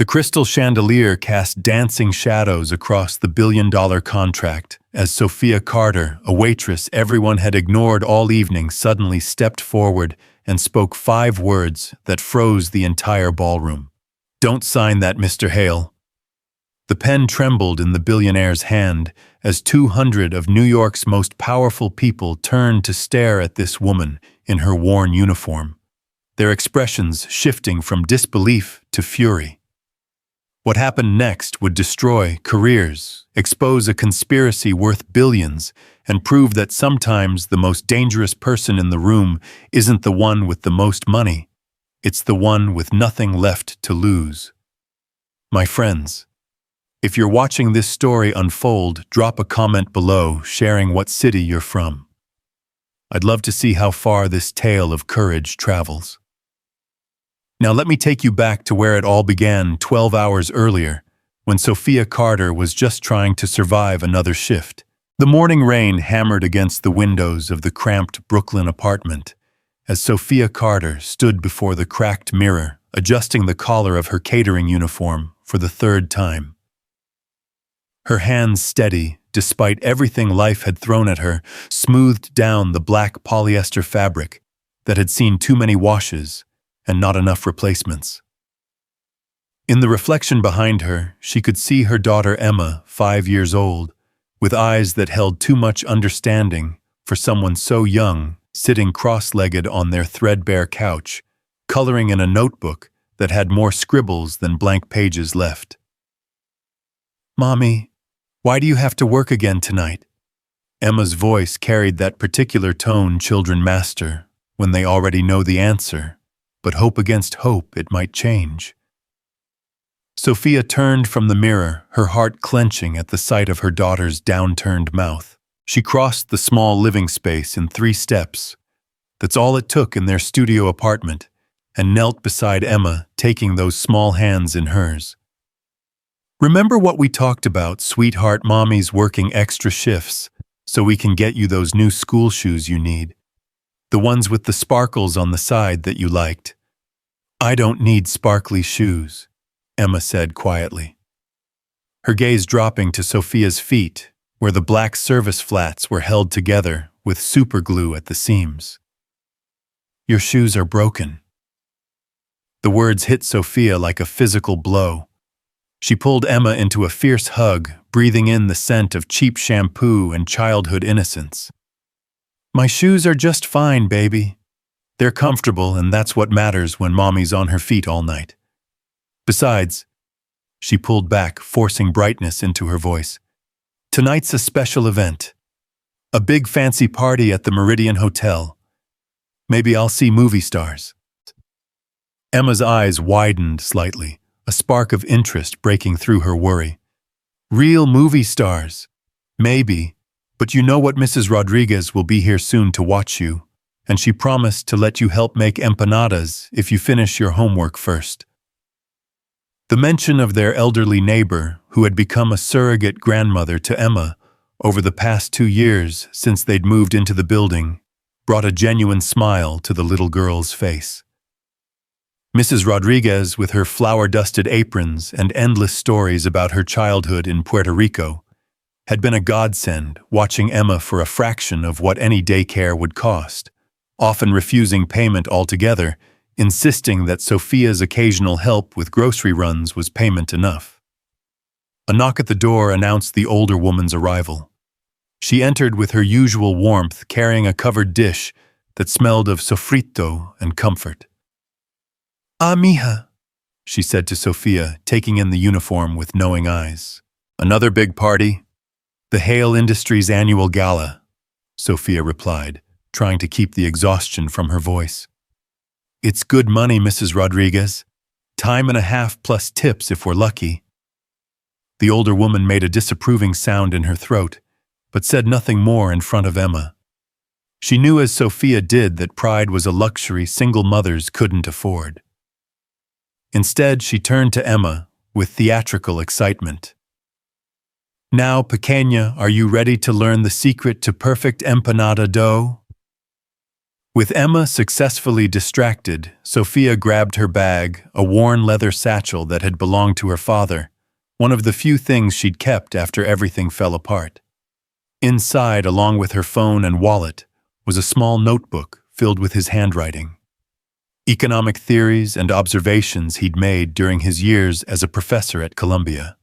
The crystal chandelier cast dancing shadows across the billion-dollar contract as Sophia Carter, a waitress everyone had ignored all evening, suddenly stepped forward and spoke 5 words that froze the entire ballroom. "Don't sign that, Mr. Hale." The pen trembled in the billionaire's hand as 200 of New York's most powerful people turned to stare at this woman in her worn uniform, their expressions shifting from disbelief to fury. What happened next would destroy careers, expose a conspiracy worth billions, and prove that sometimes the most dangerous person in the room isn't the one with the most money. It's the one with nothing left to lose. My friends, if you're watching this story unfold, drop a comment below sharing what city you're from. I'd love to see how far this tale of courage travels. Now let me take you back to where it all began 12 hours earlier, when Sophia Carter was just trying to survive another shift. The morning rain hammered against the windows of the cramped Brooklyn apartment as Sophia Carter stood before the cracked mirror, adjusting the collar of her catering uniform for the 3rd time. Her hands steady, despite everything life had thrown at her, smoothed down the black polyester fabric that had seen too many washes and not enough replacements. In the reflection behind her, she could see her daughter Emma, 5 years old, with eyes that held too much understanding for someone so young, sitting cross-legged on their threadbare couch, coloring in a notebook that had more scribbles than blank pages left. "Mommy, why do you have to work again tonight?" Emma's voice carried that particular tone children master when they already know the answer, but hope against hope it might change. Sophia turned from the mirror, her heart clenching at the sight of her daughter's downturned mouth. She crossed the small living space in 3 steps. That's all it took in their studio apartment, and knelt beside Emma, taking those small hands in hers. "Remember what we talked about, sweetheart? Mommy's working extra shifts so we can get you those new school shoes you need. The ones with the sparkles on the side that you liked." "I don't need sparkly shoes," Emma said quietly, her gaze dropping to Sophia's feet, where the black service flats were held together with super glue at the seams. "Your shoes are broken." The words hit Sophia like a physical blow. She pulled Emma into a fierce hug, breathing in the scent of cheap shampoo and childhood innocence. "My shoes are just fine, baby. They're comfortable, and that's what matters when Mommy's on her feet all night. Besides," she pulled back, forcing brightness into her voice, "tonight's a special event. A big fancy party at the Meridian Hotel. Maybe I'll see movie stars." Emma's eyes widened slightly, a spark of interest breaking through her worry. "Real movie stars? Maybe. But you know what, Mrs. Rodriguez will be here soon to watch you, and she promised to let you help make empanadas if you finish your homework first." The mention of their elderly neighbor, who had become a surrogate grandmother to Emma over the past 2 years since they'd moved into the building, brought a genuine smile to the little girl's face. Mrs. Rodriguez, with her flour-dusted aprons and endless stories about her childhood in Puerto Rico, had been a godsend, watching Emma for a fraction of what any daycare would cost, often refusing payment altogether, insisting that Sophia's occasional help with grocery runs was payment enough. A knock at the door announced the older woman's arrival. She entered with her usual warmth, carrying a covered dish that smelled of sofrito and comfort. "Ah, mija," she said to Sophia, taking in the uniform with knowing eyes. "Another big party?" "The Hale Industries annual gala," Sophia replied, trying to keep the exhaustion from her voice. "It's good money, Mrs. Rodriguez. Time and a half plus tips if we're lucky." The older woman made a disapproving sound in her throat, but said nothing more in front of Emma. She knew as Sophia did that pride was a luxury single mothers couldn't afford. Instead, she turned to Emma with theatrical excitement. "Now, pequeña, are you ready to learn the secret to perfect empanada dough?" With Emma successfully distracted, Sophia grabbed her bag, a worn leather satchel that had belonged to her father, one of the few things she'd kept after everything fell apart. Inside, along with her phone and wallet, was a small notebook filled with his handwriting. Economic theories and observations he'd made during his years as a professor at Columbia.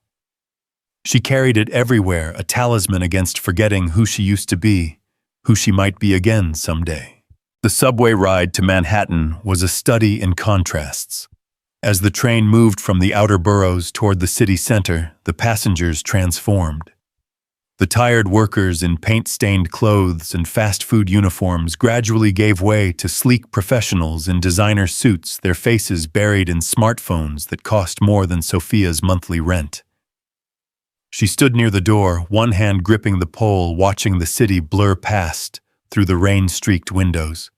She carried it everywhere, a talisman against forgetting who she used to be, who she might be again someday. The subway ride to Manhattan was a study in contrasts. As the train moved from the outer boroughs toward the city center, the passengers transformed. The tired workers in paint-stained clothes and fast food uniforms gradually gave way to sleek professionals in designer suits, their faces buried in smartphones that cost more than Sophia's monthly rent. She stood near the door, one hand gripping the pole, watching the city blur past through the rain-streaked windows.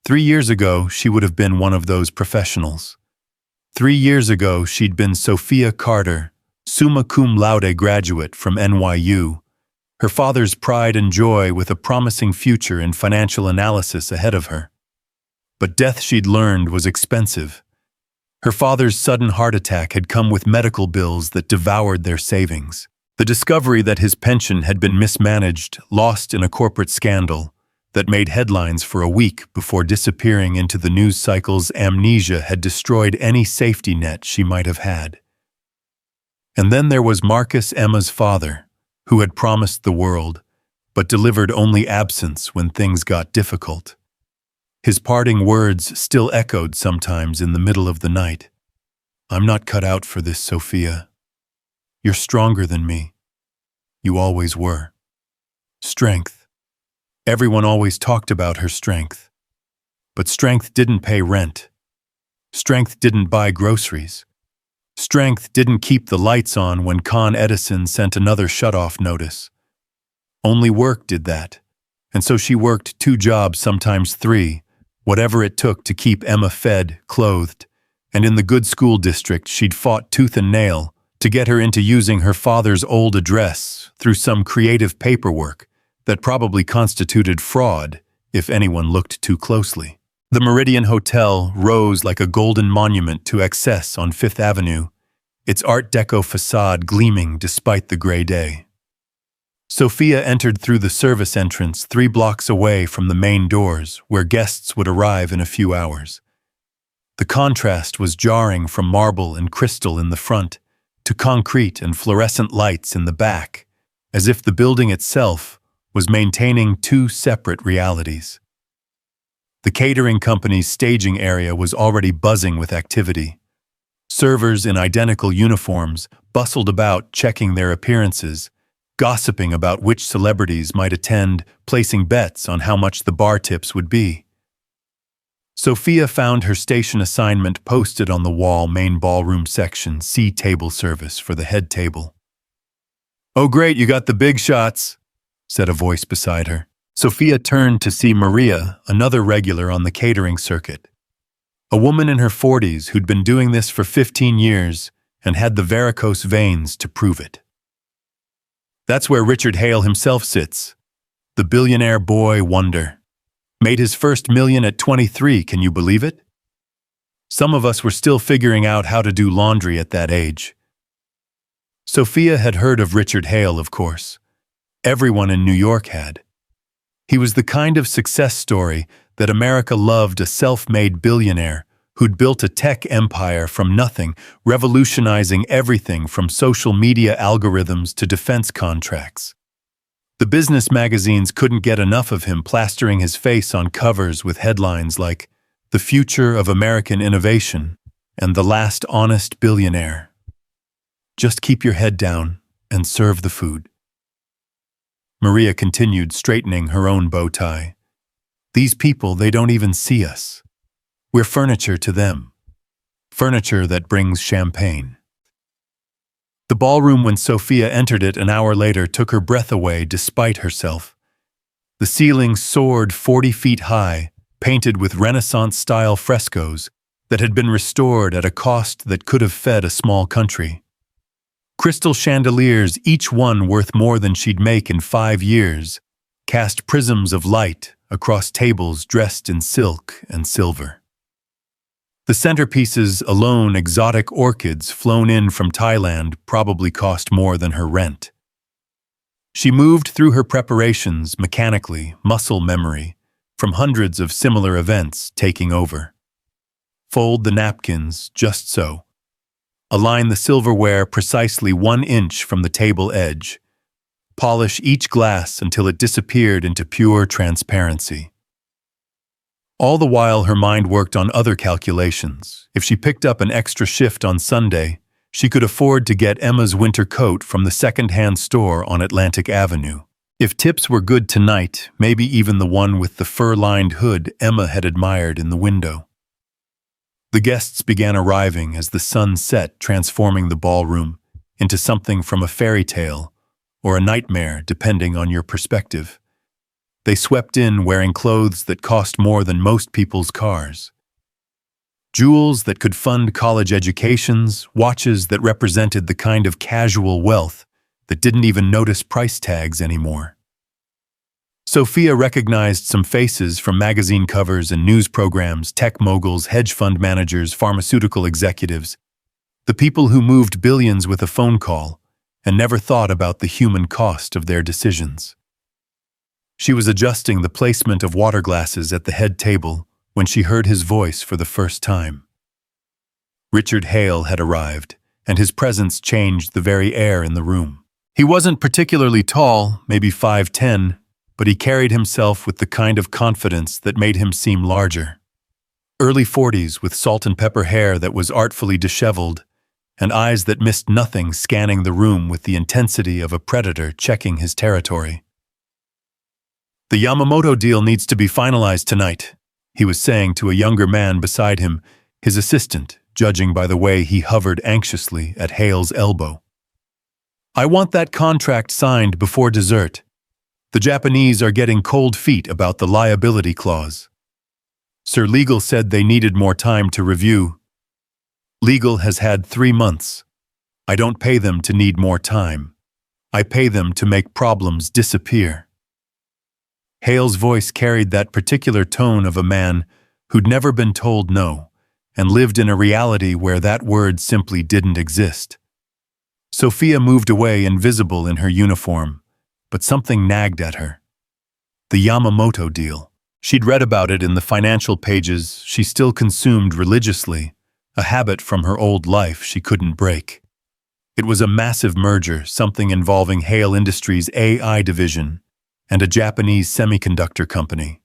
3 years ago, she would have been one of those professionals. 3 years ago, she'd been Sophia Carter, summa cum laude graduate from NYU, her father's pride and joy with a promising future in financial analysis ahead of her. But death, she'd learned, was expensive. Her father's sudden heart attack had come with medical bills that devoured their savings. The discovery that his pension had been mismanaged, lost in a corporate scandal, that made headlines for a week before disappearing into the news cycle's amnesia had destroyed any safety net she might have had. And then there was Marcus, Emma's father, who had promised the world, but delivered only absence when things got difficult. His parting words still echoed sometimes in the middle of the night. "I'm not cut out for this, Sophia. You're stronger than me. You always were." Strength. Everyone always talked about her strength. But strength didn't pay rent. Strength didn't buy groceries. Strength didn't keep the lights on when Con Edison sent another shut-off notice. Only work did that. And so she worked 2 jobs, sometimes 3, whatever it took to keep Emma fed, clothed, and in the good school district she'd fought tooth and nail to get her into using her father's old address through some creative paperwork that probably constituted fraud if anyone looked too closely. The Meridian Hotel rose like a golden monument to excess on Fifth Avenue, its Art Deco facade gleaming despite the gray day. Sophia entered through the service entrance 3 blocks away from the main doors, where guests would arrive in a few hours. The contrast was jarring, from marble and crystal in the front to concrete and fluorescent lights in the back, as if the building itself was maintaining 2 separate realities. The catering company's staging area was already buzzing with activity. Servers in identical uniforms bustled about, checking their appearances, gossiping about which celebrities might attend, placing bets on how much the bar tips would be. Sophia found her station assignment posted on the wall, main ballroom section, C table service for the head table. "Oh great, you got the big shots," said a voice beside her. Sophia turned to see Maria, another regular on the catering circuit. A woman in her 40s who'd been doing this for 15 years and had the varicose veins to prove it. That's where Richard Hale himself sits, the billionaire boy wonder. Made his first million at 23, can you believe it? Some of us were still figuring out how to do laundry at that age. Sophia had heard of Richard Hale, of course. Everyone in New York had. He was the kind of success story that America loved, a self-made billionaire who'd built a tech empire from nothing, revolutionizing everything from social media algorithms to defense contracts. The business magazines couldn't get enough of him, plastering his face on covers with headlines like "The Future of American Innovation" and "The Last Honest Billionaire." Just keep your head down and serve the food. Maria continued, straightening her own bow tie. These people, they don't even see us. We're furniture to them. Furniture that brings champagne. The ballroom, when Sophia entered it an hour later, took her breath away despite herself. The ceiling soared 40 feet high, painted with Renaissance-style frescoes that had been restored at a cost that could have fed a small country. Crystal chandeliers, each one worth more than she'd make in 5 years, cast prisms of light across tables dressed in silk and silver. The centerpieces, alone exotic orchids flown in from Thailand, probably cost more than her rent. She moved through her preparations mechanically, muscle memory, from hundreds of similar events taking over. Fold the napkins, just so. Align the silverware precisely 1 inch from the table edge. Polish each glass until it disappeared into pure transparency. All the while her mind worked on other calculations. If she picked up an extra shift on Sunday, she could afford to get Emma's winter coat from the second-hand store on Atlantic Avenue. If tips were good tonight, maybe even the one with the fur-lined hood Emma had admired in the window. The guests began arriving as the sun set, transforming the ballroom into something from a fairy tale or a nightmare, depending on your perspective. They swept in wearing clothes that cost more than most people's cars. Jewels that could fund college educations, watches that represented the kind of casual wealth that didn't even notice price tags anymore. Sophia recognized some faces from magazine covers and news programs, tech moguls, hedge fund managers, pharmaceutical executives, the people who moved billions with a phone call and never thought about the human cost of their decisions. She was adjusting the placement of water glasses at the head table when she heard his voice for the first time. Richard Hale had arrived, and his presence changed the very air in the room. He wasn't particularly tall, maybe 5'10", but he carried himself with the kind of confidence that made him seem larger. Early 40s with salt and pepper hair that was artfully disheveled, and eyes that missed nothing, scanning the room with the intensity of a predator checking his territory. "The Yamamoto deal needs to be finalized tonight," he was saying to a younger man beside him, his assistant, judging by the way he hovered anxiously at Hale's elbow. "I want that contract signed before dessert. The Japanese are getting cold feet about the liability clause. Sir Legal said they needed more time to review. Legal has had 3 months. I don't pay them to need more time. I pay them to make problems disappear." Hale's voice carried that particular tone of a man who'd never been told no, and lived in a reality where that word simply didn't exist. Sophia moved away, invisible in her uniform, but something nagged at her. The Yamamoto deal. She'd read about it in the financial pages she still consumed religiously, a habit from her old life she couldn't break. It was a massive merger, something involving Hale Industries' AI division and a Japanese semiconductor company.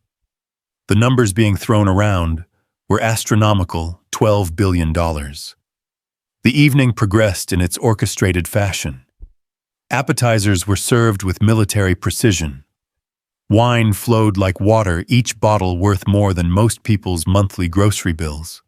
The numbers being thrown around were astronomical, $12 billion. The evening progressed in its orchestrated fashion. Appetizers were served with military precision. Wine flowed like water, each bottle worth more than most people's monthly grocery bills.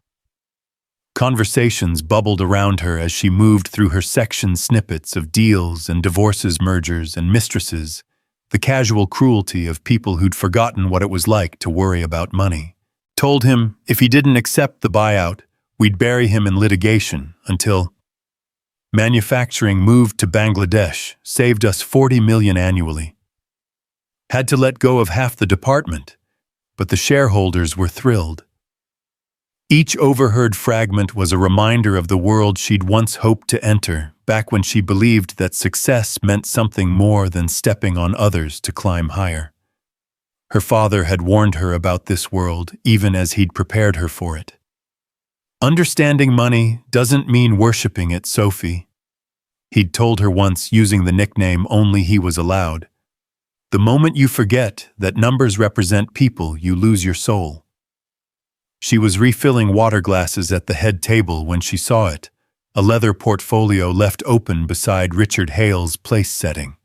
Conversations bubbled around her as she moved through her section, snippets of deals and divorces, mergers and mistresses, the casual cruelty of people who'd forgotten what it was like to worry about money. Told him if he didn't accept the buyout, we'd bury him in litigation until manufacturing moved to Bangladesh, saved us $40 million annually. Had to let go of half the department, but the shareholders were thrilled. Each overheard fragment was a reminder of the world she'd once hoped to enter, back when she believed that success meant something more than stepping on others to climb higher. Her father had warned her about this world, even as he'd prepared her for it. "Understanding money doesn't mean worshipping it, Sophie," he'd told her once, using the nickname only he was allowed. "The moment you forget that numbers represent people, you lose your soul." She was refilling water glasses at the head table when she saw it, a leather portfolio left open beside Richard Hale's place setting.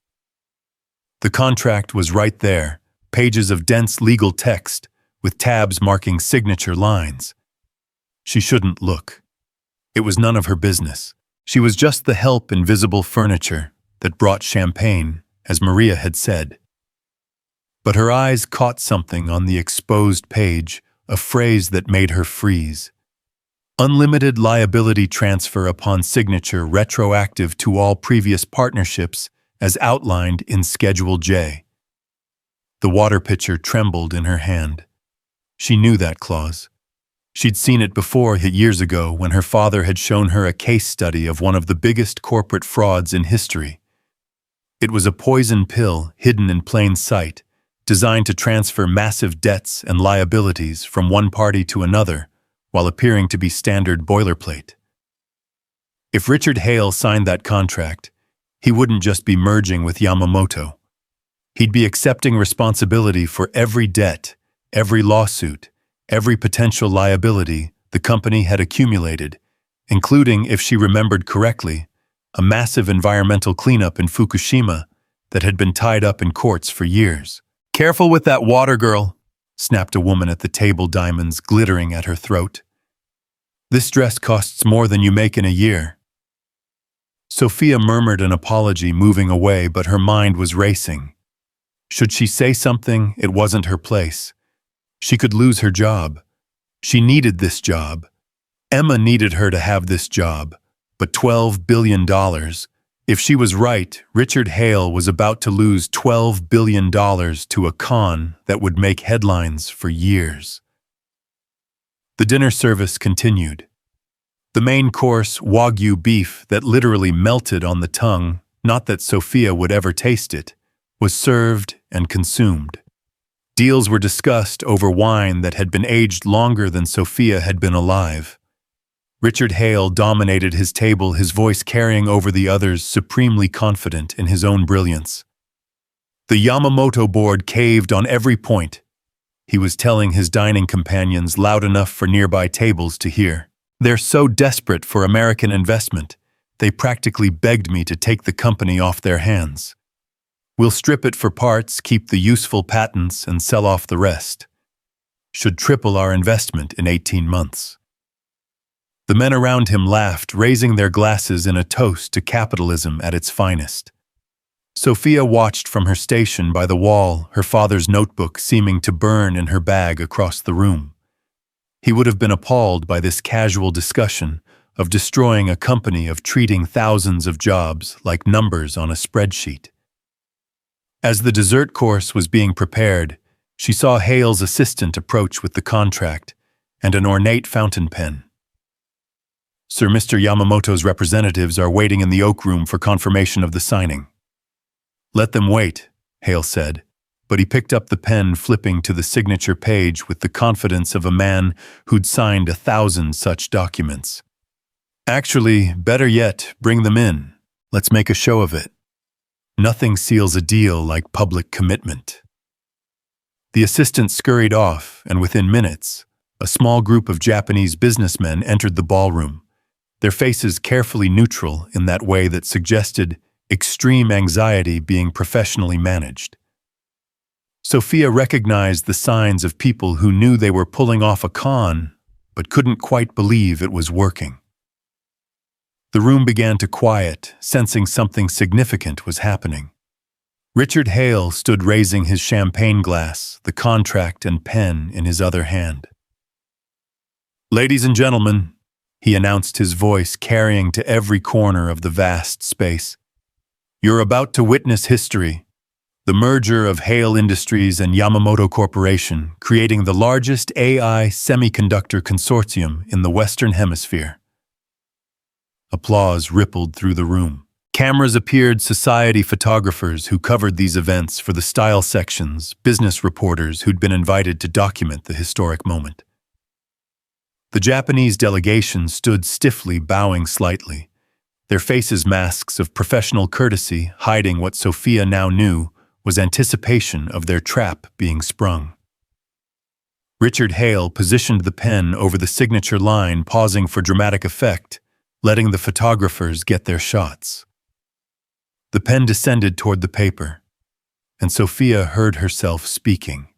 The contract was right there, pages of dense legal text, with tabs marking signature lines. She shouldn't look. It was none of her business. She was just the help in visible furniture that brought champagne, as Maria had said. But her eyes caught something on the exposed page, a phrase that made her freeze. Unlimited liability transfer upon signature, retroactive to all previous partnerships as outlined in Schedule J. The water pitcher trembled in her hand. She knew that clause. She'd seen it before years ago when her father had shown her a case study of one of the biggest corporate frauds in history. It was a poison pill hidden in plain sight, designed to transfer massive debts and liabilities from one party to another, while appearing to be standard boilerplate. If Richard Hale signed that contract, he wouldn't just be merging with Yamamoto. He'd be accepting responsibility for every debt, every lawsuit, every potential liability the company had accumulated, including, if she remembered correctly, a massive environmental cleanup in Fukushima that had been tied up in courts for years. "Careful with that water, girl," snapped a woman at the table, diamonds glittering at her throat. "This dress costs more than you make in a year." Sophia murmured an apology, moving away, but her mind was racing. Should she say something? It wasn't her place. She could lose her job. She needed this job. Emma needed her to have this job. But $12 billion. If she was right, Richard Hale was about to lose $12 billion to a con that would make headlines for years. The dinner service continued. The main course, Wagyu beef that literally melted on the tongue, not that Sophia would ever taste it, was served and consumed. Deals were discussed over wine that had been aged longer than Sophia had been alive. Richard Hale dominated his table, his voice carrying over the others, supremely confident in his own brilliance. The Yamamoto board caved on every point. He was telling his dining companions loud enough for nearby tables to hear. "They're so desperate for American investment, they practically begged me to take the company off their hands. We'll strip it for parts, keep the useful patents, and sell off the rest. Should triple our investment in 18 months. The men around him laughed, raising their glasses in a toast to capitalism at its finest. Sophia watched from her station by the wall, her father's notebook seeming to burn in her bag across the room. He would have been appalled by this casual discussion of destroying a company, of treating thousands of jobs like numbers on a spreadsheet. As the dessert course was being prepared, she saw Hale's assistant approach with the contract and an ornate fountain pen. "Sir, Mr. Yamamoto's representatives are waiting in the Oak Room for confirmation of the signing." "Let them wait," Hale said, but he picked up the pen, flipping to the signature page with the confidence of a man who'd signed 1,000 such documents. "Actually, better yet, bring them in. Let's make a show of it. Nothing seals a deal like public commitment." The assistant scurried off, and within minutes, a small group of Japanese businessmen entered the ballroom, their faces carefully neutral in that way that suggested extreme anxiety being professionally managed. Sophia recognized the signs of people who knew they were pulling off a con, but couldn't quite believe it was working. The room began to quiet, sensing something significant was happening. Richard Hale stood raising his champagne glass, the contract and pen in his other hand. "Ladies and gentlemen," he announced, his voice carrying to every corner of the vast space, "you're about to witness history. The merger of Hale Industries and Yamamoto Corporation, creating the largest AI semiconductor consortium in the Western Hemisphere." Applause rippled through the room. Cameras appeared, society photographers who covered these events for the style sections, business reporters who'd been invited to document the historic moment. The Japanese delegation stood stiffly, bowing slightly, their faces masks of professional courtesy, hiding what Sophia now knew was anticipation of their trap being sprung. Richard Hale positioned the pen over the signature line, pausing for dramatic effect, letting the photographers get their shots. The pen descended toward the paper, and Sophia heard herself speaking.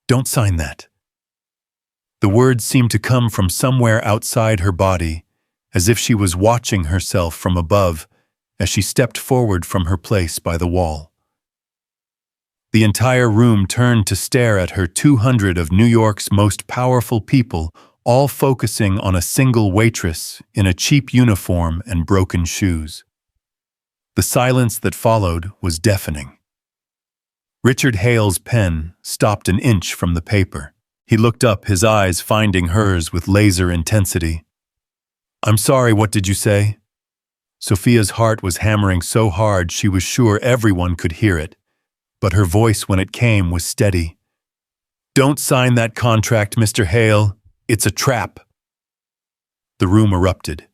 "Don't sign that." The words seemed to come from somewhere outside her body, as if she was watching herself from above as she stepped forward from her place by the wall. The entire room turned to stare at her, 200 of New York's most powerful people, all focusing on a single waitress in a cheap uniform and broken shoes. The silence that followed was deafening. Richard Hale's pen stopped an inch from the paper. He looked up, his eyes finding hers with laser intensity. "I'm sorry, what did you say?" Sophia's heart was hammering so hard she was sure everyone could hear it, but her voice when it came was steady. "Don't sign that contract, Mr. Hale. It's a trap." The room erupted.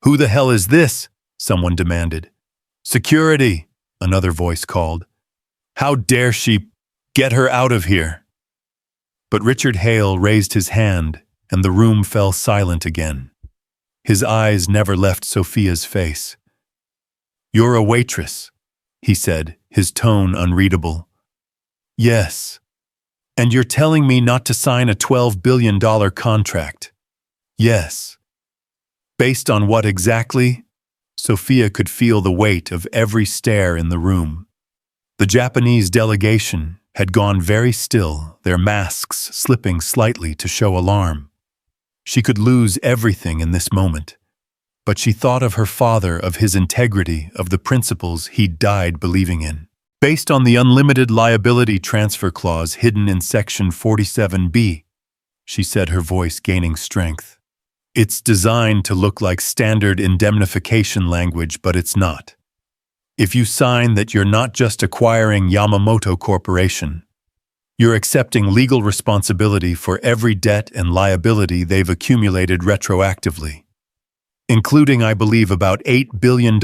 "Who the hell is this?" someone demanded. "Security," another voice called. "How dare she? Get her out of here." But Richard Hale raised his hand, and the room fell silent again. His eyes never left Sophia's face. "You're a waitress," he said, his tone unreadable. "Yes. And you're telling me not to sign a $12 billion contract?" "Yes." "Based on what exactly?" Sophia could feel the weight of every stare in the room. The Japanese delegation had gone very still, their masks slipping slightly to show alarm. She could lose everything in this moment. But she thought of her father, of his integrity, of the principles he'd died believing in. "Based on the unlimited liability transfer clause hidden in Section 47B, she said, her voice gaining strength. "It's designed to look like standard indemnification language, but it's not. If you sign that, you're not just acquiring Yamamoto Corporation. You're accepting legal responsibility for every debt and liability they've accumulated retroactively, including, I believe, about $8 billion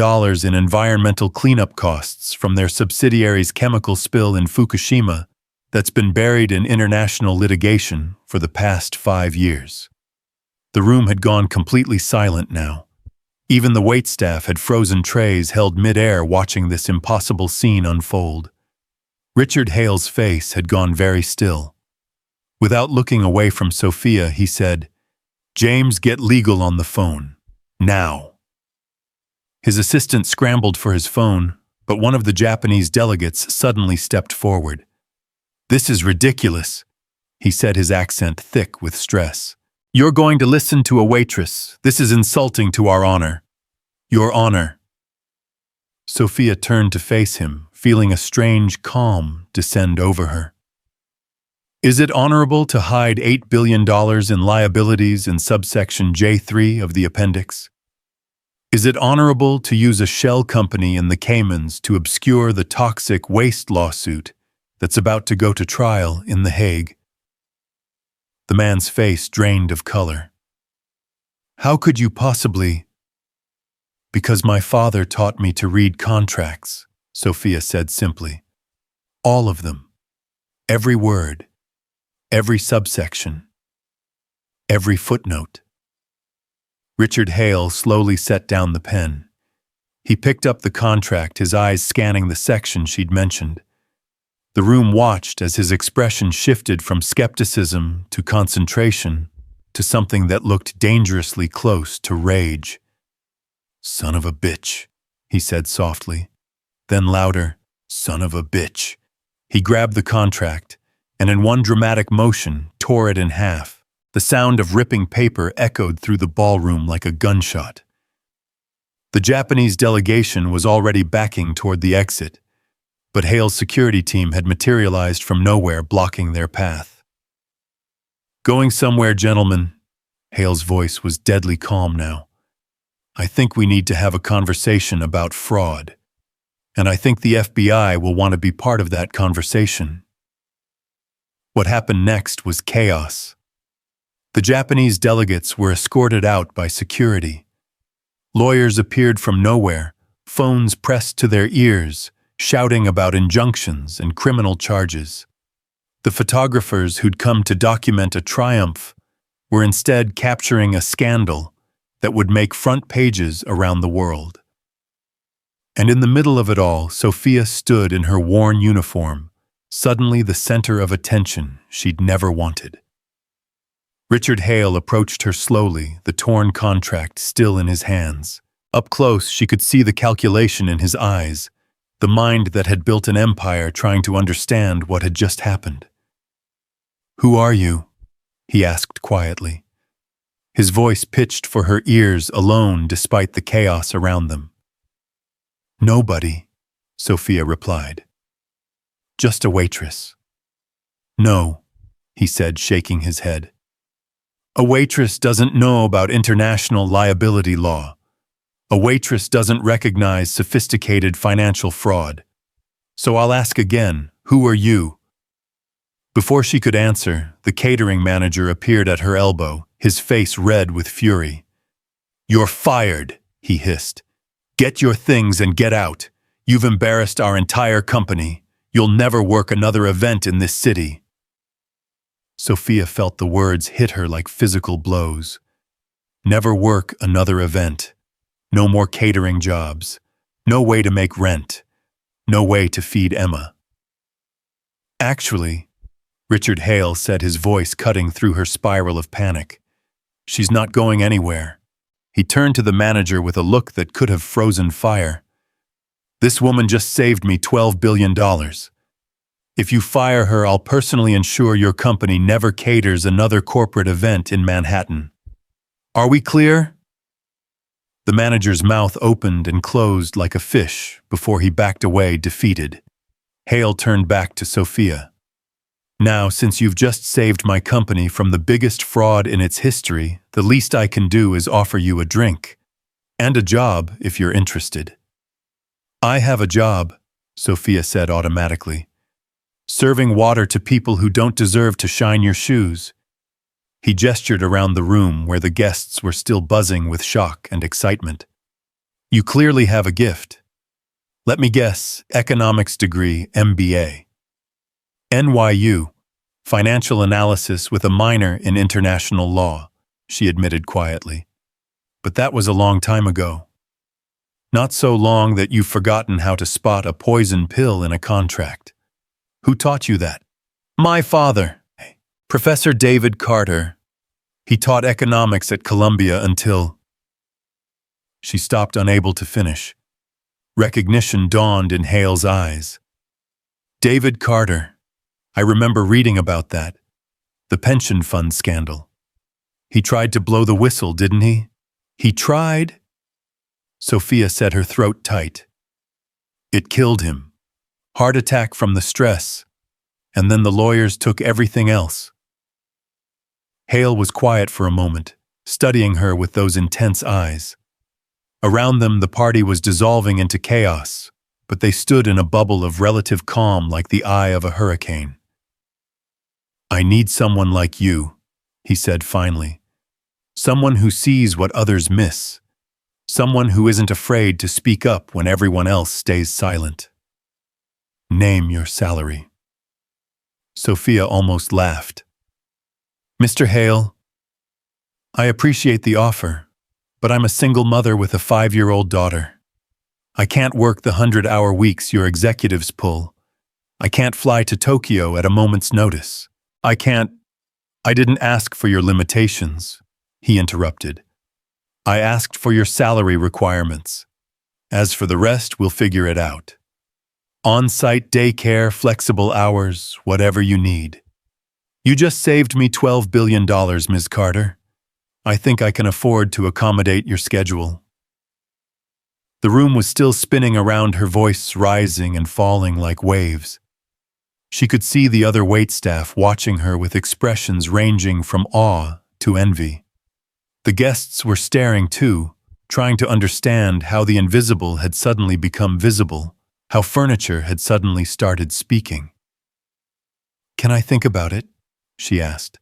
in environmental cleanup costs from their subsidiary's chemical spill in Fukushima that's been buried in international litigation for the past 5 years." The room had gone completely silent now. Even the waitstaff had frozen trays held mid-air watching this impossible scene unfold. Richard Hale's face had gone very still. Without looking away from Sophia, he said, "James, get legal on the phone. Now." His assistant scrambled for his phone, but one of the Japanese delegates suddenly stepped forward. "This is ridiculous," he said, his accent thick with stress. "You're going to listen to a waitress. This is insulting to our honor." "Your honor." Sophia turned to face him, feeling a strange calm descend over her. "Is it honorable to hide $8 billion in liabilities in subsection J3 of the appendix? Is it honorable to use a shell company in the Caymans to obscure the toxic waste lawsuit that's about to go to trial in The Hague?" The man's face drained of color. "How could you possibly—" "Because my father taught me to read contracts," Sophia said simply. "All of them. Every word. Every subsection. Every footnote." Richard Hale slowly set down the pen. He picked up the contract, his eyes scanning the section she'd mentioned. The room watched as his expression shifted from skepticism to concentration to something that looked dangerously close to rage. "Son of a bitch," he said softly. Then louder, "Son of a bitch." He grabbed the contract and in one dramatic motion tore it in half. The sound of ripping paper echoed through the ballroom like a gunshot. The Japanese delegation was already backing toward the exit, but Hale's security team had materialized from nowhere, blocking their path. "Going somewhere, gentlemen." Hale's voice was deadly calm now. "I think we need to have a conversation about fraud, and I think the FBI will want to be part of that conversation." What happened next was chaos. The Japanese delegates were escorted out by security. Lawyers appeared from nowhere, phones pressed to their ears, shouting about injunctions and criminal charges. The photographers who'd come to document a triumph were instead capturing a scandal that would make front pages around the world. And in the middle of it all, Sophia stood in her worn uniform, suddenly the center of attention she'd never wanted. Richard Hale approached her slowly, the torn contract still in his hands. Up close, she could see the calculation in his eyes, the mind that had built an empire trying to understand what had just happened. "Who are you?" he asked quietly. His voice pitched for her ears alone despite the chaos around them. "Nobody," Sophia replied. Just a waitress." "No," he said, shaking his head. "A waitress doesn't know about international liability law. A waitress doesn't recognize sophisticated financial fraud. So I'll ask again, who are you?" Before she could answer, the catering manager appeared at her elbow, his face red with fury. "You're fired," he hissed. "Get your things and get out. You've embarrassed our entire company. You'll never work another event in this city." Sophia felt the words hit her like physical blows. Never work another event. No more catering jobs. No way to make rent. No way to feed Emma. "Actually," Richard Hale said, his voice cutting through her spiral of panic, "she's not going anywhere." He turned to the manager with a look that could have frozen fire. "This woman just saved me $12 billion. If you fire her, I'll personally ensure your company never caters another corporate event in Manhattan. Are we clear?" The manager's mouth opened and closed like a fish before he backed away defeated. Hale turned back to Sophia. "Now, since you've just saved my company from the biggest fraud in its history, the least I can do is offer you a drink. And a job, if you're interested." "I have a job," Sophia said automatically. "Serving water to people who don't deserve to shine your shoes." He gestured around the room where the guests were still buzzing with shock and excitement. "You clearly have a gift. Let me guess, economics degree, MBA. NYU, financial analysis with a minor in international law," she admitted quietly. "But that was a long time ago. Not so long that you've forgotten how to spot a poison pill in a contract. Who taught you that?" "My father, Professor David Carter. He taught economics at Columbia until—" She stopped, unable to finish. Recognition dawned in Hale's eyes. "David Carter. I remember reading about that. The pension fund scandal. He tried to blow the whistle, didn't he? He tried?" Sophia set her throat tight. "It killed him. Heart attack from the stress. And then the lawyers took everything else." Hale was quiet for a moment, studying her with those intense eyes. Around them, the party was dissolving into chaos, but they stood in a bubble of relative calm like the eye of a hurricane. "I need someone like you," he said finally. "Someone who sees what others miss. Someone who isn't afraid to speak up when everyone else stays silent. Name your salary." Sophia almost laughed. "Mr. Hale, I appreciate the offer, but I'm a single mother with a 5-year-old daughter. I can't work the 100-hour weeks your executives pull. I can't fly to Tokyo at a moment's notice. I can't—" "I didn't ask for your limitations," he interrupted. "I asked for your salary requirements. As for the rest, we'll figure it out. On-site daycare, flexible hours, whatever you need. You just saved me $12 billion, Ms. Carter. I think I can afford to accommodate your schedule." The room was still spinning around, her voice rising and falling like waves. She could see the other waitstaff watching her with expressions ranging from awe to envy. The guests were staring too, trying to understand how the invisible had suddenly become visible, how furniture had suddenly started speaking. "Can I think about it?" she asked.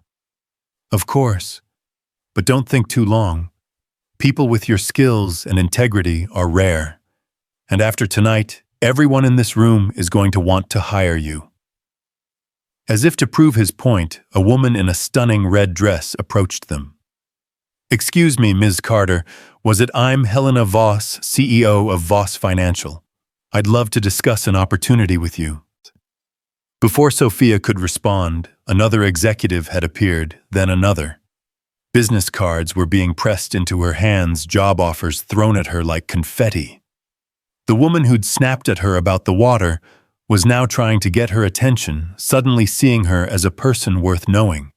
"Of course, but don't think too long. People with your skills and integrity are rare, and after tonight, everyone in this room is going to want to hire you." As if to prove his point, a woman in a stunning red dress approached them. "Excuse me, Ms. Carter, was it I'm Helena Voss, CEO of Voss Financial. I'd love to discuss an opportunity with you." Before Sophia could respond, another executive had appeared, then another. Business cards were being pressed into her hands, job offers thrown at her like confetti. The woman who'd snapped at her about the water was now trying to get her attention, suddenly seeing her as a person worth knowing.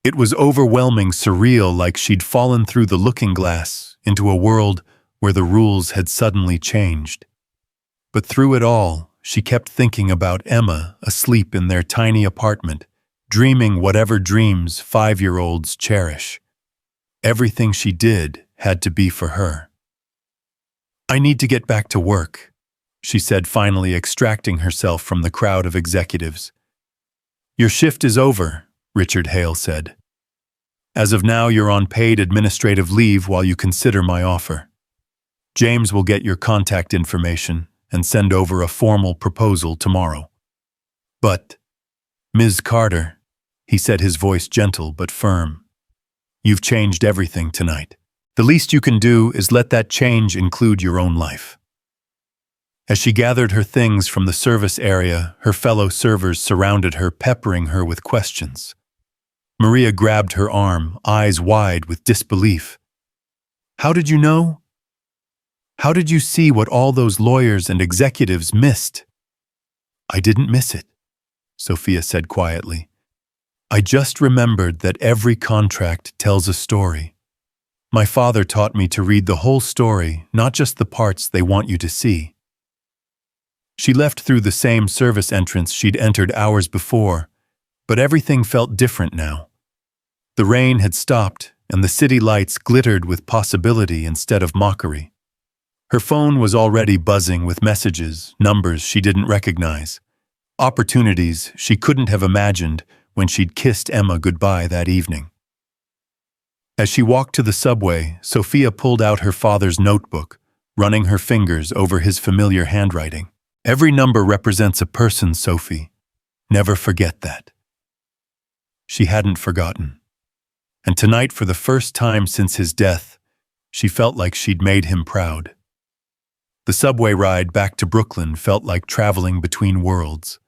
It was overwhelming, surreal, like she'd fallen through the looking glass into a world where the rules had suddenly changed. But through it all, she kept thinking about Emma asleep in their tiny apartment, dreaming whatever dreams 5-year-olds cherish. Everything she did had to be for her. "I need to get back to work," she said, finally extracting herself from the crowd of executives. "Your shift is over," Richard Hale said. "As of now, you're on paid administrative leave while you consider my offer. James will get your contact information and send over a formal proposal tomorrow." "But, Ms. Carter," he said, his voice gentle but firm, "you've changed everything tonight. The least you can do is let that change include your own life." As she gathered her things from the service area, her fellow servers surrounded her, peppering her with questions. Maria grabbed her arm, eyes wide with disbelief. "How did you know? How did you see what all those lawyers and executives missed?" "I didn't miss it," Sophia said quietly. "I just remembered that every contract tells a story. My father taught me to read the whole story, not just the parts they want you to see." She left through the same service entrance she'd entered hours before, but everything felt different now. The rain had stopped, and the city lights glittered with possibility instead of mockery. Her phone was already buzzing with messages, numbers she didn't recognize, opportunities she couldn't have imagined when she'd kissed Emma goodbye that evening. As she walked to the subway, Sophia pulled out her father's notebook, running her fingers over his familiar handwriting. "Every number represents a person, Sophie. Never forget that." She hadn't forgotten. And tonight, for the first time since his death, she felt like she'd made him proud. The subway ride back to Brooklyn felt like traveling between worlds.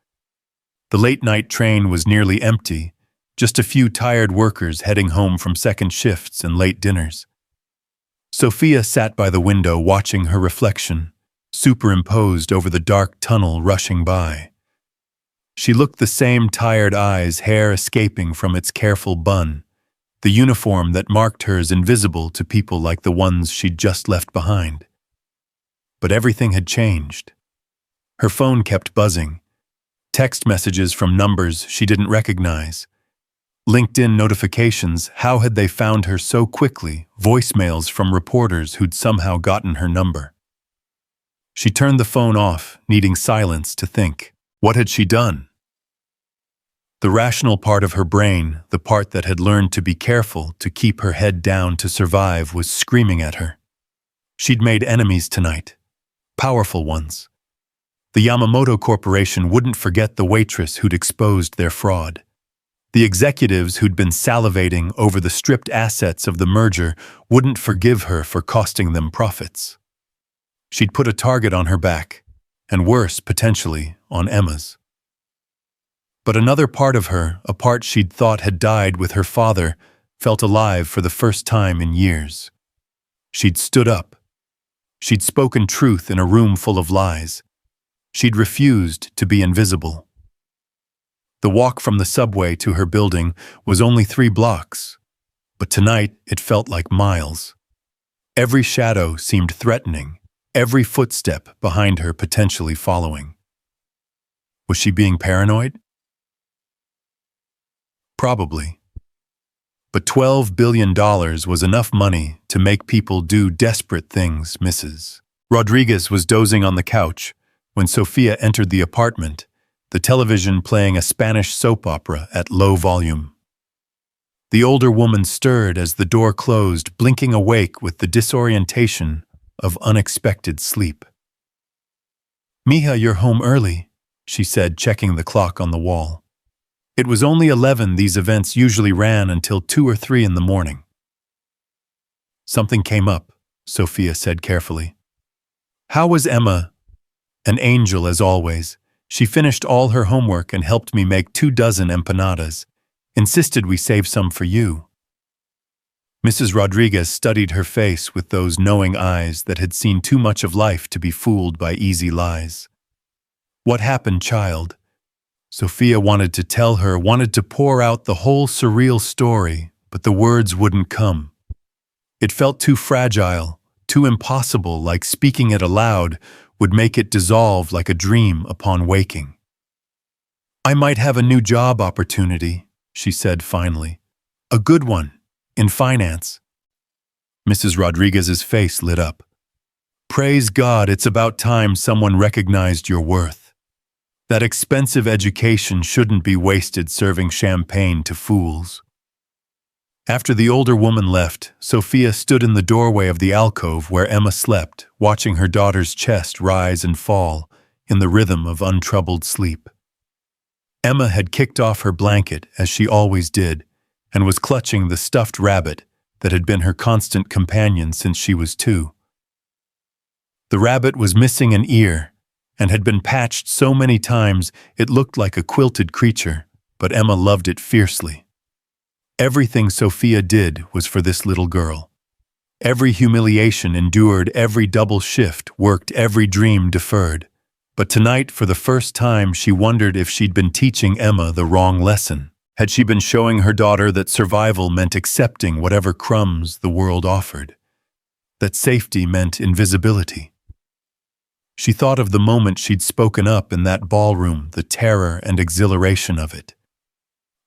The late-night train was nearly empty, just a few tired workers heading home from second shifts and late dinners. Sophia sat by the window watching her reflection, superimposed over the dark tunnel rushing by. She looked the same tired eyes, hair escaping from its careful bun, the uniform that marked her as invisible to people like the ones she'd just left behind. But everything had changed. Her phone kept buzzing, text messages from numbers she didn't recognize. LinkedIn notifications, how had they found her so quickly? Voicemails from reporters who'd somehow gotten her number. She turned the phone off, needing silence to think. What had she done? The rational part of her brain, the part that had learned to be careful, to keep her head down to survive, was screaming at her. She'd made enemies tonight. Powerful ones. The Yamamoto Corporation wouldn't forget the waitress who'd exposed their fraud. The executives who'd been salivating over the stripped assets of the merger wouldn't forgive her for costing them profits. She'd put a target on her back, and worse, potentially, on Emma's. But another part of her, a part she'd thought had died with her father, felt alive for the first time in years. She'd stood up. She'd spoken truth in a room full of lies. She'd refused to be invisible. The walk from the subway to her building was only 3 blocks, but tonight it felt like miles. Every shadow seemed threatening, every footstep behind her potentially following. Was she being paranoid? Probably. But $12 billion was enough money to make people do desperate things. Mrs. Rodriguez was dozing on the couch when Sophia entered the apartment, the television playing a Spanish soap opera at low volume. The older woman stirred as the door closed, blinking awake with the disorientation of unexpected sleep. "Mija, you're home early," she said, checking the clock on the wall. It was only 11. These events usually ran until 2 or 3 in the morning. "Something came up," Sophia said carefully. "How was Emma?" "An angel, as always. She finished all her homework and helped me make 24 empanadas. Insisted we save some for you." Mrs. Rodriguez studied her face with those knowing eyes that had seen too much of life to be fooled by easy lies. "What happened, child?" Sophia wanted to tell her, wanted to pour out the whole surreal story, but the words wouldn't come. It felt too fragile, too impossible, like speaking it aloud would make it dissolve like a dream upon waking. "I might have a new job opportunity," she said finally. "A good one, in finance." Mrs. Rodriguez's face lit up. "Praise God, it's about time someone recognized your worth. That expensive education shouldn't be wasted serving champagne to fools." After the older woman left, Sophia stood in the doorway of the alcove where Emma slept, watching her daughter's chest rise and fall in the rhythm of untroubled sleep. Emma had kicked off her blanket, as she always did, and was clutching the stuffed rabbit that had been her constant companion since she was 2. The rabbit was missing an ear and had been patched so many times it looked like a quilted creature, but Emma loved it fiercely. Everything Sophia did was for this little girl. Every humiliation endured, every double shift worked, every dream deferred. But tonight, for the first time, she wondered if she'd been teaching Emma the wrong lesson. Had she been showing her daughter that survival meant accepting whatever crumbs the world offered? That safety meant invisibility? She thought of the moment she'd spoken up in that ballroom, the terror and exhilaration of it.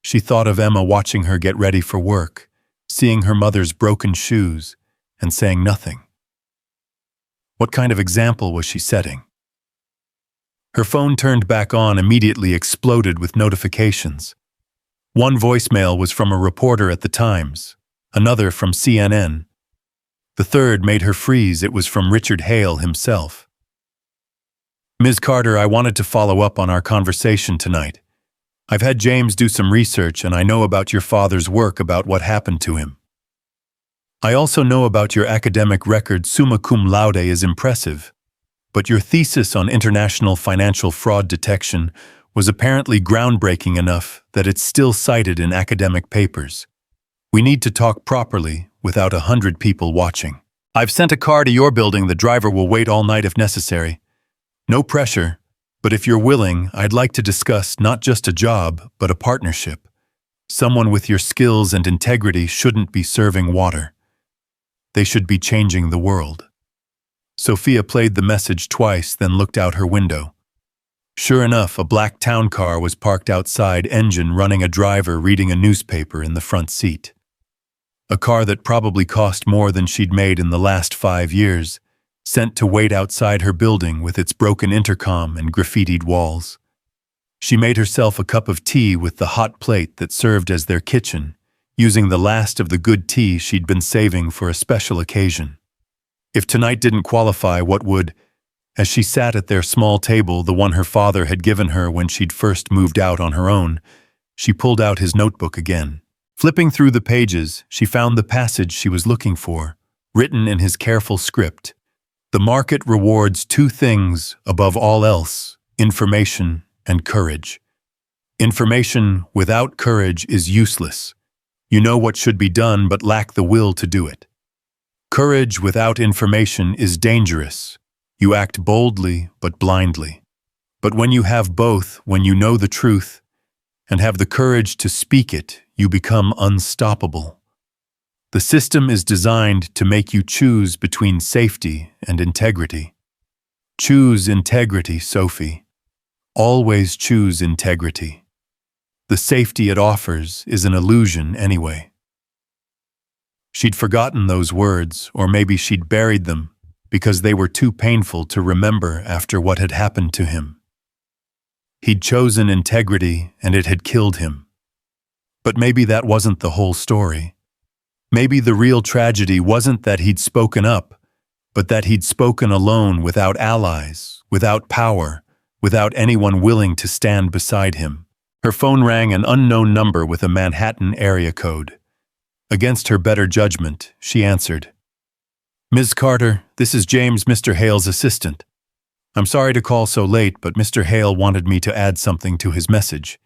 She thought of Emma watching her get ready for work, seeing her mother's broken shoes, and saying nothing. What kind of example was she setting? Her phone turned back on, immediately exploded with notifications. One voicemail was from a reporter at the Times, another from CNN. The third made her freeze. It was from Richard Hale himself. "Ms. Carter, I wanted to follow up on our conversation tonight. I've had James do some research and I know about your father's work about what happened to him. I also know about your academic record. Summa cum laude is impressive, but your thesis on international financial fraud detection was apparently groundbreaking enough that it's still cited in academic papers. We need to talk properly without 100 people watching. I've sent a car to your building. The driver will wait all night if necessary. No pressure, but if you're willing, I'd like to discuss not just a job, but a partnership. Someone with your skills and integrity shouldn't be serving water. They should be changing the world." Sophia played the message twice, then looked out her window. Sure enough, a black town car was parked outside, engine running, a driver reading a newspaper in the front seat. A car that probably cost more than she'd made in the last 5 years, sent to wait outside her building with its broken intercom and graffitied walls. She made herself a cup of tea with the hot plate that served as their kitchen, using the last of the good tea she'd been saving for a special occasion. If tonight didn't qualify, what would? As she sat at their small table, the one her father had given her when she'd first moved out on her own, she pulled out his notebook again. Flipping through the pages, she found the passage she was looking for, written in his careful script. "The market rewards 2 things above all else: information and courage. Information without courage is useless. You know what should be done but lack the will to do it. Courage without information is dangerous. You act boldly but blindly. But when you have both, when you know the truth and have the courage to speak it, you become unstoppable. The system is designed to make you choose between safety and integrity. Choose integrity, Sophie. Always choose integrity. The safety it offers is an illusion anyway." She'd forgotten those words, or maybe she'd buried them because they were too painful to remember after what had happened to him. He'd chosen integrity and it had killed him. But maybe that wasn't the whole story. Maybe the real tragedy wasn't that he'd spoken up, but that he'd spoken alone, without allies, without power, without anyone willing to stand beside him. Her phone rang, an unknown number with a Manhattan area code. Against her better judgment, she answered. "Ms. Carter, this is James, Mr. Hale's assistant. I'm sorry to call so late, but Mr. Hale wanted me to add something to his message.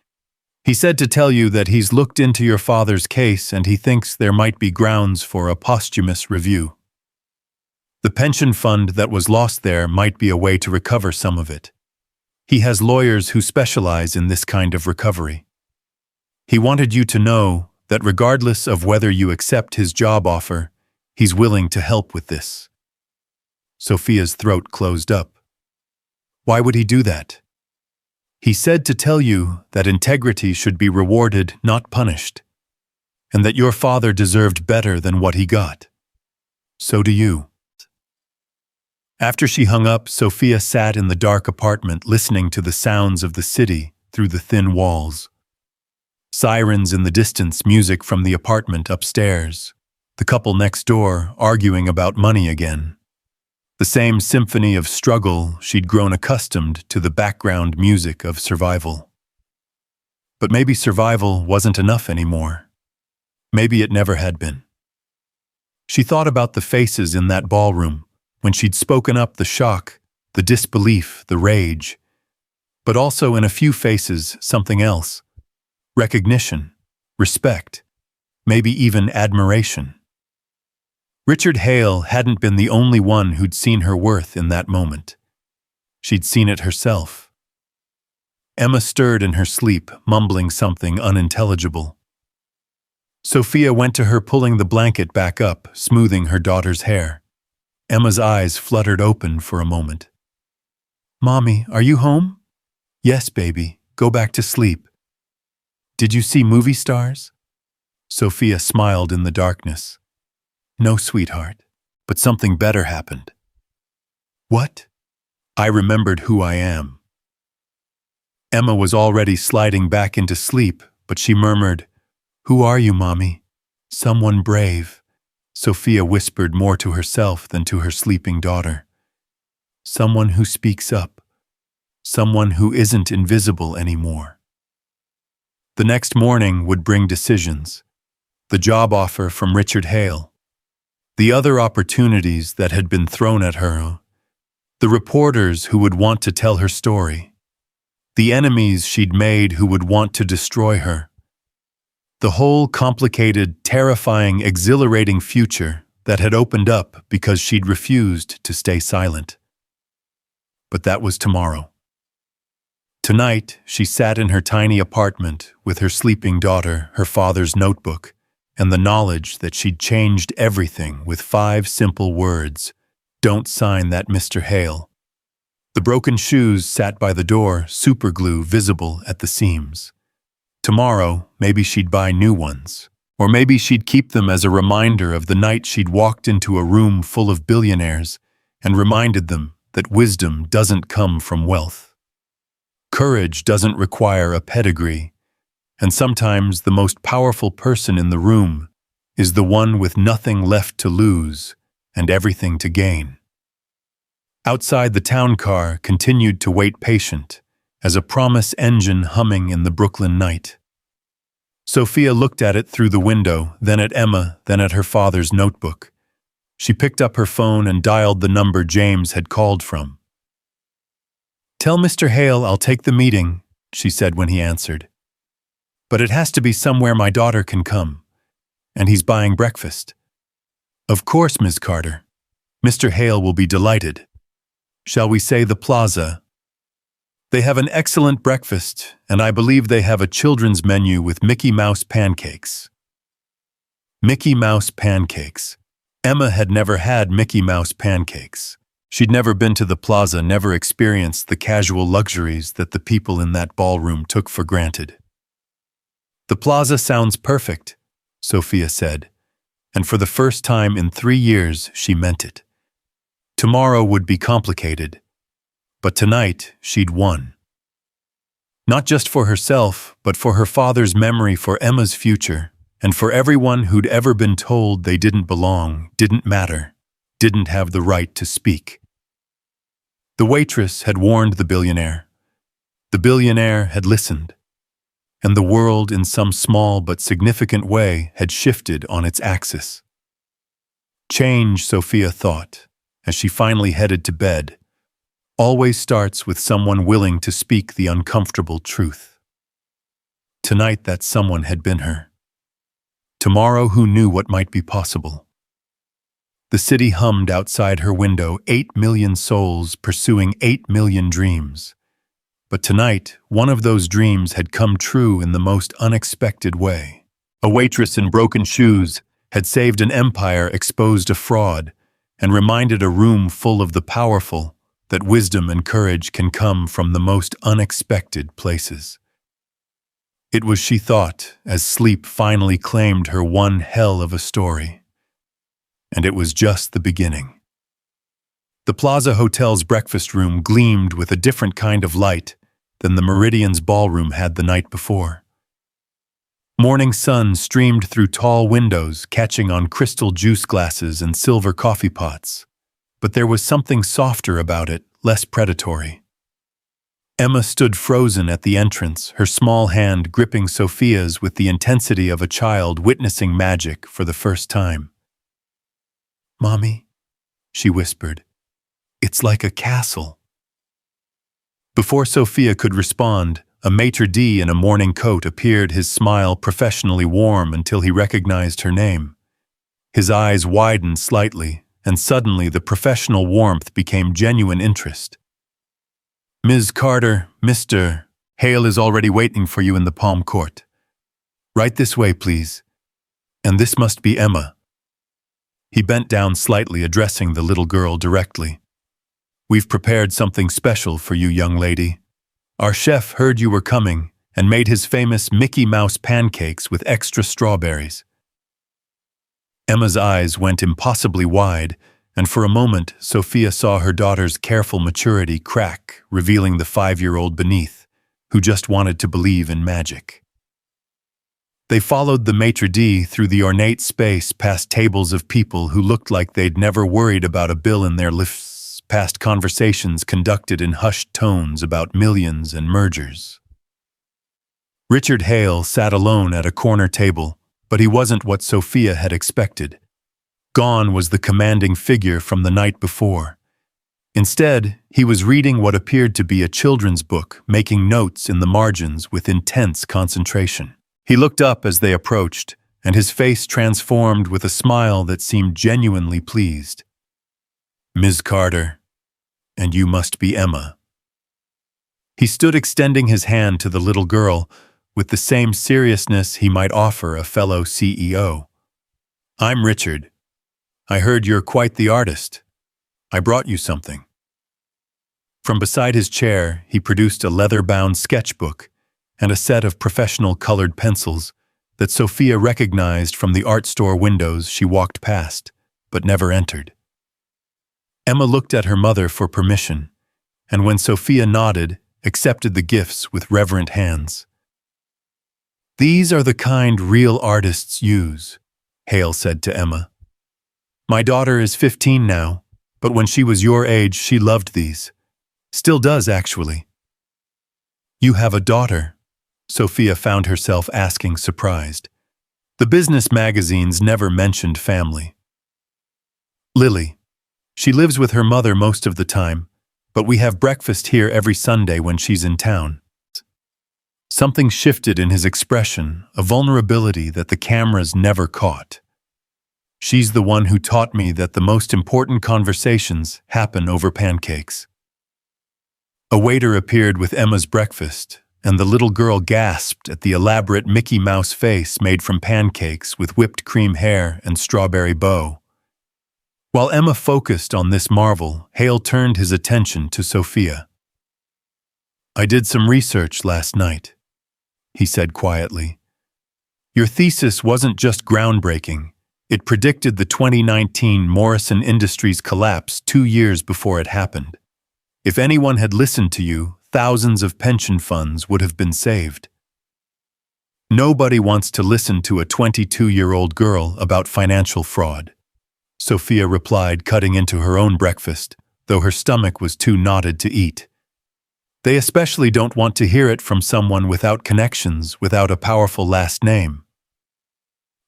He said to tell you that he's looked into your father's case and he thinks there might be grounds for a posthumous review. The pension fund that was lost there might be a way to recover some of it. He has lawyers who specialize in this kind of recovery. He wanted you to know that regardless of whether you accept his job offer, he's willing to help with this." Sophia's throat closed up. Why would he do that? He said to tell you that integrity should be rewarded, not punished, and that your father deserved better than what he got. So do you. After she hung up, Sophia sat in the dark apartment listening to the sounds of the city through the thin walls. Sirens in the distance, music from the apartment upstairs, the couple next door arguing about money again. The same symphony of struggle she'd grown accustomed to, the background music of survival. But maybe survival wasn't enough anymore. Maybe it never had been. She thought about the faces in that ballroom, when she'd spoken up, the shock, the disbelief, the rage. But also in a few faces, something else. Recognition, respect, maybe even admiration. Richard Hale hadn't been the only one who'd seen her worth in that moment. She'd seen it herself. Emma stirred in her sleep, mumbling something unintelligible. Sophia went to her, pulling the blanket back up, smoothing her daughter's hair. Emma's eyes fluttered open for a moment. "Mommy, are you home?" "Yes, baby. Go back to sleep." "Did you see movie stars?" Sophia smiled in the darkness. "No, sweetheart, but something better happened." "What?" "I remembered who I am." Emma was already sliding back into sleep, but she murmured, "Who are you, Mommy?" "Someone brave," Sophia whispered, more to herself than to her sleeping daughter. "Someone who speaks up. Someone who isn't invisible anymore." The next morning would bring decisions. The job offer from Richard Hale. The other opportunities that had been thrown at her. The reporters who would want to tell her story. The enemies she'd made who would want to destroy her. The whole complicated, terrifying, exhilarating future that had opened up because she'd refused to stay silent. But that was tomorrow. Tonight, she sat in her tiny apartment with her sleeping daughter, her father's notebook, and the knowledge that she'd changed everything with 5 simple words. "Don't sign that, Mr. Hale." The broken shoes sat by the door, superglue visible at the seams. Tomorrow, maybe she'd buy new ones. Or maybe she'd keep them as a reminder of the night she'd walked into a room full of billionaires and reminded them that wisdom doesn't come from wealth. Courage doesn't require a pedigree, and sometimes the most powerful person in the room is the one with nothing left to lose and everything to gain. Outside, the town car continued to wait patient, as a promise engine humming in the Brooklyn night. Sophia looked at it through the window, then at Emma, then at her father's notebook. She picked up her phone and dialed the number James had called from. "Tell Mr. Hale I'll take the meeting," she said when he answered. "But it has to be somewhere my daughter can come, and he's buying breakfast." "Of course, Ms. Carter. Mr. Hale will be delighted. Shall we say the Plaza? They have an excellent breakfast, and I believe they have a children's menu with Mickey Mouse pancakes." Mickey Mouse pancakes. Emma had never had Mickey Mouse pancakes. She'd never been to the Plaza, never experienced the casual luxuries that the people in that ballroom took for granted. "The Plaza sounds perfect," Sophia said, and for the first time in 3 years she meant it. Tomorrow would be complicated, but tonight she'd won. Not just for herself, but for her father's memory, for Emma's future, and for everyone who'd ever been told they didn't belong, didn't matter, didn't have the right to speak. The waitress had warned the billionaire. The billionaire had listened. And the world, in some small but significant way, had shifted on its axis. Change, Sophia thought, as she finally headed to bed, always starts with someone willing to speak the uncomfortable truth. Tonight that someone had been her. Tomorrow, who knew what might be possible? The city hummed outside her window, 8 million souls pursuing 8 million dreams. But tonight, one of those dreams had come true in the most unexpected way. A waitress in broken shoes had saved an empire, exposed a fraud, and reminded a room full of the powerful that wisdom and courage can come from the most unexpected places. It was, she thought, as sleep finally claimed her one hell of a story. And it was just the beginning. The Plaza Hotel's breakfast room gleamed with a different kind of light than the Meridian's ballroom had the night before. Morning sun streamed through tall windows, catching on crystal juice glasses and silver coffee pots. But there was something softer about it, less predatory. Emma stood frozen at the entrance, her small hand gripping Sophia's with the intensity of a child witnessing magic for the first time. "Mommy," she whispered, "it's like a castle." Before Sophia could respond, a maitre d' in a morning coat appeared, his smile professionally warm until he recognized her name. His eyes widened slightly, and suddenly the professional warmth became genuine interest. "Ms. Carter, Mr. Hale is already waiting for you in the Palm Court. Right this way, please. And this must be Emma." He bent down slightly, addressing the little girl directly. "We've prepared something special for you, young lady. Our chef heard you were coming and made his famous Mickey Mouse pancakes with extra strawberries." Emma's eyes went impossibly wide, and for a moment Sophia saw her daughter's careful maturity crack, revealing the 5-year-old beneath, who just wanted to believe in magic. They followed the maitre d' through the ornate space, past tables of people who looked like they'd never worried about a bill in their lifts, past conversations conducted in hushed tones about millions and mergers. Richard Hale sat alone at a corner table, but he wasn't what Sophia had expected. Gone was the commanding figure from the night before. Instead, he was reading what appeared to be a children's book, making notes in the margins with intense concentration. He looked up as they approached, and his face transformed with a smile that seemed genuinely pleased. "Ms. Carter, and you must be Emma." He stood extending his hand to the little girl with the same seriousness he might offer a fellow CEO. "I'm Richard. I heard you're quite the artist. I brought you something." From beside his chair, he produced a leather-bound sketchbook and a set of professional colored pencils that Sophia recognized from the art store windows she walked past, but never entered. Emma looked at her mother for permission, and when Sophia nodded, accepted the gifts with reverent hands. "These are the kind real artists use," Hale said to Emma. "My daughter is 15 now, but when she was your age, she loved these. Still does, actually." "You have a daughter?" Sophia found herself asking, surprised. The business magazines never mentioned family. "Lily. She lives with her mother most of the time, but we have breakfast here every Sunday when she's in town." Something shifted in his expression, a vulnerability that the cameras never caught. "She's the one who taught me that the most important conversations happen over pancakes." A waiter appeared with Emma's breakfast, and the little girl gasped at the elaborate Mickey Mouse face made from pancakes with whipped cream hair and strawberry bow. While Emma focused on this marvel, Hale turned his attention to Sophia. "I did some research last night," he said quietly. "Your thesis wasn't just groundbreaking. It predicted the 2019 Morrison Industries collapse 2 years before it happened. If anyone had listened to you, thousands of pension funds would have been saved." "Nobody wants to listen to a 22-year-old girl about financial fraud," Sophia replied, cutting into her own breakfast, though her stomach was too knotted to eat. "They especially don't want to hear it from someone without connections, without a powerful last name."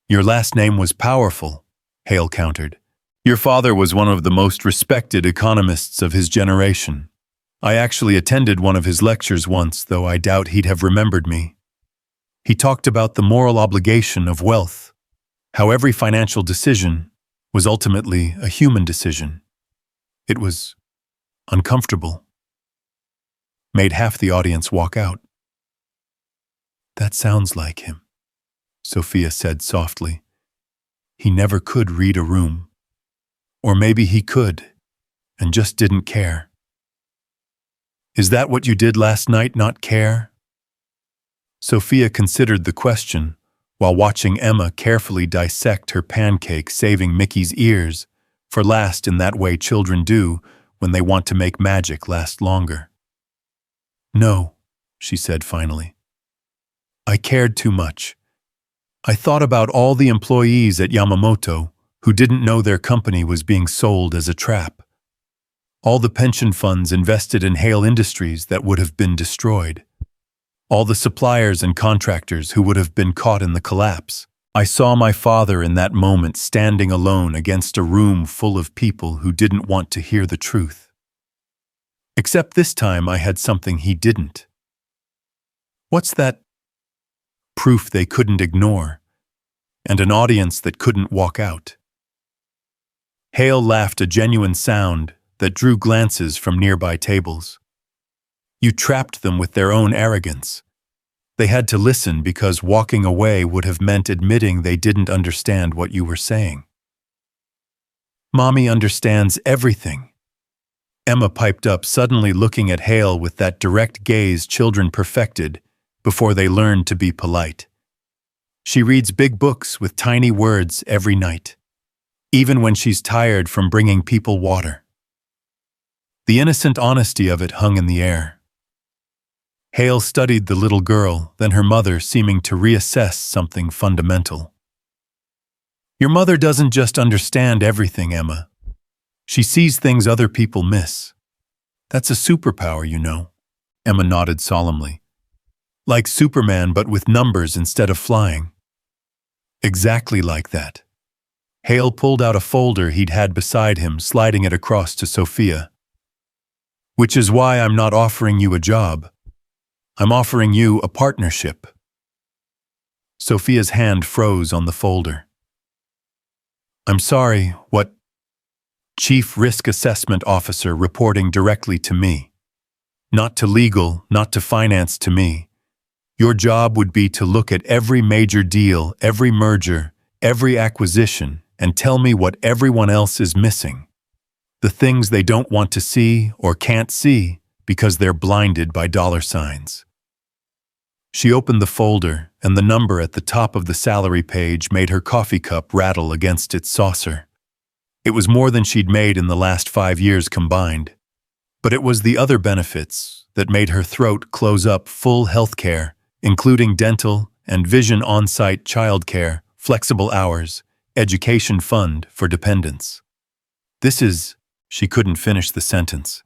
"Your last name was powerful," Hale countered. "Your father was one of the most respected economists of his generation. I actually attended one of his lectures once, though I doubt he'd have remembered me. He talked about the moral obligation of wealth, how every financial decision was ultimately a human decision. It was uncomfortable. Made half the audience walk out." "That sounds like him," Sophia said softly. "He never could read a room. Or maybe he could, and just didn't care." Is that what you did last night, not care? Sophia considered the question, while watching Emma carefully dissect her pancake, saving Mickey's ears for last in that way children do when they want to make magic last longer. No, she said finally. I cared too much. I thought about all the employees at Yamamoto who didn't know their company was being sold as a trap. All the pension funds invested in Hale Industries that would have been destroyed. All the suppliers and contractors who would have been caught in the collapse. I saw my father in that moment standing alone against a room full of people who didn't want to hear the truth. Except this time I had something he didn't. What's that? Proof they couldn't ignore, and an audience that couldn't walk out. Hale laughed, a genuine sound that drew glances from nearby tables. You trapped them with their own arrogance. They had to listen because walking away would have meant admitting they didn't understand what you were saying. Mommy understands everything. Emma piped up, suddenly looking at Hale with that direct gaze children perfected before they learned to be polite. She reads big books with tiny words every night, even when she's tired from bringing people water. The innocent honesty of it hung in the air. Hale studied the little girl, then her mother, seeming to reassess something fundamental. Your mother doesn't just understand everything, Emma. She sees things other people miss. That's a superpower, you know. Emma nodded solemnly. Like Superman, but with numbers instead of flying. Exactly like that. Hale pulled out a folder he'd had beside him, sliding it across to Sophia. Which is why I'm not offering you a job. I'm offering you a partnership. Sophia's hand froze on the folder. I'm sorry, what? Chief Risk Assessment Officer, reporting directly to me. Not to legal, not to finance, to me. Your job would be to look at every major deal, every merger, every acquisition, and tell me what everyone else is missing. The things they don't want to see or can't see because they're blinded by dollar signs. She opened the folder, and the number at the top of the salary page made her coffee cup rattle against its saucer. It was more than she'd made in the last 5 years combined. But it was the other benefits that made her throat close up: full health care, including dental and vision, on-site childcare, flexible hours, education fund for dependents. This is... She couldn't finish the sentence.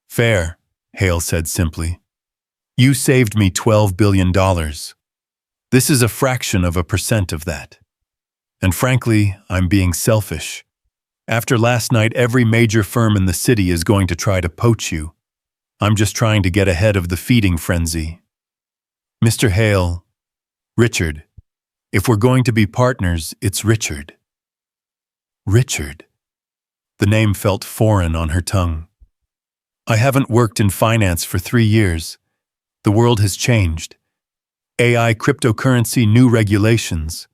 Fair, Hale said simply. You saved me $12 billion. This is a fraction of a percent of that. And frankly, I'm being selfish. After last night, every major firm in the city is going to try to poach you. I'm just trying to get ahead of the feeding frenzy. Mr. Hale, Richard. If we're going to be partners, it's Richard. Richard. The name felt foreign on her tongue. I haven't worked in finance for 3 years. The world has changed. AI, cryptocurrency, new regulations.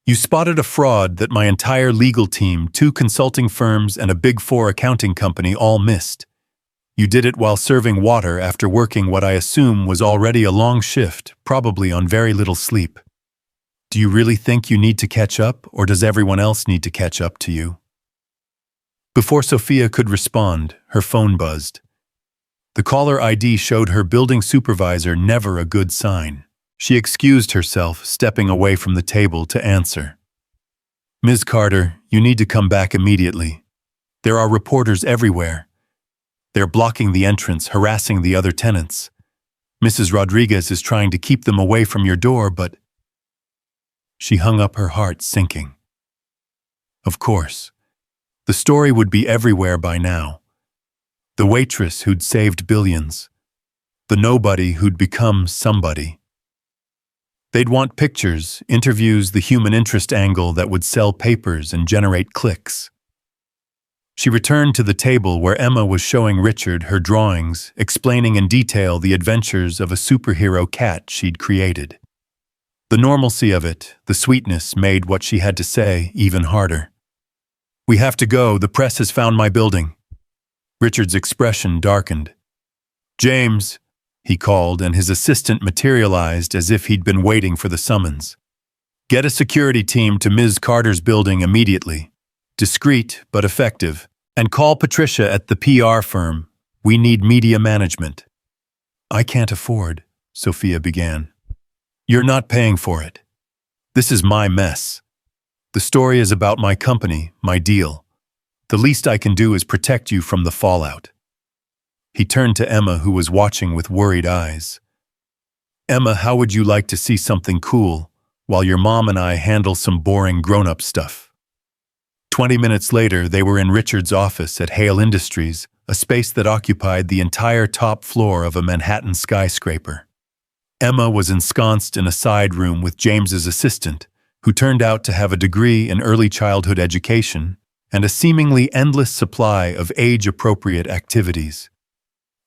You spotted a fraud that my entire legal team, 2 consulting firms, and a Big 4 accounting company all missed. You did it while serving water after working what I assume was already a long shift, probably on very little sleep. Do you really think you need to catch up, or does everyone else need to catch up to you? Before Sophia could respond, her phone buzzed. The caller ID showed her building supervisor, never a good sign. She excused herself, stepping away from the table to answer. Ms. Carter, you need to come back immediately. There are reporters everywhere. They're blocking the entrance, harassing the other tenants. Mrs. Rodriguez is trying to keep them away from your door, but... She hung up, her heart sinking. Of course. The story would be everywhere by now. The waitress who'd saved billions. The nobody who'd become somebody. They'd want pictures, interviews, the human interest angle that would sell papers and generate clicks. She returned to the table where Emma was showing Richard her drawings, explaining in detail the adventures of a superhero cat she'd created. The normalcy of it, the sweetness, made what she had to say even harder. We have to go, the press has found my building. Richard's expression darkened. "James," he called, and his assistant materialized as if he'd been waiting for the summons. "Get a security team to Ms. Carter's building immediately. Discreet but effective. And call Patricia at the PR firm. We need media management." "I can't afford," Sophia began. "You're not paying for it. This is my mess. The story is about my company, my deal. The least I can do is protect you from the fallout." He turned to Emma, who was watching with worried eyes. "Emma, how would you like to see something cool, while your mom and I handle some boring grown-up stuff?" 20 minutes later, they were in Richard's office at Hale Industries, a space that occupied the entire top floor of a Manhattan skyscraper. Emma was ensconced in a side room with James's assistant, who turned out to have a degree in early childhood education and a seemingly endless supply of age-appropriate activities.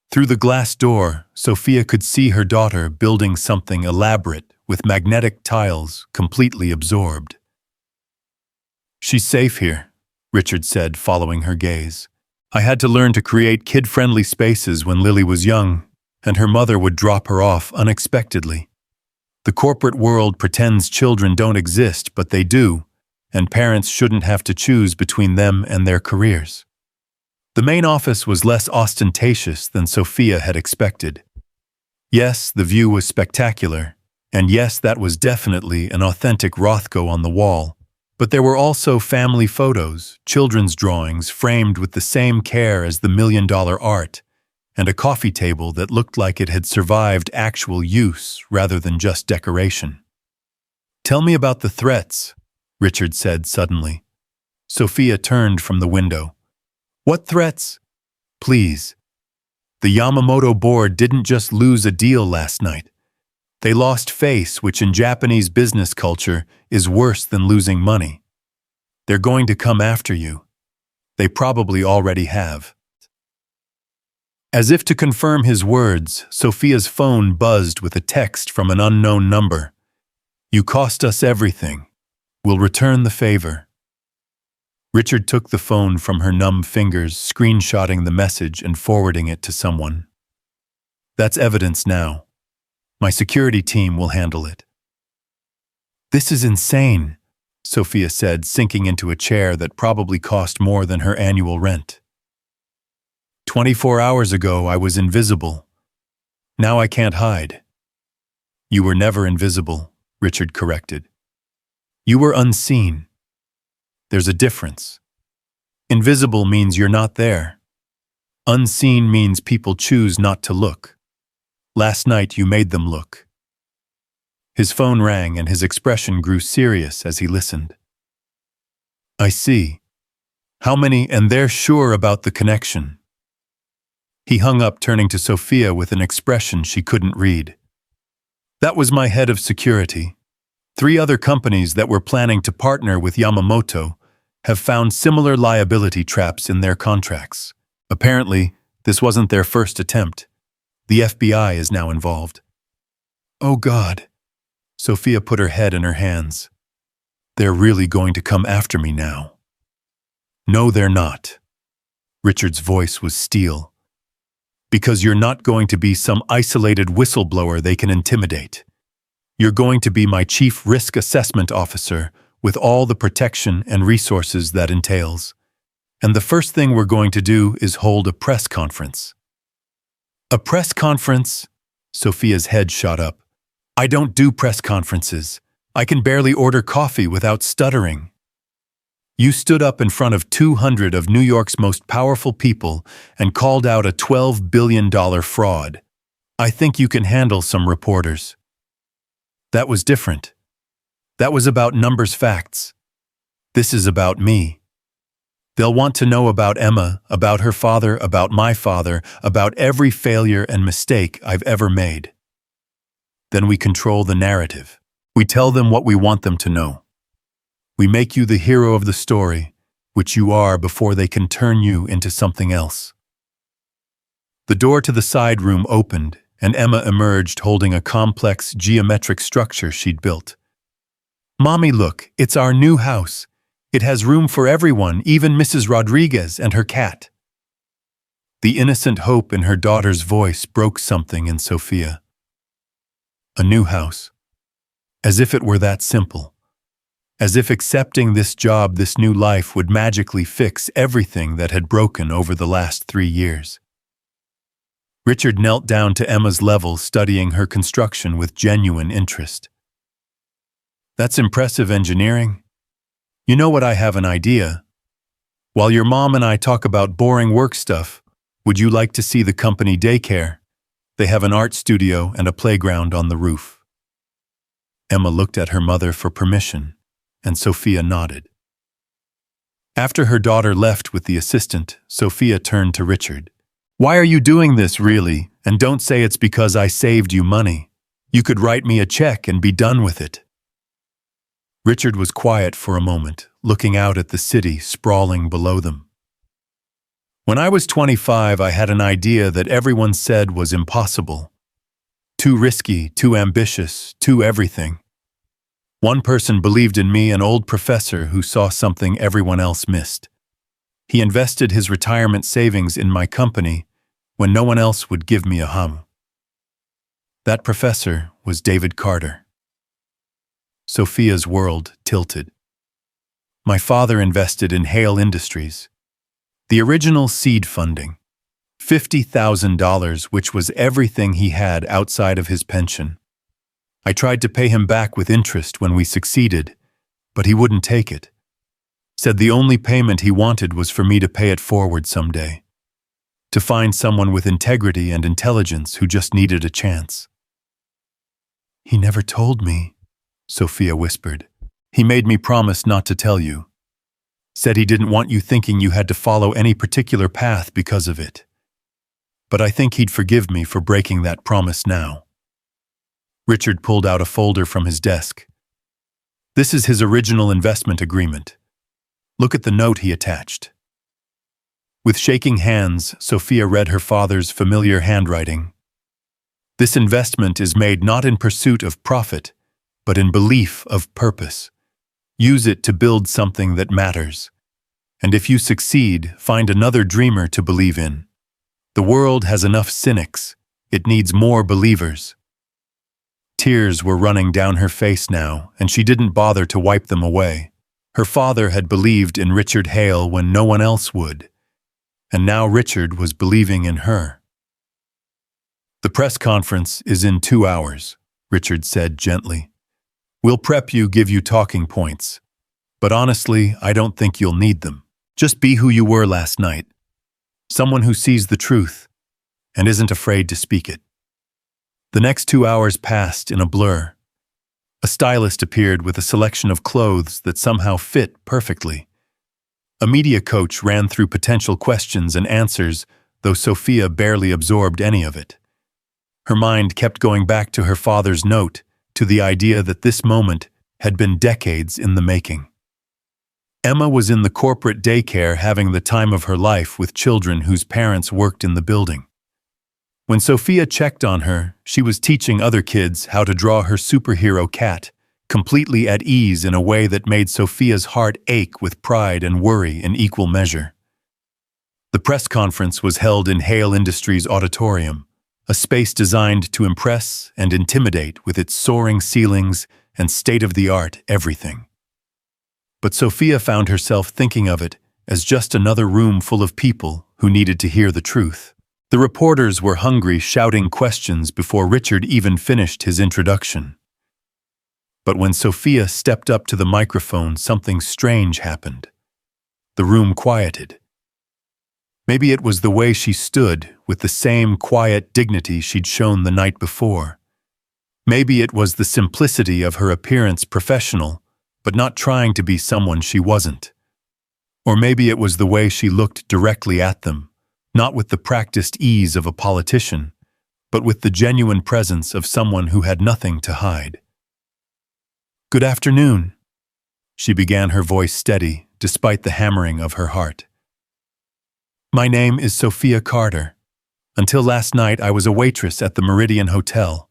Through the glass door, Sophia could see her daughter building something elaborate with magnetic tiles completely absorbed. "She's safe here," Richard said, following her gaze. "I had to learn to create kid-friendly spaces when Lily was young, and her mother would drop her off unexpectedly. The corporate world pretends children don't exist, but they do, and parents shouldn't have to choose between them and their careers." The main office was less ostentatious than Sophia had expected. Yes, the view was spectacular, and yes, that was definitely an authentic Rothko on the wall, but there were also family photos, children's drawings framed with the same care as the million-dollar art, and a coffee table that looked like it had survived actual use rather than just decoration. "Tell me about the threats," Richard said suddenly. Sophia turned from the window. "What threats?" "Please. The Yamamoto board didn't just lose a deal last night. They lost face, which in Japanese business culture is worse than losing money. They're going to come after you. They probably already have." As if to confirm his words, Sophia's phone buzzed with a text from an unknown number. "You cost us everything. We'll return the favor." Richard took the phone from her numb fingers, screenshotting the message and forwarding it to someone. "That's evidence now. My security team will handle it." "This is insane," Sophia said, sinking into a chair that probably cost more than her annual rent. 24 hours ago, I was invisible. Now I can't hide." "You were never invisible," Richard corrected. "You were unseen. There's a difference. Invisible means you're not there. Unseen means people choose not to look. Last night you made them look." His phone rang and his expression grew serious as he listened. "I see. How many, and they're sure about the connection?" He hung up, turning to Sophia with an expression she couldn't read. "That was my head of security. 3 other companies that were planning to partner with Yamamoto have found similar liability traps in their contracts. Apparently, this wasn't their first attempt. The FBI is now involved." "Oh God." Sophia put her head in her hands. "They're really going to come after me now." "No, they're not." Richard's voice was steel. "Because you're not going to be some isolated whistleblower they can intimidate. You're going to be my chief risk assessment officer with all the protection and resources that entails. And the first thing we're going to do is hold a press conference." "A press conference?" Sophia's head shot up. "I don't do press conferences. I can barely order coffee without stuttering." "You stood up in front of 200 of New York's most powerful people and called out a $12 billion fraud. I think you can handle some reporters." "That was different. That was about numbers, facts. This is about me. They'll want to know about Emma, about her father, about my father, about every failure and mistake I've ever made. Then we control the narrative. We tell them what we want them to know. We make you the hero of the story, which you are before they can turn you into something else." The door to the side room opened, and Emma emerged holding a complex geometric structure she'd built. "Mommy, look, it's our new house. It has room for everyone, even Mrs. Rodriguez and her cat." The innocent hope in her daughter's voice broke something in Sophia. A new house. As if it were that simple. As if accepting this job, this new life, would magically fix everything that had broken over the last 3 years. Richard knelt down to Emma's level, studying her construction with genuine interest. "That's impressive engineering. You know what, I have an idea. While your mom and I talk about boring work stuff, would you like to see the company daycare? They have an art studio and a playground on the roof." Emma looked at her mother for permission, and Sophia nodded. After her daughter left with the assistant, Sophia turned to Richard. "Why are you doing this, really? And don't say it's because I saved you money. You could write me a check and be done with it." Richard was quiet for a moment, looking out at the city sprawling below them. "When I was 25, I had an idea that everyone said was impossible. Too risky, too ambitious, too everything. One person believed in me, an old professor who saw something everyone else missed. He invested his retirement savings in my company when no one else would give me a hum. That professor was David Carter." Sophia's world tilted. "My father invested in Hale Industries. The original seed funding. $50,000, which was everything he had outside of his pension. I tried to pay him back with interest when we succeeded, but he wouldn't take it. Said the only payment he wanted was for me to pay it forward someday. To find someone with integrity and intelligence who just needed a chance." "He never told me," Sophia whispered. "He made me promise not to tell you. Said he didn't want you thinking you had to follow any particular path because of it. But I think he'd forgive me for breaking that promise now." Richard pulled out a folder from his desk. "This is his original investment agreement. Look at the note he attached." With shaking hands, Sophia read her father's familiar handwriting. "This investment is made not in pursuit of profit, but in belief of purpose. Use it to build something that matters. And if you succeed, find another dreamer to believe in. The world has enough cynics. It needs more believers." Tears were running down her face now, and she didn't bother to wipe them away. Her father had believed in Richard Hale when no one else would, and now Richard was believing in her. "The press conference is in 2 hours," Richard said gently. "We'll prep you, give you talking points. But honestly, I don't think you'll need them. Just be who you were last night. Someone who sees the truth and isn't afraid to speak it." The next 2 hours passed in a blur. A stylist appeared with a selection of clothes that somehow fit perfectly. A media coach ran through potential questions and answers, though Sophia barely absorbed any of it. Her mind kept going back to her father's note, to the idea that this moment had been decades in the making. Emma was in the corporate daycare having the time of her life with children whose parents worked in the building. When Sophia checked on her, she was teaching other kids how to draw her superhero cat, completely at ease in a way that made Sophia's heart ache with pride and worry in equal measure. The press conference was held in Hale Industries auditorium, a space designed to impress and intimidate with its soaring ceilings and state-of-the-art everything. But Sophia found herself thinking of it as just another room full of people who needed to hear the truth. The reporters were hungry, shouting questions before Richard even finished his introduction. But when Sophia stepped up to the microphone, something strange happened. The room quieted. Maybe it was the way she stood, with the same quiet dignity she'd shown the night before. Maybe it was the simplicity of her appearance, professional, but not trying to be someone she wasn't. Or maybe it was the way she looked directly at them, not with the practiced ease of a politician, but with the genuine presence of someone who had nothing to hide. "Good afternoon," she began, her voice steady despite the hammering of her heart. "My name is Sophia Carter. Until last night, I was a waitress at the Meridian Hotel.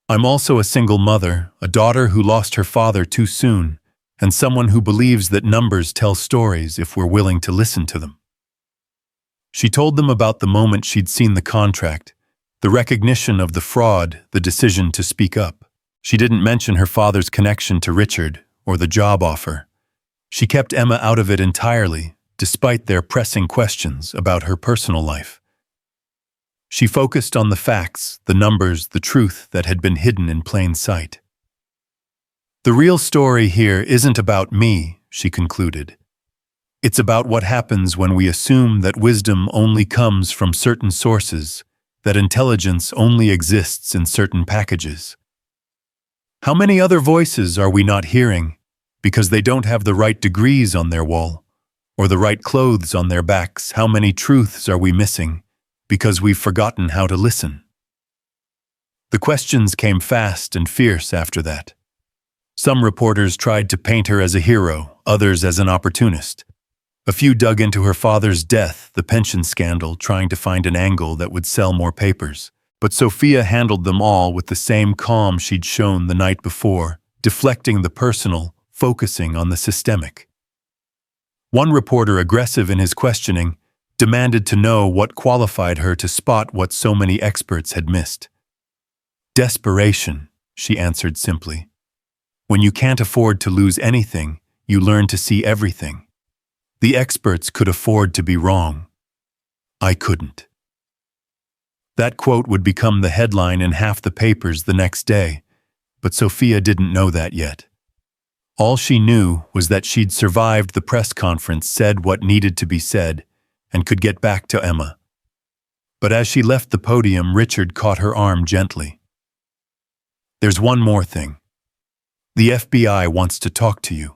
I'm also a single mother, a daughter who lost her father too soon, and someone who believes that numbers tell stories if we're willing to listen to them." She told them about the moment she'd seen the contract, the recognition of the fraud, the decision to speak up. She didn't mention her father's connection to Richard or the job offer. She kept Emma out of it entirely, despite their pressing questions about her personal life. She focused on the facts, the numbers, the truth that had been hidden in plain sight. The real story here isn't about me, she concluded. It's about what happens when we assume that wisdom only comes from certain sources, that intelligence only exists in certain packages. How many other voices are we not hearing because they don't have the right degrees on their wall or the right clothes on their backs? How many truths are we missing because we've forgotten how to listen? The questions came fast and fierce after that. Some reporters tried to paint her as a hero, others as an opportunist. A few dug into her father's death, the pension scandal, trying to find an angle that would sell more papers. But Sophia handled them all with the same calm she'd shown the night before, deflecting the personal, focusing on the systemic. One reporter, aggressive in his questioning, demanded to know what qualified her to spot what so many experts had missed. Desperation, she answered simply. When you can't afford to lose anything, you learn to see everything. The experts could afford to be wrong. I couldn't. That quote would become the headline in half the papers the next day, but Sophia didn't know that yet. All she knew was that she'd survived the press conference, said what needed to be said, and could get back to Emma. But as she left the podium, Richard caught her arm gently. There's one more thing. The FBI wants to talk to you.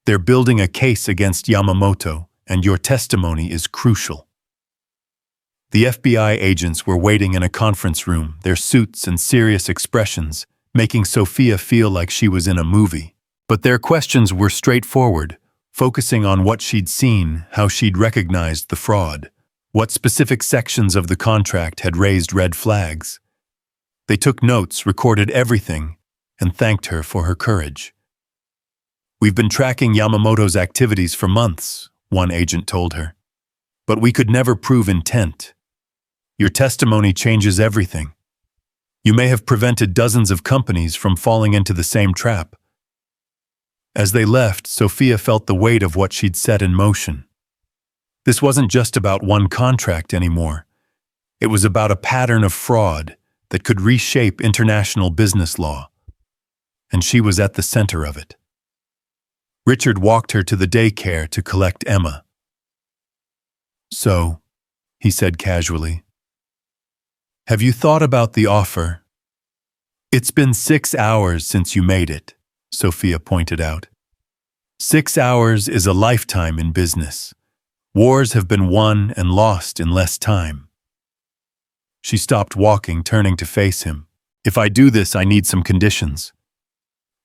They're building a case against Yamamoto, and your testimony is crucial. The FBI agents were waiting in a conference room, their suits and serious expressions, making Sophia feel like she was in a movie. But their questions were straightforward, focusing on what she'd seen, how she'd recognized the fraud, what specific sections of the contract had raised red flags. They took notes, recorded everything, and thanked her for her courage. We've been tracking Yamamoto's activities for months, one agent told her. But we could never prove intent. Your testimony changes everything. You may have prevented dozens of companies from falling into the same trap. As they left, Sophia felt the weight of what she'd set in motion. This wasn't just about one contract anymore. It was about a pattern of fraud that could reshape international business law. And she was at the center of it. Richard walked her to the daycare to collect Emma. So, he said casually, have you thought about the offer? It's been 6 hours since you made it, Sophia pointed out. 6 hours is a lifetime in business. Wars have been won and lost in less time. She stopped walking, turning to face him. If I do this, I need some conditions.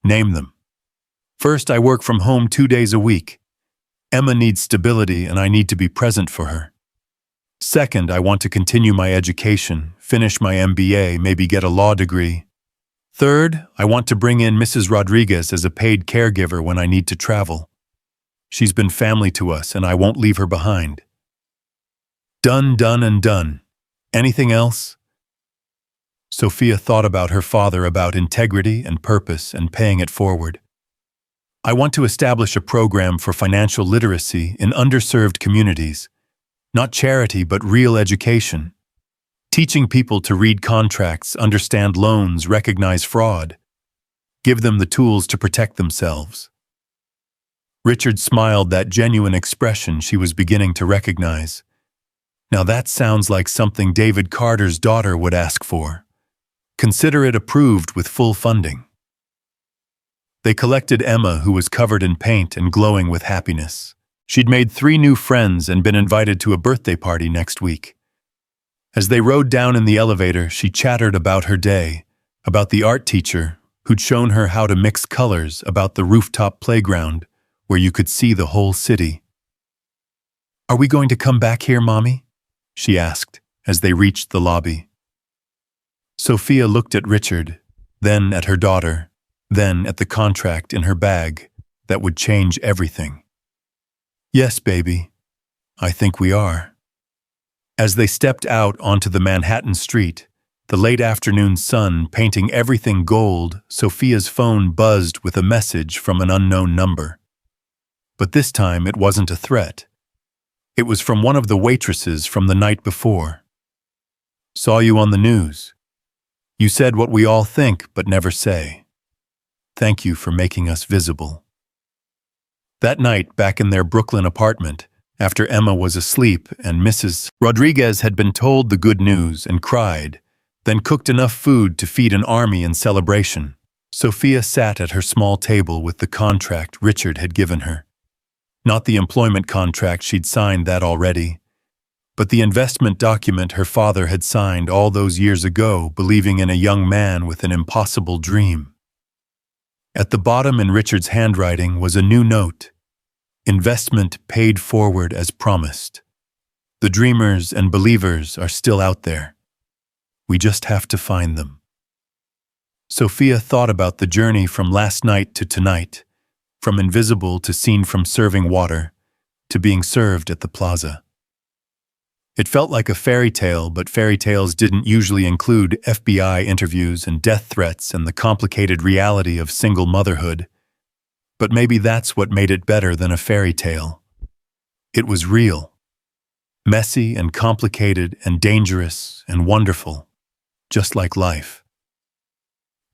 Name them. First, I work from home 2 days a week. Emma needs stability and I need to be present for her. Second, I want to continue my education, finish my MBA, maybe get a law degree. Third, I want to bring in Mrs. Rodriguez as a paid caregiver when I need to travel. She's been family to us and I won't leave her behind. Done, done, and done. Anything else? Sophia thought about her father, about integrity and purpose and paying it forward. I want to establish a program for financial literacy in underserved communities. Not charity, but real education. Teaching people to read contracts, understand loans, recognize fraud. Give them the tools to protect themselves. Richard smiled, that genuine expression she was beginning to recognize. Now that sounds like something David Carter's daughter would ask for. Consider it approved with full funding. They collected Emma, who was covered in paint and glowing with happiness. She'd made 3 new friends and been invited to a birthday party next week. As they rode down in the elevator, she chattered about her day, about the art teacher who'd shown her how to mix colors, about the rooftop playground where you could see the whole city. Are we going to come back here, Mommy? She asked as they reached the lobby. Sophia looked at Richard, then at her daughter, then at the contract in her bag that would change everything. Yes, baby, I think we are. As they stepped out onto the Manhattan street, the late afternoon sun painting everything gold, Sophia's phone buzzed with a message from an unknown number. But this time it wasn't a threat. It was from one of the waitresses from the night before. "Saw you on the news. You said what we all think but never say. Thank you for making us visible." That night, back in their Brooklyn apartment, after Emma was asleep and Mrs. Rodriguez had been told the good news and cried, then cooked enough food to feed an army in celebration, Sophia sat at her small table with the contract Richard had given her. Not the employment contract, she'd signed that already, but the investment document her father had signed all those years ago, believing in a young man with an impossible dream. At the bottom in Richard's handwriting was a new note: "Investment paid forward as promised. The dreamers and believers are still out there. We just have to find them." Sophia thought about the journey from last night to tonight, from invisible to seen from serving water, to being served at the plaza. It felt like a fairy tale, but fairy tales didn't usually include FBI interviews and death threats and the complicated reality of single motherhood. But maybe that's what made it better than a fairy tale. It was real. Messy and complicated and dangerous and wonderful, just like life.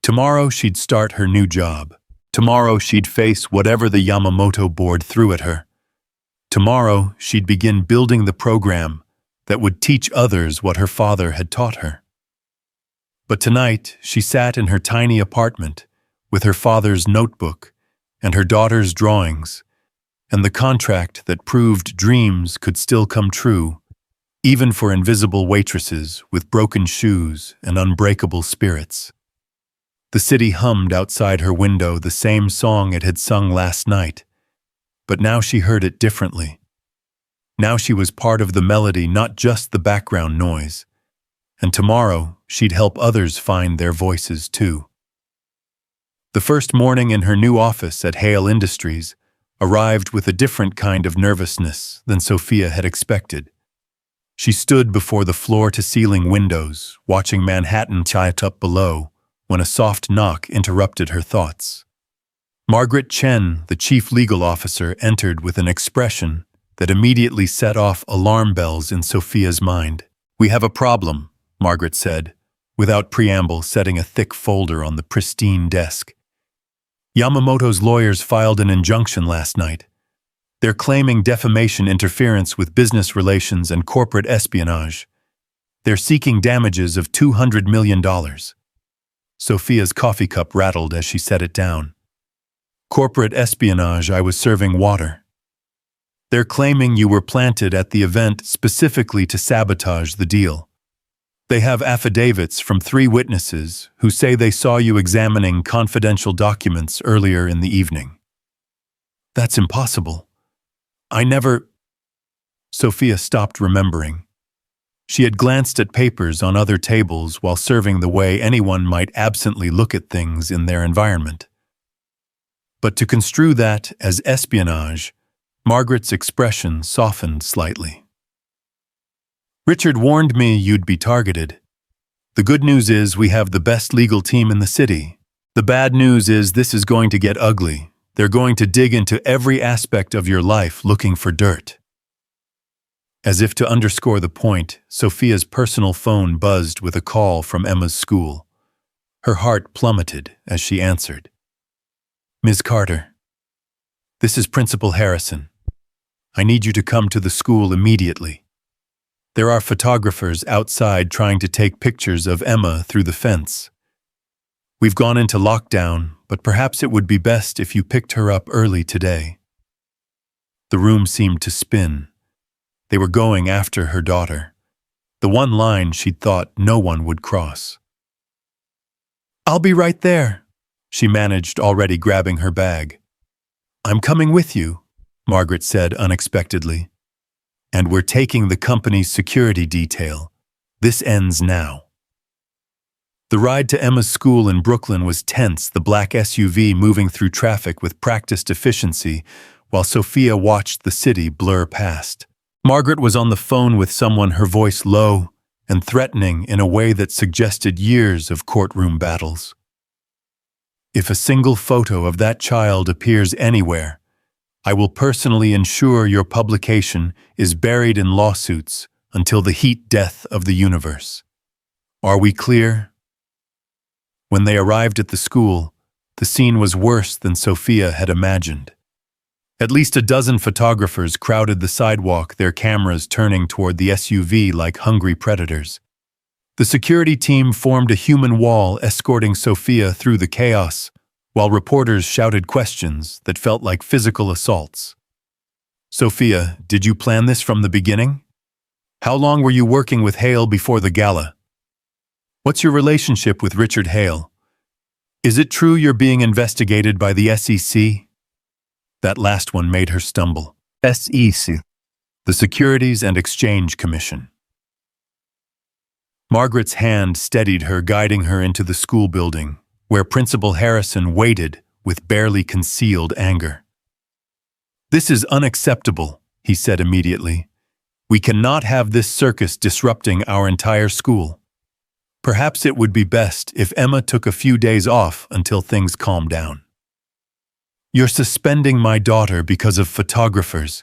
Tomorrow she'd start her new job. Tomorrow she'd face whatever the Yamamoto board threw at her. Tomorrow she'd begin building the program that would teach others what her father had taught her. But tonight she sat in her tiny apartment with her father's notebook and her daughter's drawings, and the contract that proved dreams could still come true, even for invisible waitresses with broken shoes and unbreakable spirits. The city hummed outside her window the same song it had sung last night, but now she heard it differently. Now she was part of the melody, not just the background noise. And tomorrow she'd help others find their voices too. The first morning in her new office at Hale Industries arrived with a different kind of nervousness than Sophia had expected. She stood before the floor-to-ceiling windows, watching Manhattan light up below, when a soft knock interrupted her thoughts. Margaret Chen, the chief legal officer, entered with an expression that immediately set off alarm bells in Sophia's mind. "We have a problem," Margaret said, without preamble, setting a thick folder on the pristine desk. "Yamamoto's lawyers filed an injunction last night. They're claiming defamation, interference with business relations, and corporate espionage. They're seeking damages of $200 million. Sophia's coffee cup rattled as she set it down. "Corporate espionage, I was serving water. They're claiming you were planted at the event specifically to sabotage the deal. They have affidavits from 3 witnesses who say they saw you examining confidential documents earlier in the evening." "That's impossible. I never—" Sophia stopped remembering. She had glanced at papers on other tables while serving the way anyone might absently look at things in their environment. But to construe that as espionage, Margaret's expression softened slightly. "Richard warned me you'd be targeted. The good news is we have the best legal team in the city. The bad news is this is going to get ugly. They're going to dig into every aspect of your life looking for dirt." As if to underscore the point, Sophia's personal phone buzzed with a call from Emma's school. Her heart plummeted as she answered. "Ms. Carter, this is Principal Harrison. I need you to come to the school immediately. There are photographers outside trying to take pictures of Emma through the fence. We've gone into lockdown, but perhaps it would be best if you picked her up early today." The room seemed to spin. They were going after her daughter, the one line she'd thought no one would cross. "I'll be right there," she managed, already grabbing her bag. "I'm coming with you," Margaret said unexpectedly. "And we're taking the company's security detail. This ends now." The ride to Emma's school in Brooklyn was tense, the black SUV moving through traffic with practiced efficiency, while Sophia watched the city blur past. Margaret was on the phone with someone, her voice low and threatening in a way that suggested years of courtroom battles. If a single photo of that child appears anywhere, I will personally ensure your publication is buried in lawsuits until the heat death of the universe. Are we clear? When they arrived at the school, the scene was worse than Sophia had imagined. At least a dozen photographers crowded the sidewalk, their cameras turning toward the SUV like hungry predators. The security team formed a human wall escorting Sophia through the chaos, while reporters shouted questions that felt like physical assaults. Sophia, did you plan this from the beginning? How long were you working with Hale before the gala? What's your relationship with Richard Hale? Is it true you're being investigated by the SEC? That last one made her stumble. SEC. The Securities and Exchange Commission. Margaret's hand steadied her, guiding her into the school building, where Principal Harrison waited with barely concealed anger. This is unacceptable, he said immediately. We cannot have this circus disrupting our entire school. Perhaps it would be best if Emma took a few days off until things calm down. You're suspending my daughter because of photographers.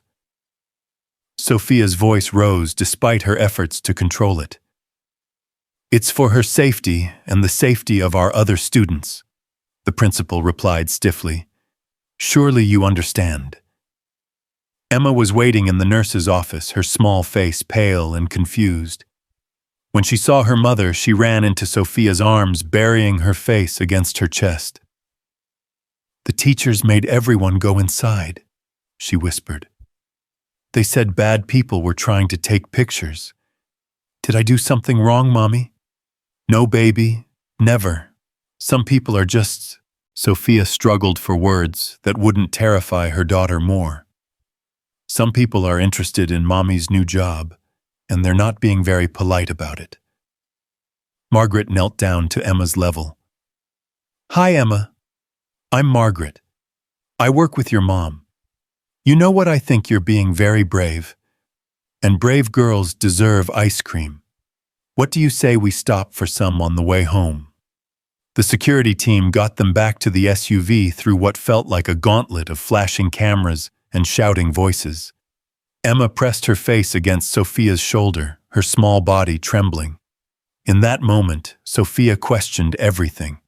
Sophia's voice rose despite her efforts to control it. It's for her safety and the safety of our other students, the principal replied stiffly. Surely you understand. Emma was waiting in the nurse's office, her small face pale and confused. When she saw her mother, she ran into Sophia's arms, burying her face against her chest. The teachers made everyone go inside, she whispered. They said bad people were trying to take pictures. Did I do something wrong, Mommy? No, baby, never. Some people are just... Sophia struggled for words that wouldn't terrify her daughter more. Some people are interested in Mommy's new job, and they're not being very polite about it. Margaret knelt down to Emma's level. Hi, Emma. I'm Margaret. I work with your mom. You know what, I think you're being very brave. And brave girls deserve ice cream. What do you say we stop for some on the way home? The security team got them back to the SUV through what felt like a gauntlet of flashing cameras and shouting voices. Emma pressed her face against Sophia's shoulder, her small body trembling. In that moment, Sophia questioned everything.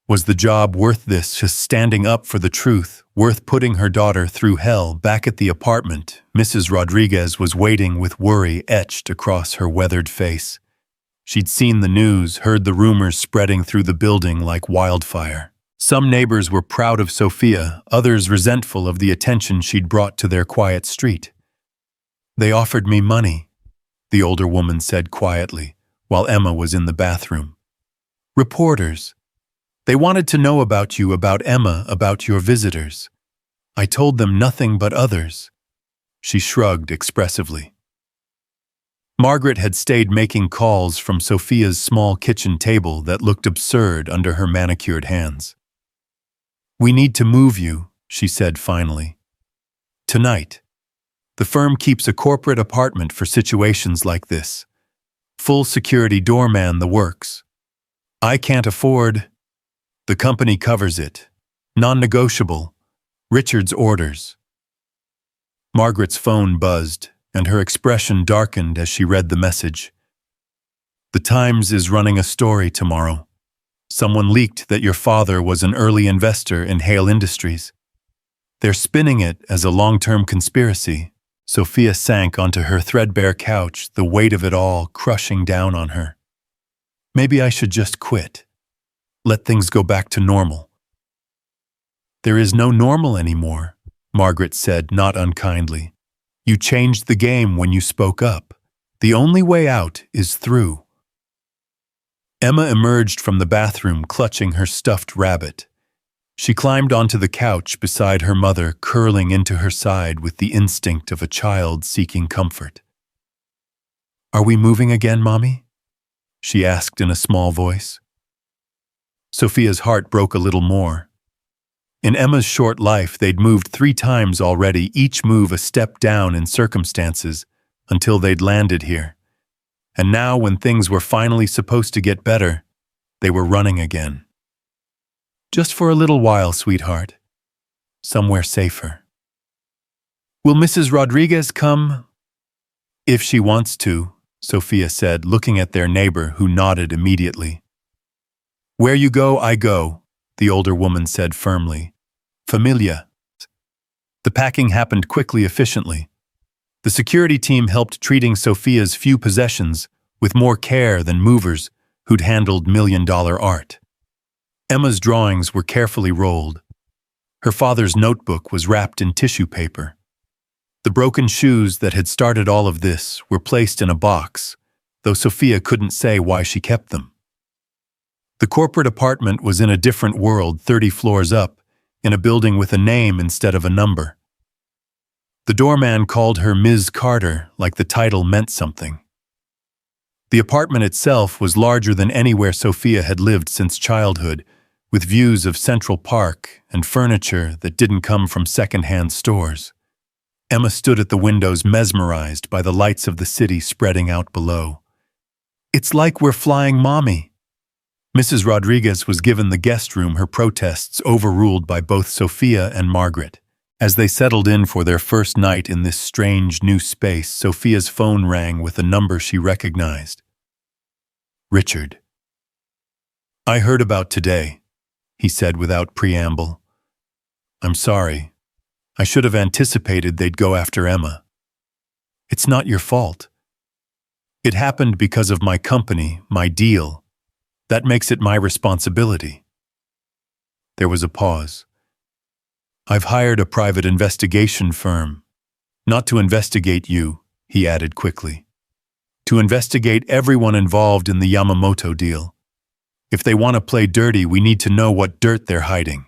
Was the job worth this, just standing up for the truth, worth putting her daughter through hell? Back at the apartment, Mrs. Rodriguez was waiting with worry etched across her weathered face. She'd seen the news, heard the rumors spreading through the building like wildfire. Some neighbors were proud of Sophia, others resentful of the attention she'd brought to their quiet street. They offered me money, the older woman said quietly, while Emma was in the bathroom. Reporters. They wanted to know about you, about Emma, about your visitors. I told them nothing but others. She shrugged expressively. Margaret had stayed making calls from Sophia's small kitchen table that looked absurd under her manicured hands. We need to move you, she said finally. Tonight. The firm keeps a corporate apartment for situations like this. Full security doorman, the works. I can't afford... The company covers it. Non-negotiable. Richard's orders. Margaret's phone buzzed, and her expression darkened as she read the message. The Times is running a story tomorrow. Someone leaked that your father was an early investor in Hale Industries. They're spinning it as a long-term conspiracy. Sophia sank onto her threadbare couch, the weight of it all crushing down on her. Maybe I should just quit. Let things go back to normal. There is no normal anymore, Margaret said, not unkindly. You changed the game when you spoke up. The only way out is through. Emma emerged from the bathroom clutching her stuffed rabbit. She climbed onto the couch beside her mother, curling into her side with the instinct of a child seeking comfort. Are we moving again, Mommy? She asked in a small voice. Sophia's heart broke a little more. In Emma's short life, they'd moved 3 times already, each move a step down in circumstances, until they'd landed here. And now, when things were finally supposed to get better, they were running again. Just for a little while, sweetheart. Somewhere safer. Will Mrs. Rodriguez come? If she wants to, Sophia said, looking at their neighbor, who nodded immediately. Where you go, I go, the older woman said firmly. Familia. The packing happened quickly, efficiently. The security team helped treating Sophia's few possessions with more care than movers who'd handled million-dollar art. Emma's drawings were carefully rolled. Her father's notebook was wrapped in tissue paper. The broken shoes that had started all of this were placed in a box, though Sophia couldn't say why she kept them. The corporate apartment was in a different world, 30 floors up, in a building with a name instead of a number. The doorman called her Ms. Carter, like the title meant something. The apartment itself was larger than anywhere Sophia had lived since childhood, with views of Central Park and furniture that didn't come from second-hand stores. Emma stood at the windows, mesmerized by the lights of the city spreading out below. It's like we're flying, Mommy. Mrs. Rodriguez was given the guest room, her protests overruled by both Sophia and Margaret. As they settled in for their first night in this strange new space, Sophia's phone rang with a number she recognized. Richard. I heard about today, he said without preamble. I'm sorry. I should have anticipated they'd go after Emma. It's not your fault. It happened because of my company, my deal. That makes it my responsibility. There was a pause. I've hired a private investigation firm. Not to investigate you, he added quickly. To investigate everyone involved in the Yamamoto deal. If they want to play dirty, we need to know what dirt they're hiding.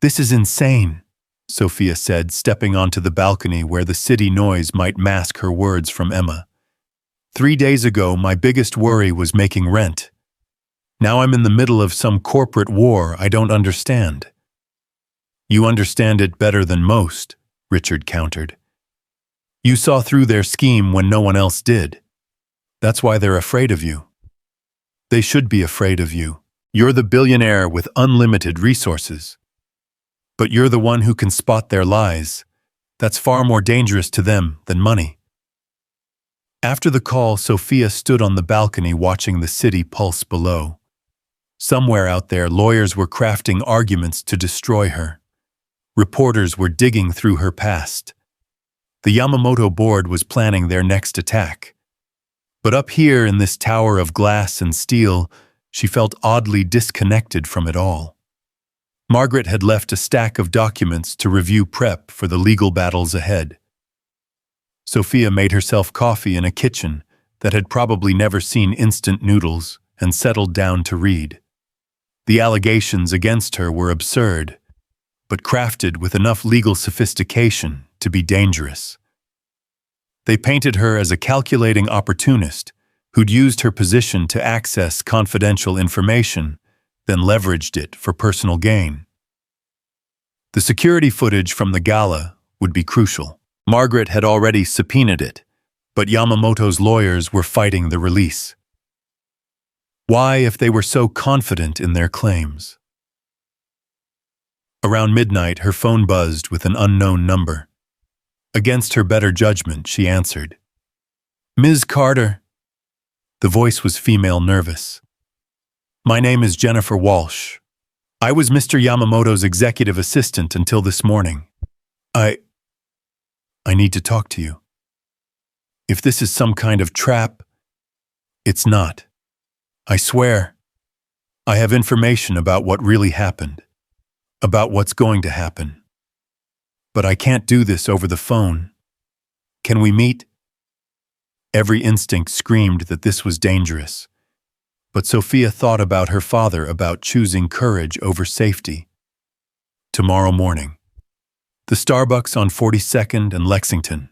This is insane, Sophia said, stepping onto the balcony where the city noise might mask her words from Emma. 3 days ago, my biggest worry was making rent. Now I'm in the middle of some corporate war I don't understand. You understand it better than most, Richard countered. You saw through their scheme when no one else did. That's why they're afraid of you. They should be afraid of you. You're the billionaire with unlimited resources. But you're the one who can spot their lies. That's far more dangerous to them than money. After the call, Sophia stood on the balcony watching the city pulse below. Somewhere out there, lawyers were crafting arguments to destroy her. Reporters were digging through her past. The Yamamoto board was planning their next attack. But up here in this tower of glass and steel, she felt oddly disconnected from it all. Margaret had left a stack of documents to review prep for the legal battles ahead. Sophia made herself coffee in a kitchen that had probably never seen instant noodles and settled down to read. The allegations against her were absurd, but crafted with enough legal sophistication to be dangerous. They painted her as a calculating opportunist who'd used her position to access confidential information, then leveraged it for personal gain. The security footage from the gala would be crucial. Margaret had already subpoenaed it, but Yamamoto's lawyers were fighting the release. Why, if they were so confident in their claims? Around midnight, her phone buzzed with an unknown number. Against her better judgment, she answered. Ms. Carter. The voice was female, nervous. My name is Jennifer Walsh. I was Mr. Yamamoto's executive assistant until this morning. I need to talk to you. If this is some kind of trap, it's not. I swear. I have information about what really happened, about what's going to happen. But I can't do this over the phone. Can we meet? Every instinct screamed that this was dangerous. But Sophia thought about her father, about choosing courage over safety. Tomorrow morning. The Starbucks on 42nd and Lexington.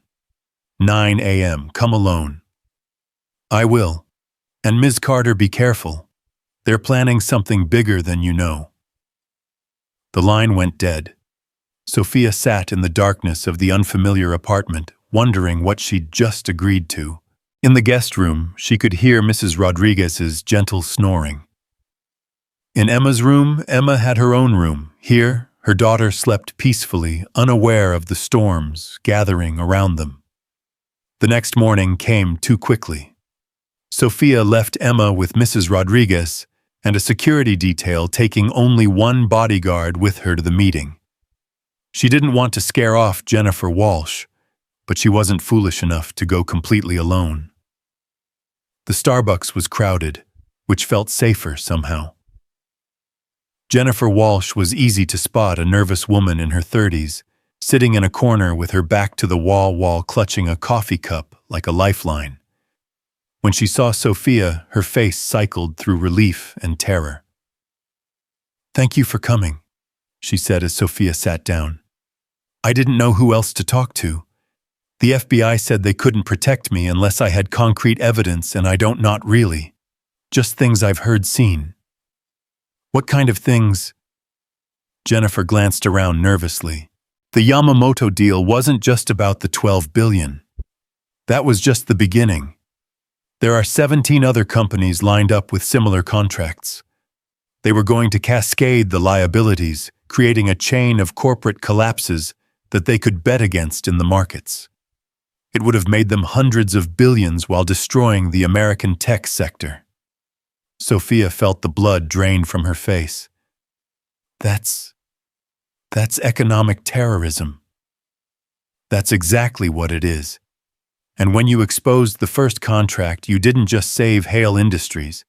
9 a.m. Come alone. I will. And Ms. Carter, be careful. They're planning something bigger than you know. The line went dead. Sophia sat in the darkness of the unfamiliar apartment, wondering what she'd just agreed to. In the guest room, she could hear Mrs. Rodriguez's gentle snoring. In Emma's room, Emma had her own room. Here, her daughter slept peacefully, unaware of the storms gathering around them. The next morning came too quickly. Sophia left Emma with Mrs. Rodriguez and a security detail taking only one bodyguard with her to the meeting. She didn't want to scare off Jennifer Walsh, but she wasn't foolish enough to go completely alone. The Starbucks was crowded, which felt safer somehow. Jennifer Walsh was easy to spot, a nervous woman in her 30s, sitting in a corner with her back to the wall while clutching a coffee cup like a lifeline. When she saw Sophia, her face cycled through relief and terror. "Thank you for coming," she said as Sophia sat down. "I didn't know who else to talk to. The FBI said they couldn't protect me unless I had concrete evidence, and I don't, not really. Just things I've heard, seen." "What kind of things?" Jennifer glanced around nervously. The Yamamoto deal wasn't just about the $12 billion. That was just the beginning. There are 17 other companies lined up with similar contracts. They were going to cascade the liabilities, creating a chain of corporate collapses that they could bet against in the markets. It would have made them hundreds of billions while destroying the American tech sector. Sophia felt the blood drain from her face. That's economic terrorism. That's exactly what it is. And when you exposed the first contract, you didn't just save Hale Industries.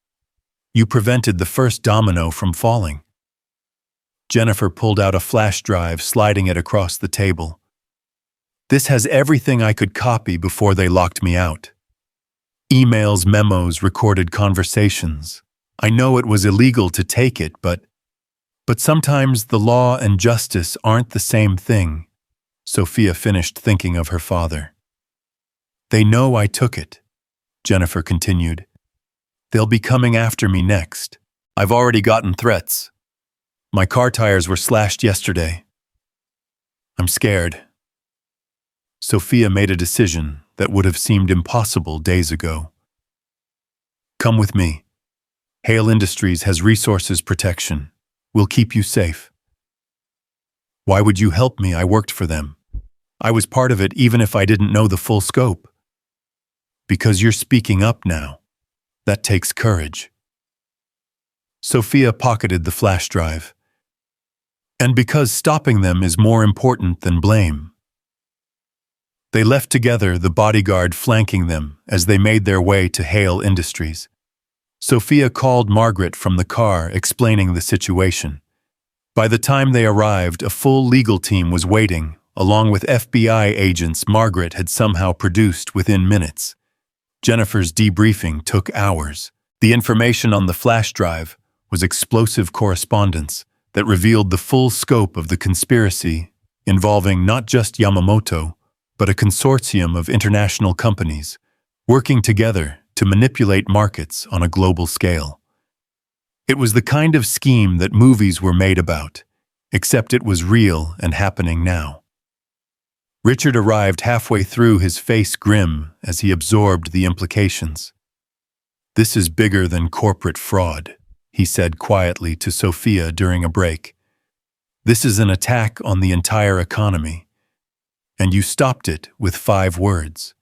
You prevented the first domino from falling. Jennifer pulled out a flash drive, sliding it across the table. "This has everything I could copy before they locked me out. Emails, memos, recorded conversations. I know it was illegal to take it, but sometimes the law and justice aren't the same thing." Sophia finished thinking of her father. "They know I took it," Jennifer continued. "They'll be coming after me next. I've already gotten threats. My car tires were slashed yesterday. I'm scared." Sophia made a decision that would have seemed impossible days ago. "Come with me. Hale Industries has resources protection. We'll keep you safe." "Why would you help me? I worked for them. I was part of it even if I didn't know the full scope." "Because you're speaking up now. That takes courage." Sophia pocketed the flash drive. "And because stopping them is more important than blame." They left together, the bodyguard flanking them as they made their way to Hale Industries. Sophia called Margaret from the car, explaining the situation. By the time they arrived, a full legal team was waiting, along with FBI agents Margaret had somehow produced within minutes. Jennifer's debriefing took hours. The information on the flash drive was explosive correspondence that revealed the full scope of the conspiracy, involving not just Yamamoto, but a consortium of international companies, working together to manipulate markets on a global scale. It was the kind of scheme that movies were made about, except it was real and happening now. Richard arrived halfway through, his face grim as he absorbed the implications. "This is bigger than corporate fraud," he said quietly to Sophia during a break. "This is an attack on the entire economy. And you stopped it with 5 words.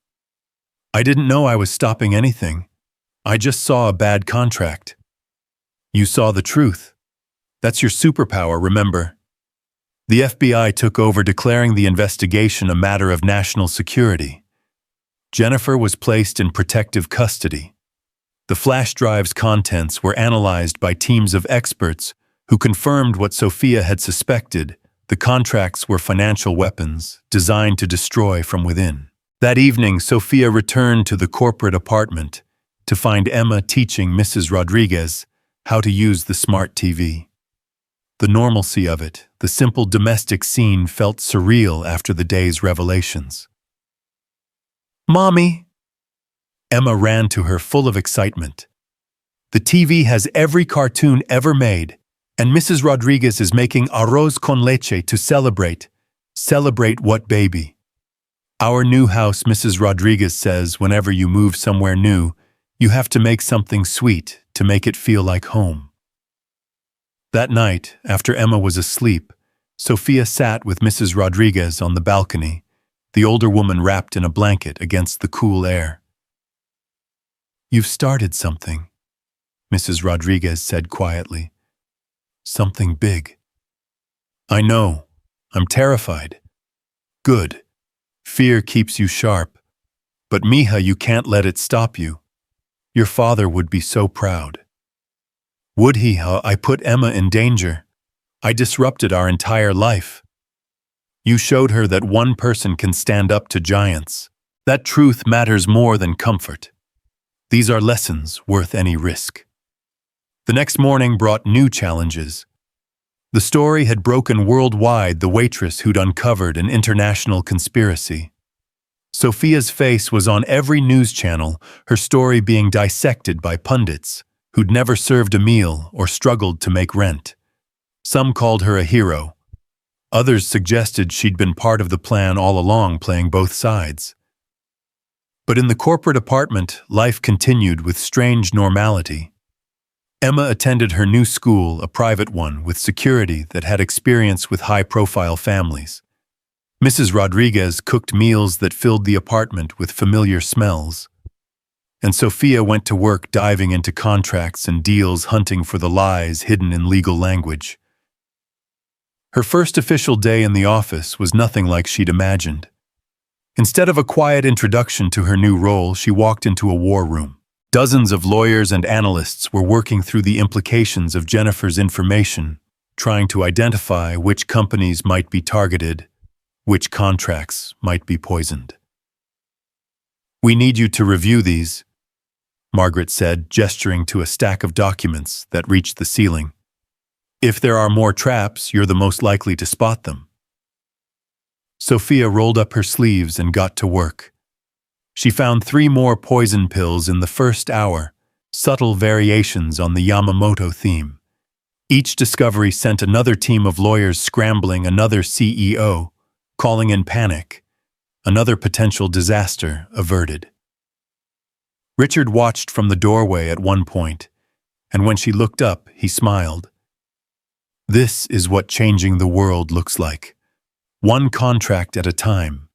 I didn't know I was stopping anything. I just saw a bad contract." "You saw the truth. That's your superpower, remember? The FBI took over, declaring the investigation a matter of national security. Jennifer was placed in protective custody. The flash drive's contents were analyzed by teams of experts who confirmed what Sophia had suspected. The contracts were financial weapons designed to destroy from within. That evening, Sophia returned to the corporate apartment to find Emma teaching Mrs. Rodriguez how to use the smart TV. The normalcy of it, the simple domestic scene, felt surreal after the day's revelations. "Mommy!" Emma ran to her, full of excitement. "The TV has every cartoon ever made, and Mrs. Rodriguez is making arroz con leche to celebrate." "Celebrate what, baby?" Our new house, Mrs. Rodriguez says, whenever you move somewhere new, you have to make something sweet to make it feel like home. That night, after Emma was asleep, Sophia sat with Mrs. Rodriguez on the balcony, the older woman wrapped in a blanket against the cool air. "You've started something," Mrs. Rodriguez said quietly. "Something big." "I know. I'm terrified." "Good. Fear keeps you sharp. But mija, you can't let it stop you. Your father would be so proud." "Would he? How I put Emma in danger. I disrupted our entire life." "You showed her that one person can stand up to giants. That truth matters more than comfort. These are lessons worth any risk." The next morning brought new challenges. The story had broken worldwide, the waitress who'd uncovered an international conspiracy. Sophia's face was on every news channel, her story being dissected by pundits who'd never served a meal or struggled to make rent. Some called her a hero. Others suggested she'd been part of the plan all along, playing both sides. But in the corporate apartment, life continued with strange normality. Emma attended her new school, a private one with security that had experience with high-profile families. Mrs. Rodriguez cooked meals that filled the apartment with familiar smells. And Sophia went to work diving into contracts and deals, hunting for the lies hidden in legal language. Her first official day in the office was nothing like she'd imagined. Instead of a quiet introduction to her new role, she walked into a war room. Dozens of lawyers and analysts were working through the implications of Jennifer's information, trying to identify which companies might be targeted, which contracts might be poisoned. "We need you to review these," Margaret said, gesturing to a stack of documents that reached the ceiling. "If there are more traps, you're the most likely to spot them." Sophia rolled up her sleeves and got to work. She found 3 more poison pills in the first hour, subtle variations on the Yamamoto theme. Each discovery sent another team of lawyers scrambling, another CEO calling in panic, another potential disaster averted. Richard watched from the doorway at one point, and when she looked up, he smiled. "This is what changing the world looks like. One contract at a time."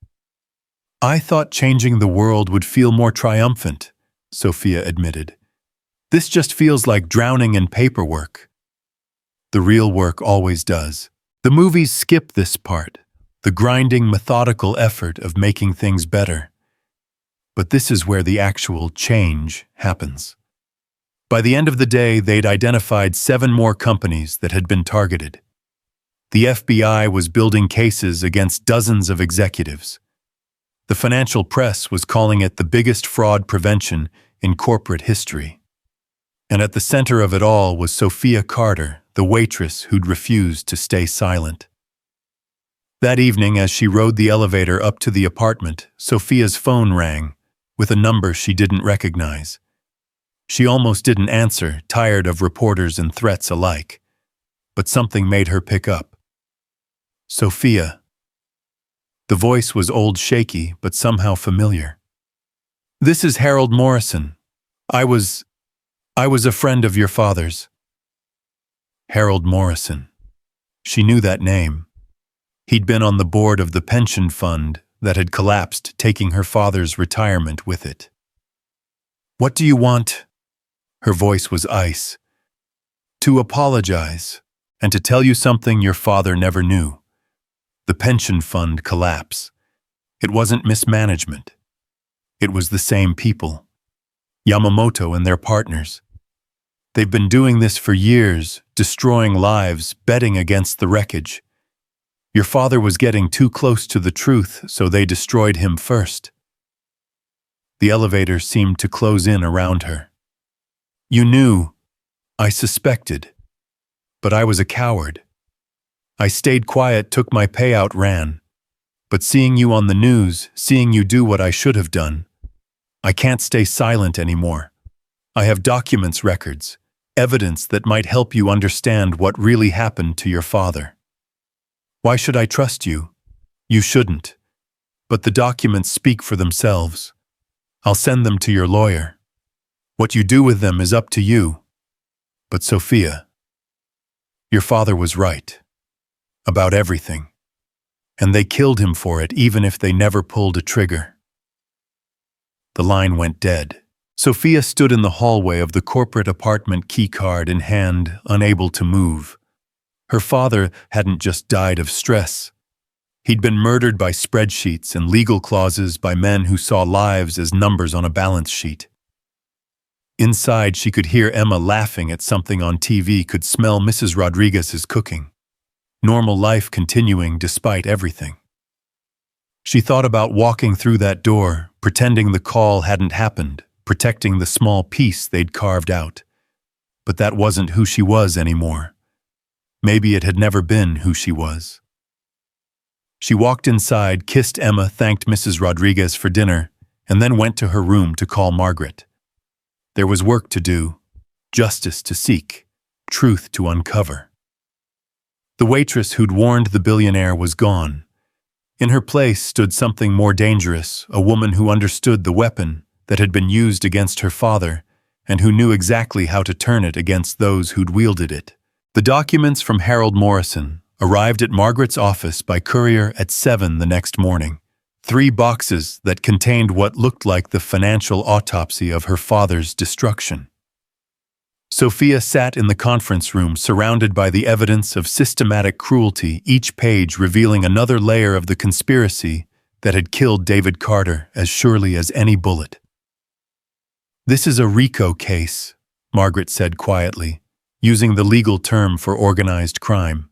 "I thought changing the world would feel more triumphant," Sophia admitted. "This just feels like drowning in paperwork." "The real work always does. The movies skip this part, the grinding, methodical effort of making things better. But this is where the actual change happens." By the end of the day, they'd identified 7 more companies that had been targeted. The FBI was building cases against dozens of executives. The financial press was calling it the biggest fraud prevention in corporate history. And at the center of it all was Sophia Carter, the waitress who'd refused to stay silent. That evening, as she rode the elevator up to the apartment, Sophia's phone rang, with a number she didn't recognize. She almost didn't answer, tired of reporters and threats alike. But something made her pick up. "Sophia." The voice was old, shaky, but somehow familiar. "This is Harold Morrison. I was a friend of your father's." Harold Morrison. She knew that name. He'd been on the board of the pension fund that had collapsed, taking her father's retirement with it. "What do you want?" Her voice was ice. "To apologize, and to tell you something your father never knew. The pension fund collapse. It wasn't mismanagement. It was the same people. Yamamoto and their partners. They've been doing this for years, destroying lives, betting against the wreckage. Your father was getting too close to the truth, so they destroyed him first." The elevator seemed to close in around her. "You knew. I suspected. But I was a coward. I stayed quiet, took my payout, ran. But seeing you on the news, seeing you do what I should have done, I can't stay silent anymore. I have documents, records, evidence that might help you understand what really happened to your father. Why should I trust you? You shouldn't. but the documents speak for themselves. I'll send them to your lawyer. What you do with them is up to you. But Sophia, your father was right. About everything. And they killed him for it, even if they never pulled a trigger. The line went dead. Sophia stood in the hallway of the corporate apartment, keycard in hand, unable to move. Her father hadn't just died of stress. He'd been murdered by spreadsheets and legal clauses by men who saw lives as numbers on a balance sheet. Inside, she could hear Emma laughing at something on TV, could smell Mrs. Rodriguez's cooking. Normal life continuing despite everything. She thought about walking through that door, pretending the call hadn't happened, protecting the small piece they'd carved out. But that wasn't who she was anymore. Maybe it had never been who she was. She walked inside, kissed Emma, thanked Mrs. Rodriguez for dinner, and then went to her room to call Margaret. There was work to do, justice to seek, truth to uncover. The waitress who'd warned the billionaire was gone. In her place stood something more dangerous, a woman who understood the weapon that had been used against her father and who knew exactly how to turn it against those who'd wielded it. The documents from Harold Morrison arrived at Margaret's office by courier at 7 the next morning. 3 boxes that contained what looked like the financial autopsy of her father's destruction. Sophia sat in the conference room surrounded by the evidence of systematic cruelty, each page revealing another layer of the conspiracy that had killed David Carter as surely as any bullet. "This is a RICO case," Margaret said quietly, using the legal term for organized crime.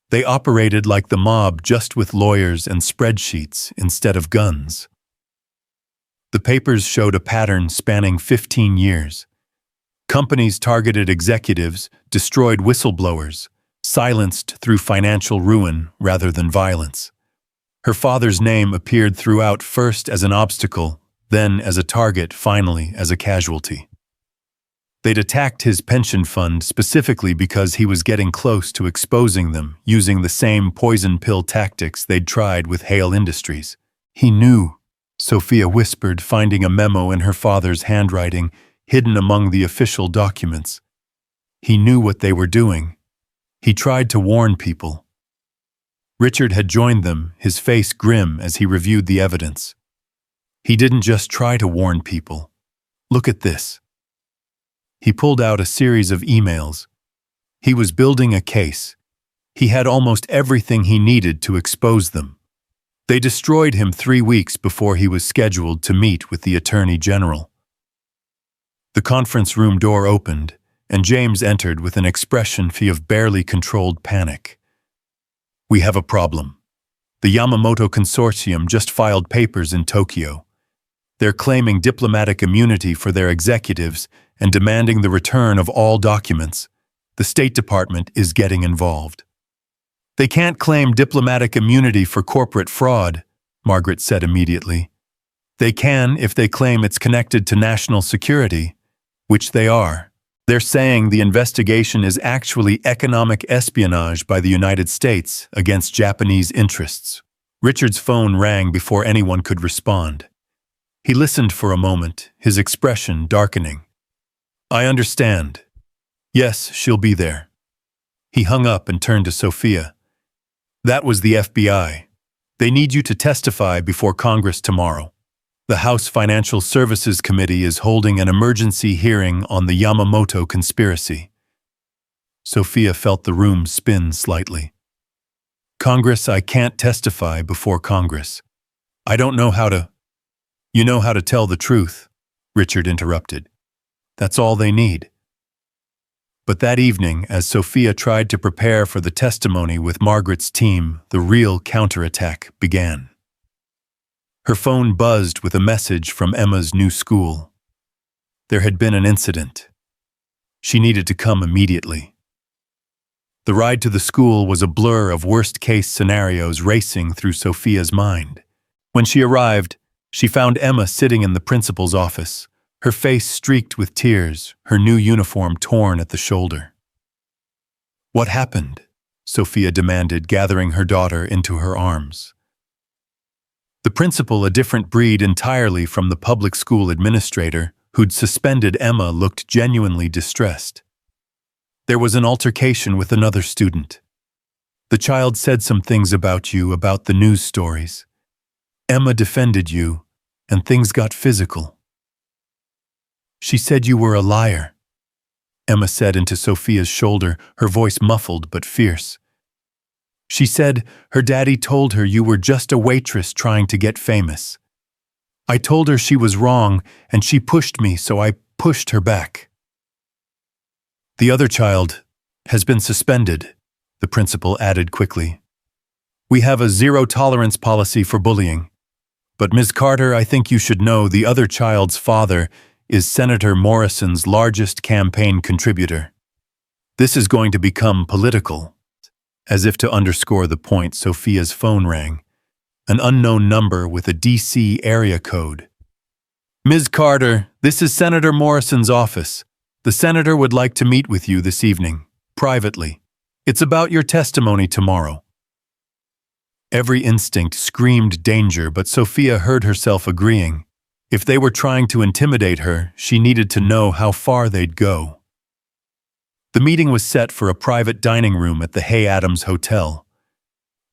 They operated like the mob, just with lawyers and spreadsheets instead of guns. The papers showed a pattern spanning 15 years. Companies targeted executives, destroyed whistleblowers, silenced through financial ruin rather than violence. Her father's name appeared throughout, first as an obstacle, then as a target, finally as a casualty. They'd attacked his pension fund specifically because he was getting close to exposing them, using the same poison pill tactics they'd tried with Hale Industries. "He knew," Sophia whispered, finding a memo in her father's handwriting, hidden among the official documents. "He knew what they were doing. He tried to warn people." Richard had joined them, his face grim as he reviewed the evidence. "He didn't just try to warn people. Look at this." He pulled out a series of emails. He was building a case. He had almost everything he needed to expose them. They destroyed him 3 weeks before he was scheduled to meet with the Attorney General. The conference room door opened, and James entered with an expression of barely controlled panic. "We have a problem. The Yamamoto Consortium just filed papers in Tokyo. They're claiming diplomatic immunity for their executives and demanding the return of all documents. The State Department is getting involved." "They can't claim diplomatic immunity for corporate fraud," Margaret said immediately. "They can if they claim it's connected to national security, which they are. They're saying the investigation is actually economic espionage by the United States against Japanese interests." Richard's phone rang before anyone could respond. He listened for a moment, his expression darkening. "I understand. Yes, she'll be there." He hung up and turned to Sophia. "That was the FBI. They need you to testify before Congress tomorrow. The House Financial Services Committee is holding an emergency hearing on the Yamamoto conspiracy." Sophia felt the room spin slightly. "Congress, I can't testify before Congress. I don't know how to—" "You know how to tell the truth," Richard interrupted. "That's all they need." But that evening, as Sophia tried to prepare for the testimony with Margaret's team, the real counterattack began. Her phone buzzed with a message from Emma's new school. There had been an incident. She needed to come immediately. The ride to the school was a blur of worst-case scenarios racing through Sophia's mind. When she arrived, she found Emma sitting in the principal's office, her face streaked with tears, her new uniform torn at the shoulder. "What happened?" Sophia demanded, gathering her daughter into her arms. The principal, a different breed entirely from the public school administrator who'd suspended Emma, looked genuinely distressed. There was an altercation with another student. The child said some things about you, about the news stories. Emma defended you, and things got physical. She said you were a liar, Emma said into Sophia's shoulder, her voice muffled but fierce. She said her daddy told her you were just a waitress trying to get famous. I told her she was wrong, and she pushed me, so I pushed her back. The other child has been suspended, the principal added quickly. We have a zero-tolerance policy for bullying. But Ms. Carter, I think you should know the other child's father is Senator Morrison's largest campaign contributor. This is going to become political. As if to underscore the point, Sophia's phone rang. An unknown number with a DC area code. Ms. Carter, this is Senator Morrison's office. The senator would like to meet with you this evening, privately. It's about your testimony tomorrow. Every instinct screamed danger, but Sophia heard herself agreeing. If they were trying to intimidate her, she needed to know how far they'd go. The meeting was set for a private dining room at the Hay Adams Hotel.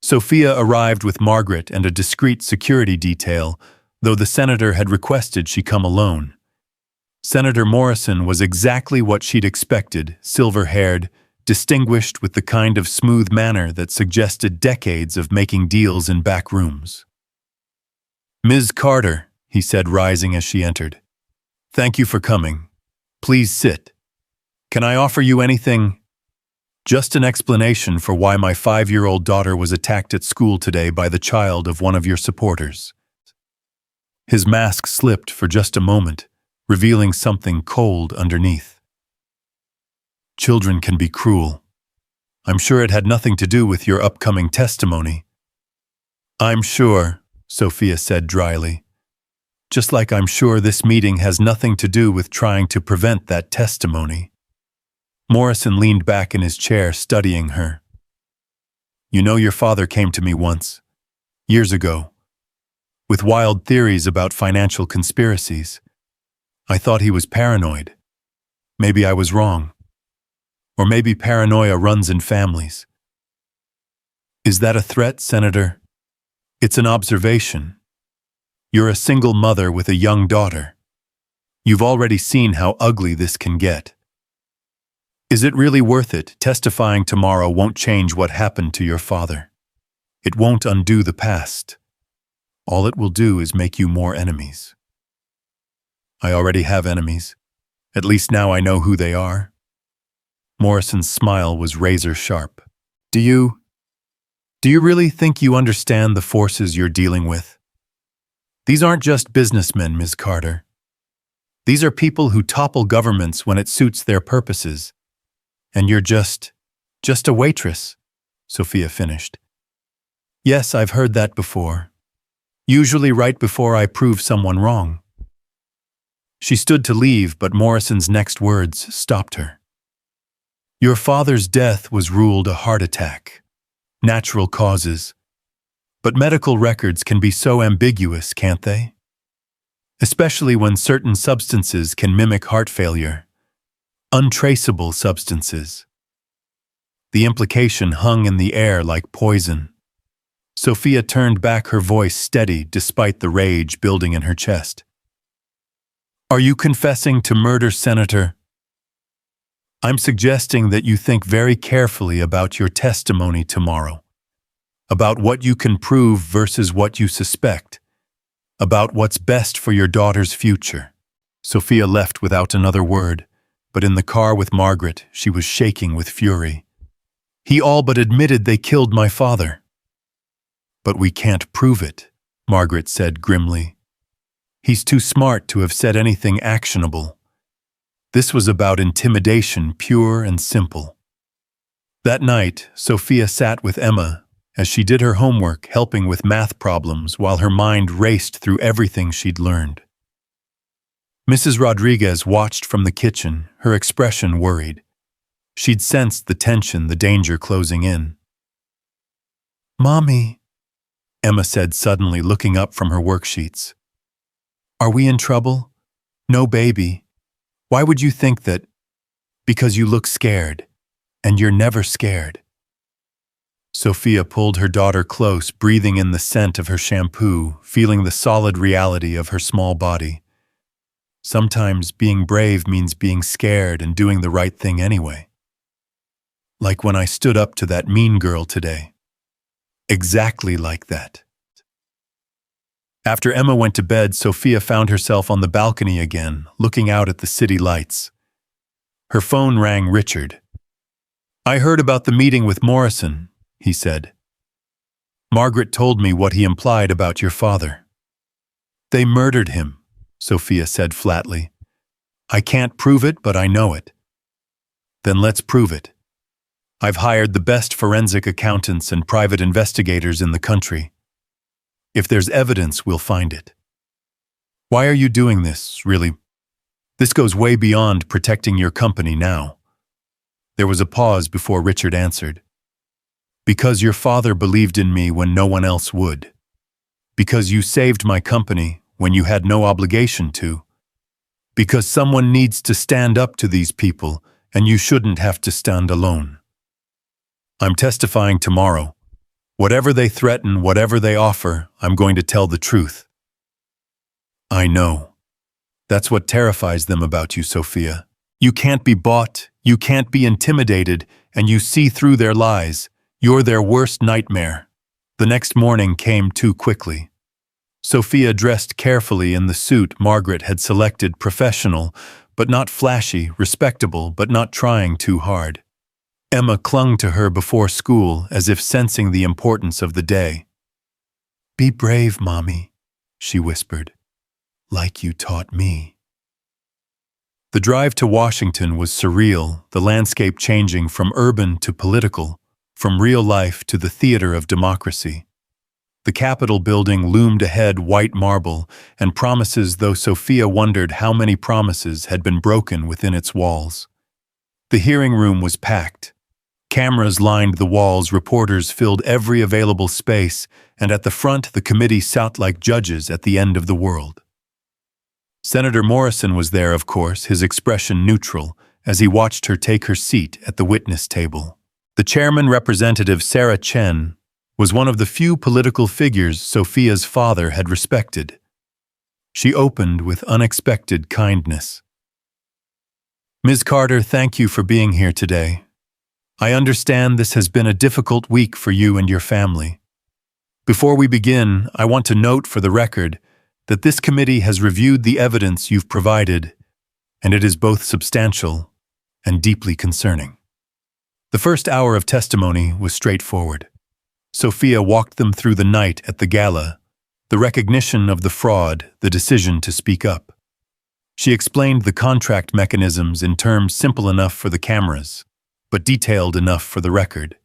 Sophia arrived with Margaret and a discreet security detail, though the senator had requested she come alone. Senator Morrison was exactly what she'd expected, silver-haired, distinguished with the kind of smooth manner that suggested decades of making deals in back rooms. Ms. Carter, he said, rising as she entered. Thank you for coming. Please sit. Can I offer you anything? Just an explanation for why my 5-year-old daughter was attacked at school today by the child of one of your supporters. His mask slipped for just a moment, revealing something cold underneath. Children can be cruel. I'm sure it had nothing to do with your upcoming testimony. I'm sure, Sophia said dryly. Just like I'm sure this meeting has nothing to do with trying to prevent that testimony. Morrison leaned back in his chair, studying her. You know, your father came to me once, years ago, with wild theories about financial conspiracies. I thought he was paranoid. Maybe I was wrong. Or maybe paranoia runs in families. Is that a threat, Senator? It's an observation. You're a single mother with a young daughter. You've already seen how ugly this can get. Is it really worth it? Testifying tomorrow won't change what happened to your father. It won't undo the past. All it will do is make you more enemies. I already have enemies. At least now I know who they are. Morrison's smile was razor sharp. Do you really think you understand the forces you're dealing with? These aren't just businessmen, Ms. Carter. These are people who topple governments when it suits their purposes. And you're just a waitress, Sophia finished. Yes, I've heard that before. Usually right before I prove someone wrong. She stood to leave, but Morrison's next words stopped her. Your father's death was ruled a heart attack. Natural causes. But medical records can be so ambiguous, can't they? Especially when certain substances can mimic heart failure. Untraceable substances. The implication hung in the air like poison. Sophia turned back, her voice steady despite the rage building in her chest. Are you confessing to murder, Senator? I'm suggesting that you think very carefully about your testimony tomorrow. About what you can prove versus what you suspect. About what's best for your daughter's future. Sophia left without another word, but in the car with Margaret, she was shaking with fury. He all but admitted they killed my father. But we can't prove it, Margaret said grimly. He's too smart to have said anything actionable. This was about intimidation, pure and simple. That night, Sophia sat with Emma as she did her homework, helping with math problems while her mind raced through everything she'd learned. Mrs. Rodriguez watched from the kitchen, her expression worried. She'd sensed the tension, the danger closing in. Mommy, Emma said suddenly, looking up from her worksheets. Are we in trouble? No, baby. Why would you think that? Because you look scared, and you're never scared. Sophia pulled her daughter close, breathing in the scent of her shampoo, feeling the solid reality of her small body. Sometimes being brave means being scared and doing the right thing anyway. Like when I stood up to that mean girl today. Exactly like that. After Emma went to bed, Sophia found herself on the balcony again, looking out at the city lights. Her phone rang. Richard. I heard about the meeting with Morrison, he said. Margaret told me what he implied about your father. They murdered him, Sophia said flatly. I can't prove it, but I know it. Then let's prove it. I've hired the best forensic accountants and private investigators in the country. If there's evidence, we'll find it. Why are you doing this, really? This goes way beyond protecting your company now. There was a pause before Richard answered. Because your father believed in me when no one else would. Because you saved my company when you had no obligation to. Because someone needs to stand up to these people, and you shouldn't have to stand alone. I'm testifying tomorrow. Whatever they threaten, whatever they offer, I'm going to tell the truth. I know. That's what terrifies them about you, Sophia. You can't be bought, you can't be intimidated, and you see through their lies. You're their worst nightmare. The next morning came too quickly. Sophia dressed carefully in the suit Margaret had selected, professional, but not flashy, respectable, but not trying too hard. Emma clung to her before school as if sensing the importance of the day. Be brave, Mommy, she whispered, like you taught me. The drive to Washington was surreal, the landscape changing from urban to political, from real life to the theater of democracy. The Capitol building loomed ahead, white marble, and promises, though Sophia wondered how many promises had been broken within its walls. The hearing room was packed. Cameras lined the walls, reporters filled every available space, and at the front the committee sat like judges at the end of the world. Senator Morrison was there, of course, his expression neutral, as he watched her take her seat at the witness table. The chairman, Representative Sarah Chen, was one of the few political figures Sophia's father had respected. She opened with unexpected kindness. Ms. Carter, thank you for being here today. I understand this has been a difficult week for you and your family. Before we begin, I want to note for the record that this committee has reviewed the evidence you've provided, and it is both substantial and deeply concerning. The first hour of testimony was straightforward. Sophia walked them through the night at the gala, the recognition of the fraud, the decision to speak up. She explained the contract mechanisms in terms simple enough for the cameras, but detailed enough for the record.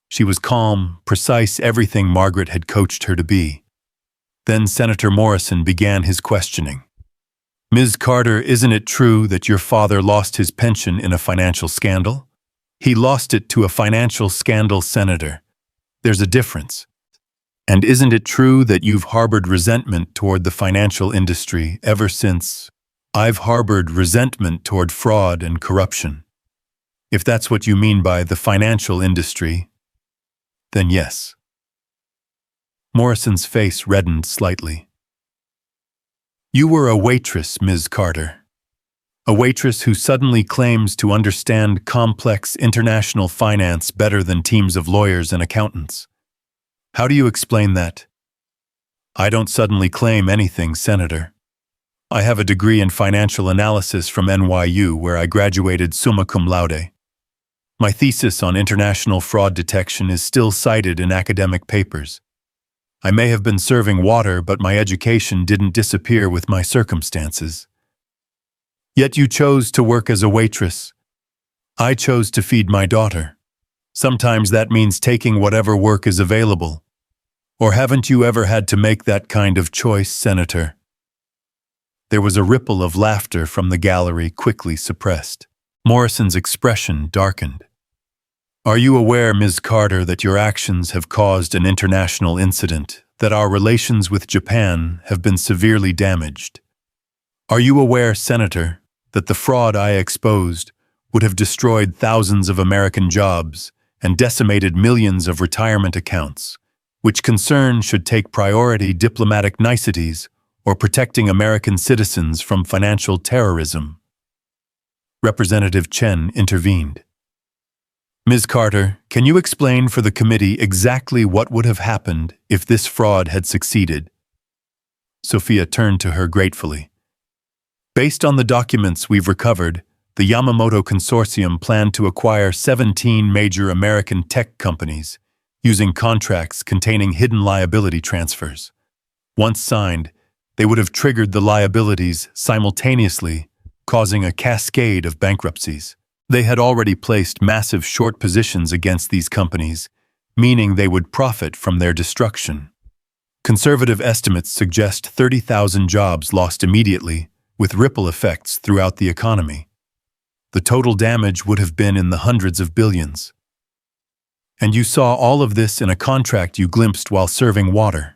She was calm, precise, everything Margaret had coached her to be. Then Senator Morrison began his questioning. Ms. Carter, isn't it true that your father lost his pension in a financial scandal? He lost it to a financial scandal, Senator. There's a difference. And isn't it true that you've harbored resentment toward the financial industry ever since? I've harbored resentment toward fraud and corruption. If that's what you mean by the financial industry, then yes. Morrison's face reddened slightly. You were a waitress, Ms. Carter. A waitress who suddenly claims to understand complex international finance better than teams of lawyers and accountants. How do you explain that? I don't suddenly claim anything, Senator. I have a degree in financial analysis from NYU, where I graduated summa cum laude. My thesis on international fraud detection is still cited in academic papers. I may have been serving water, but my education didn't disappear with my circumstances. Yet you chose to work as a waitress. I chose to feed my daughter. Sometimes that means taking whatever work is available. Or haven't you ever had to make that kind of choice, Senator? There was a ripple of laughter from the gallery, quickly suppressed. Morrison's expression darkened. Are you aware, Ms. Carter, that your actions have caused an international incident, that our relations with Japan have been severely damaged? Are you aware, Senator, that the fraud I exposed would have destroyed thousands of American jobs and decimated millions of retirement accounts? Which concern should take priority diplomatic niceties or protecting American citizens from financial terrorism? Representative Chen intervened. Ms. Carter, can you explain for the committee exactly what would have happened if this fraud had succeeded? Sophia turned to her gratefully. Based on the documents we've recovered, the Yamamoto Consortium planned to acquire 17 major American tech companies, using contracts containing hidden liability transfers. Once signed, they would have triggered the liabilities simultaneously, causing a cascade of bankruptcies. They had already placed massive short positions against these companies, meaning they would profit from their destruction. Conservative estimates suggest 30,000 jobs lost immediately, with ripple effects throughout the economy. The total damage would have been in the hundreds of billions. And you saw all of this in a contract you glimpsed while serving water.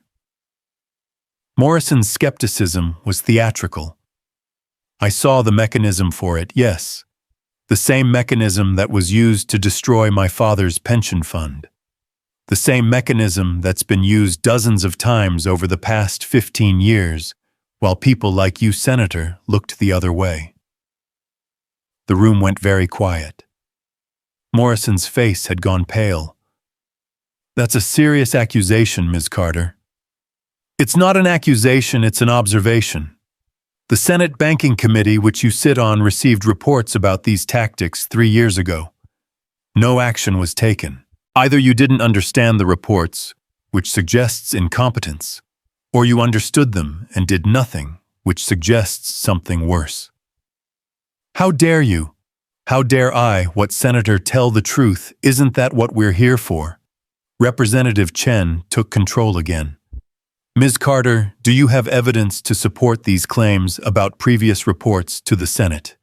Morrison's skepticism was theatrical. I saw the mechanism for it, yes. The same mechanism that was used to destroy my father's pension fund. The same mechanism that's been used dozens of times over the past 15 years, while people like you, Senator, looked the other way. The room went very quiet. Morrison's face had gone pale. That's a serious accusation, Ms. Carter. It's not an accusation, it's an observation. The Senate Banking Committee, which you sit on, received reports about these tactics 3 years ago. No action was taken. Either you didn't understand the reports, which suggests incompetence, or you understood them and did nothing, which suggests something worse. How dare you? How dare I, what Senator, tell the truth? Isn't that what we're here for? Representative Chen took control again. Ms. Carter, do you have evidence to support these claims about previous reports to the Senate?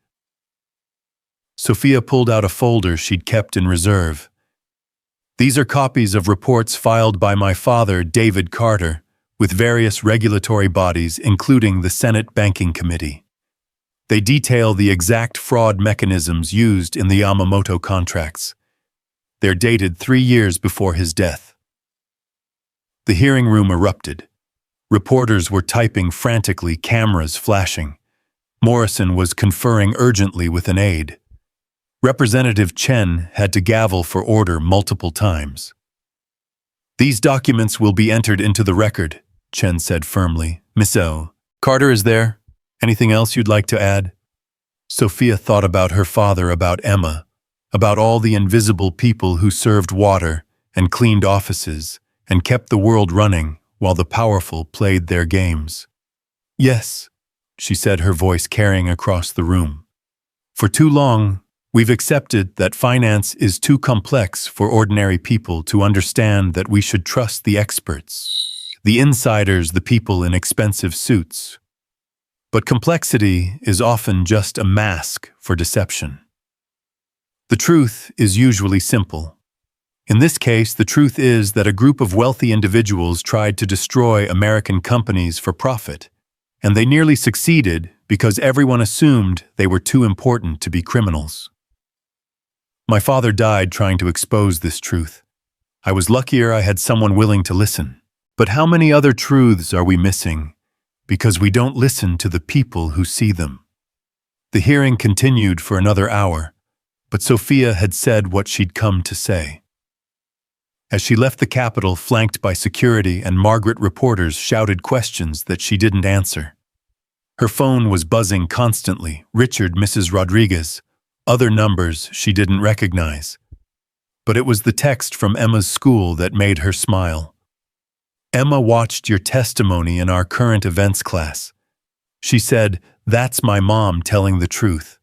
Sophia pulled out a folder she'd kept in reserve. These are copies of reports filed by my father, David Carter, with various regulatory bodies, including the Senate Banking Committee. They detail the exact fraud mechanisms used in the Yamamoto contracts. They're dated 3 years before his death. The hearing room erupted. Reporters were typing frantically, cameras flashing. Morrison was conferring urgently with an aide. Representative Chen had to gavel for order multiple times. These documents will be entered into the record, Chen said firmly. Miss Carter is there? Anything else you'd like to add? Sophia thought about her father, about Emma, about all the invisible people who served water and cleaned offices and kept the world running while the powerful played their games. Yes, she said, her voice carrying across the room. For too long, we've accepted that finance is too complex for ordinary people to understand, that we should trust the experts, the insiders, the people in expensive suits. But complexity is often just a mask for deception. The truth is usually simple. In this case, the truth is that a group of wealthy individuals tried to destroy American companies for profit, and they nearly succeeded because everyone assumed they were too important to be criminals. My father died trying to expose this truth. I was luckier I had someone willing to listen. But how many other truths are we missing because we don't listen to the people who see them? The hearing continued for another hour, but Sophia had said what she'd come to say. As she left the Capitol, flanked by security and Margaret, reporters shouted questions that she didn't answer. Her phone was buzzing constantly. Richard, Mrs. Rodriguez, other numbers she didn't recognize. But it was the text from Emma's school that made her smile. Emma watched your testimony in our current events class. She said, "That's my mom telling the truth."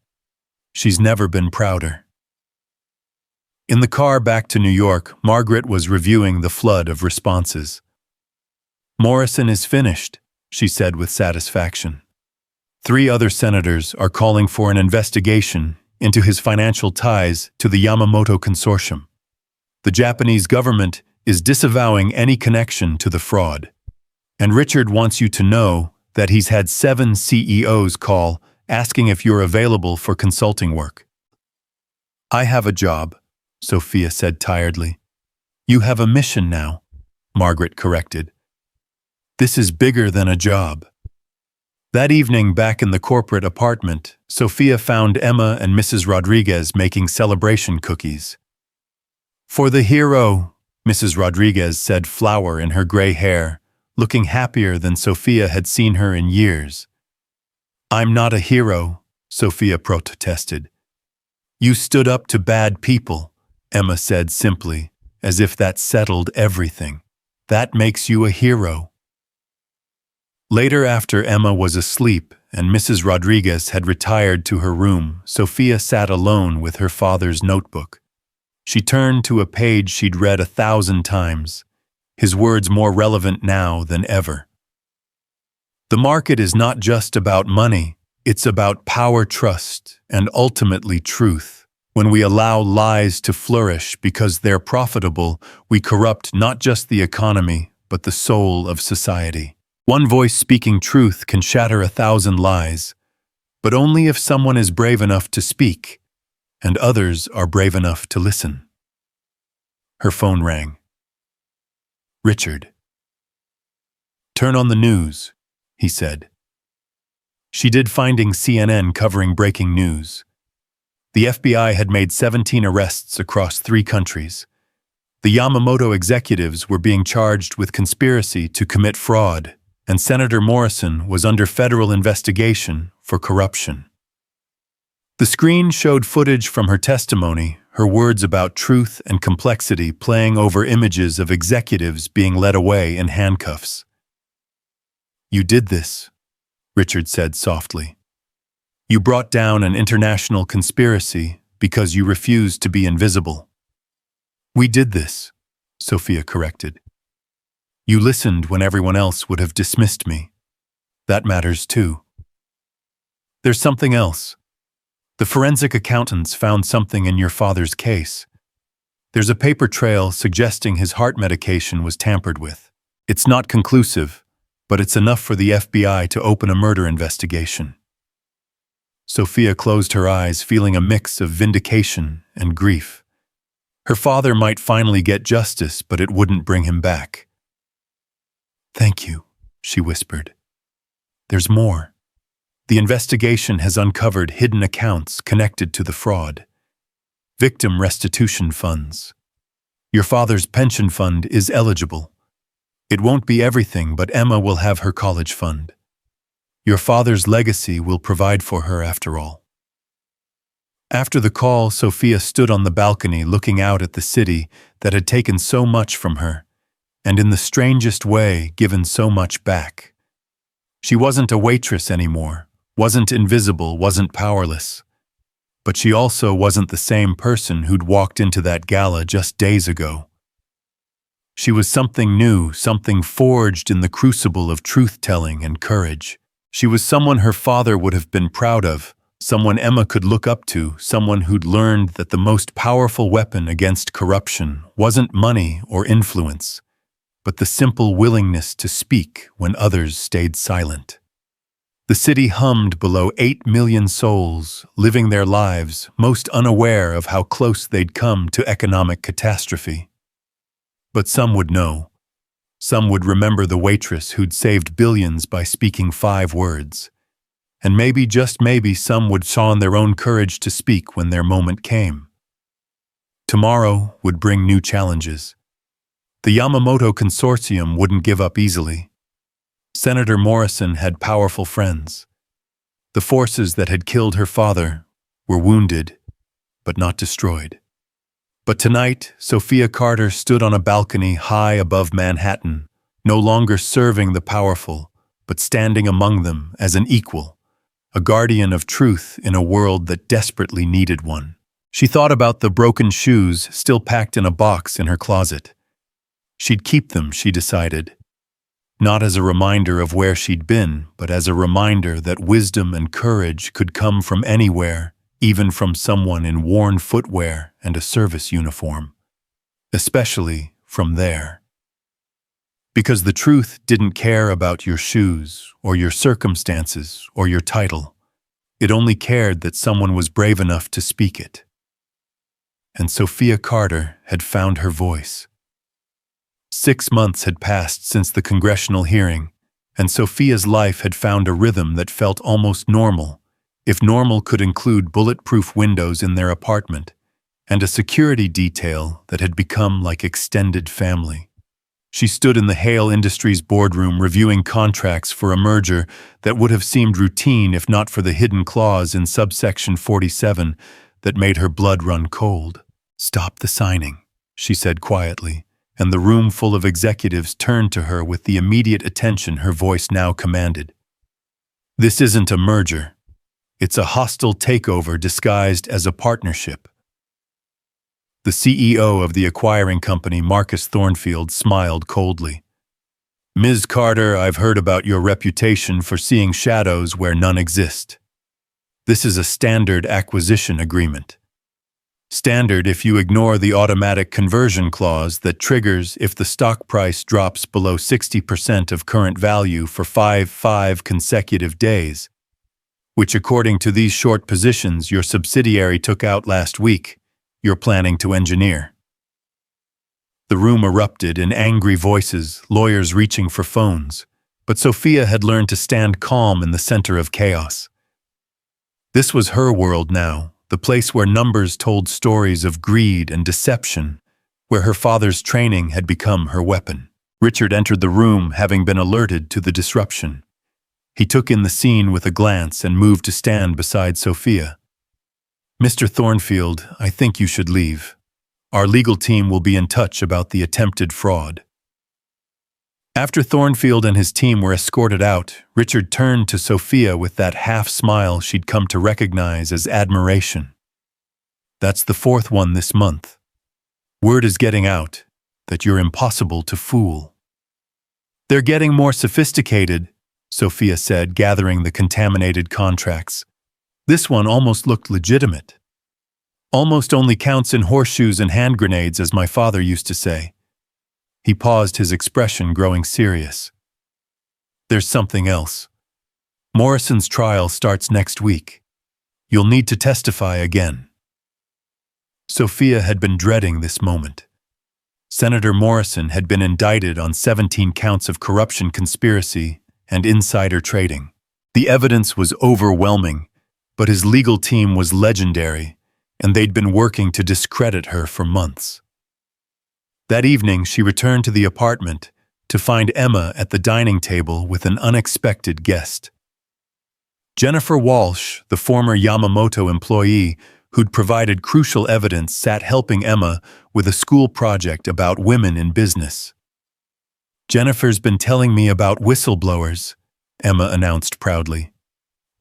She's never been prouder. In the car back to New York, Margaret was reviewing the flood of responses. Morrison is finished, she said with satisfaction. 3 other senators are calling for an investigation into his financial ties to the Yamamoto Consortium. The Japanese government is disavowing any connection to the fraud. And Richard wants you to know that he's had 7 CEOs call asking if you're available for consulting work. I have a job, Sophia said tiredly. You have a mission now, Margaret corrected. This is bigger than a job. That evening, back in the corporate apartment, Sophia found Emma and Mrs. Rodriguez making celebration cookies. For the hero, Mrs. Rodriguez said, flower in her gray hair, looking happier than Sophia had seen her in years. I'm not a hero, Sophia protested. You stood up to bad people, Emma said simply, as if that settled everything. That makes you a hero. Later, after Emma was asleep and Mrs. Rodriguez had retired to her room, Sophia sat alone with her father's notebook. She turned to a page she'd read 1,000 times, his words more relevant now than ever. The market is not just about money, it's about power, trust, and ultimately truth. When we allow lies to flourish because they're profitable, we corrupt not just the economy, but the soul of society. One voice speaking truth can shatter 1,000 lies, but only if someone is brave enough to speak, and others are brave enough to listen. Her phone rang. Richard. Turn on the news, he said. She did, finding CNN covering breaking news. The FBI had made 17 arrests across 3 countries. The Yamamoto executives were being charged with conspiracy to commit fraud, and Senator Morrison was under federal investigation for corruption. The screen showed footage from her testimony, her words about truth and complexity playing over images of executives being led away in handcuffs. You did this, Richard said softly. You brought down an international conspiracy because you refused to be invisible. We did this, Sophia corrected. You listened when everyone else would have dismissed me. That matters too. There's something else. The forensic accountants found something in your father's case. There's a paper trail suggesting his heart medication was tampered with. It's not conclusive, but it's enough for the FBI to open a murder investigation. Sophia closed her eyes, feeling a mix of vindication and grief. Her father might finally get justice, but it wouldn't bring him back. Thank you, she whispered. There's more. The investigation has uncovered hidden accounts connected to the fraud. Victim restitution funds. Your father's pension fund is eligible. It won't be everything, but Emma will have her college fund. Your father's legacy will provide for her after all. After the call, Sophia stood on the balcony looking out at the city that had taken so much from her, and in the strangest way given so much back. She wasn't a waitress anymore, wasn't invisible, wasn't powerless. But she also wasn't the same person who'd walked into that gala just days ago. She was something new, something forged in the crucible of truth-telling and courage. She was someone her father would have been proud of, someone Emma could look up to, someone who'd learned that the most powerful weapon against corruption wasn't money or influence, but the simple willingness to speak when others stayed silent. The city hummed below 8 million souls, living their lives, most unaware of how close they'd come to economic catastrophe. But some would know. Some would remember the waitress who'd saved billions by speaking 5 words. And maybe, just maybe, some would shawn their own courage to speak when their moment came. Tomorrow would bring new challenges. The Yamamoto consortium wouldn't give up easily. Senator Morrison had powerful friends. The forces that had killed her father were wounded, but not destroyed. But tonight, Sophia Carter stood on a balcony high above Manhattan, no longer serving the powerful, but standing among them as an equal, a guardian of truth in a world that desperately needed one. She thought about the broken shoes still packed in a box in her closet. She'd keep them, she decided, not as a reminder of where she'd been, but as a reminder that wisdom and courage could come from anywhere, even from someone in worn footwear and a service uniform. especially from there. Because the truth didn't care about your shoes, or your circumstances, or your title. It only cared that someone was brave enough to speak it. And Sophia Carter had found her voice. 6 months had passed since the congressional hearing, and Sophia's life had found a rhythm that felt almost normal, if normal could include bulletproof windows in their apartment, and a security detail that had become like extended family. She stood in the Hale Industries boardroom reviewing contracts for a merger that would have seemed routine if not for the hidden clause in subsection 47 that made her blood run cold. "Stop the signing," she said quietly, and the room full of executives turned to her with the immediate attention her voice now commanded. "This isn't a merger. It's a hostile takeover disguised as a partnership." The CEO of the acquiring company, Marcus Thornfield, smiled coldly. "Ms. Carter, I've heard about your reputation for seeing shadows where none exist. This is a standard acquisition agreement. Standard if you ignore the automatic conversion clause that triggers if the stock price drops below 60% of current value for five consecutive days, which according to these short positions your subsidiary took out last week, you're planning to engineer." The room erupted in angry voices, lawyers reaching for phones, but Sophia had learned to stand calm in the center of chaos. This was her world now, the place where numbers told stories of greed and deception, where her father's training had become her weapon. Richard entered the room, having been alerted to the disruption. He took in the scene with a glance and moved to stand beside Sophia. "Mr. Thornfield, I think you should leave. Our legal team will be in touch about the attempted fraud." After Thornfield and his team were escorted out, Richard turned to Sophia with that half-smile she'd come to recognize as admiration. "That's the 4th one this month. Word is getting out that you're impossible to fool." "They're getting more sophisticated," Sophia said, gathering the contaminated contracts. "This one almost looked legitimate. Almost only counts in horseshoes and hand grenades, as my father used to say." He paused, his expression growing serious. "There's something else. Morrison's trial starts next week. You'll need to testify again." Sophia had been dreading this moment. Senator Morrison had been indicted on 17 counts of corruption conspiracy and insider trading. The evidence was overwhelming, but his legal team was legendary, and they'd been working to discredit her for months. That evening, she returned to the apartment to find Emma at the dining table with an unexpected guest. Jennifer Walsh, the former Yamamoto employee who'd provided crucial evidence, sat helping Emma with a school project about women in business. "Jennifer's been telling me about whistleblowers," Emma announced proudly.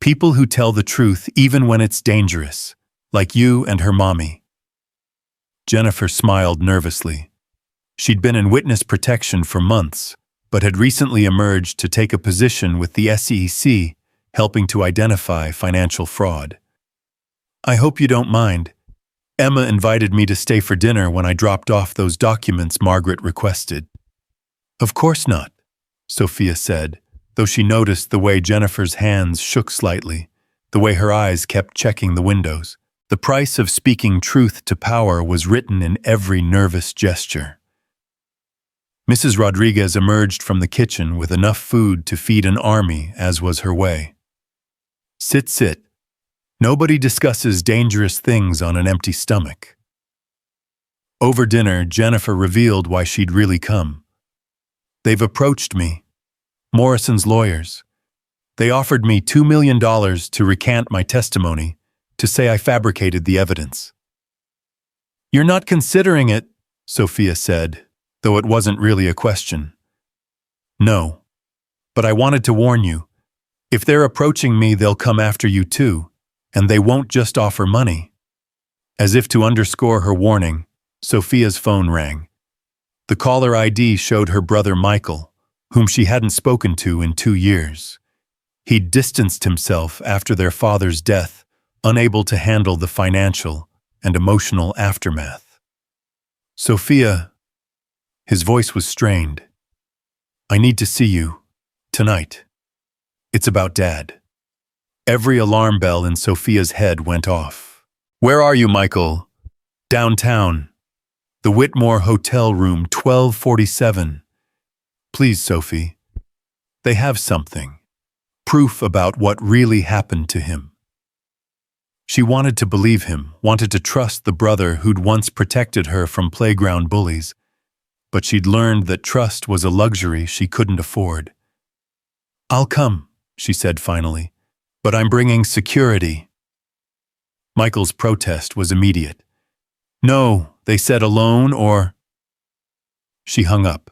"People who tell the truth even when it's dangerous, like you and her mommy." Jennifer smiled nervously. She'd been in witness protection for months, but had recently emerged to take a position with the SEC, helping to identify financial fraud. "I hope you don't mind. Emma invited me to stay for dinner when I dropped off those documents Margaret requested." "Of course not," Sophia said, though she noticed the way Jennifer's hands shook slightly, the way her eyes kept checking the windows. The price of speaking truth to power was written in every nervous gesture. Mrs. Rodriguez emerged from the kitchen with enough food to feed an army, as was her way. Sit. Nobody discusses dangerous things on an empty stomach." Over dinner, Jennifer revealed why she'd really come. "They've approached me. Morrison's lawyers. They offered me $2 million to recant my testimony, to say I fabricated the evidence." "You're not considering it," Sophia said, though it wasn't really a question. "No. But I wanted to warn you. If they're approaching me, they'll come after you too, and they won't just offer money." As if to underscore her warning, Sophia's phone rang. The caller ID showed her brother Michael, whom she hadn't spoken to in 2 years. He'd distanced himself after their father's death, unable to handle the financial and emotional aftermath. Sophia, his voice was strained. I need to see you. Tonight. It's about Dad. Every alarm bell in Sophia's head went off. Where are you, Michael? Downtown. The Whitmore Hotel Room 1247. Please, Sophie. They have something. Proof about what really happened to him. She wanted to believe him, wanted to trust the brother who'd once protected her from playground bullies, but she'd learned that trust was a luxury she couldn't afford. I'll come, she said finally, but I'm bringing security. Michael's protest was immediate. No, they said alone or... She hung up.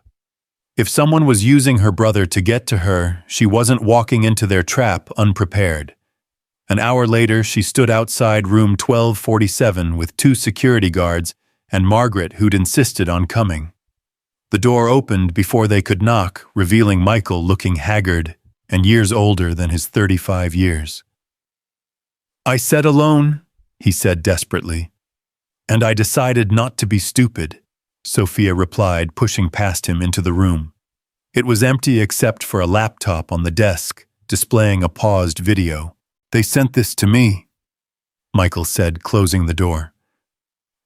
If someone was using her brother to get to her, she wasn't walking into their trap unprepared. An hour later, she stood outside room 1247 with 2 security guards and Margaret, who'd insisted on coming. The door opened before they could knock, revealing Michael looking haggard and years older than his 35 years. I said alone, he said desperately. And I decided not to be stupid, Sophia replied, pushing past him into the room. It was empty except for a laptop on the desk, displaying a paused video. They sent this to me, Michael said, closing the door.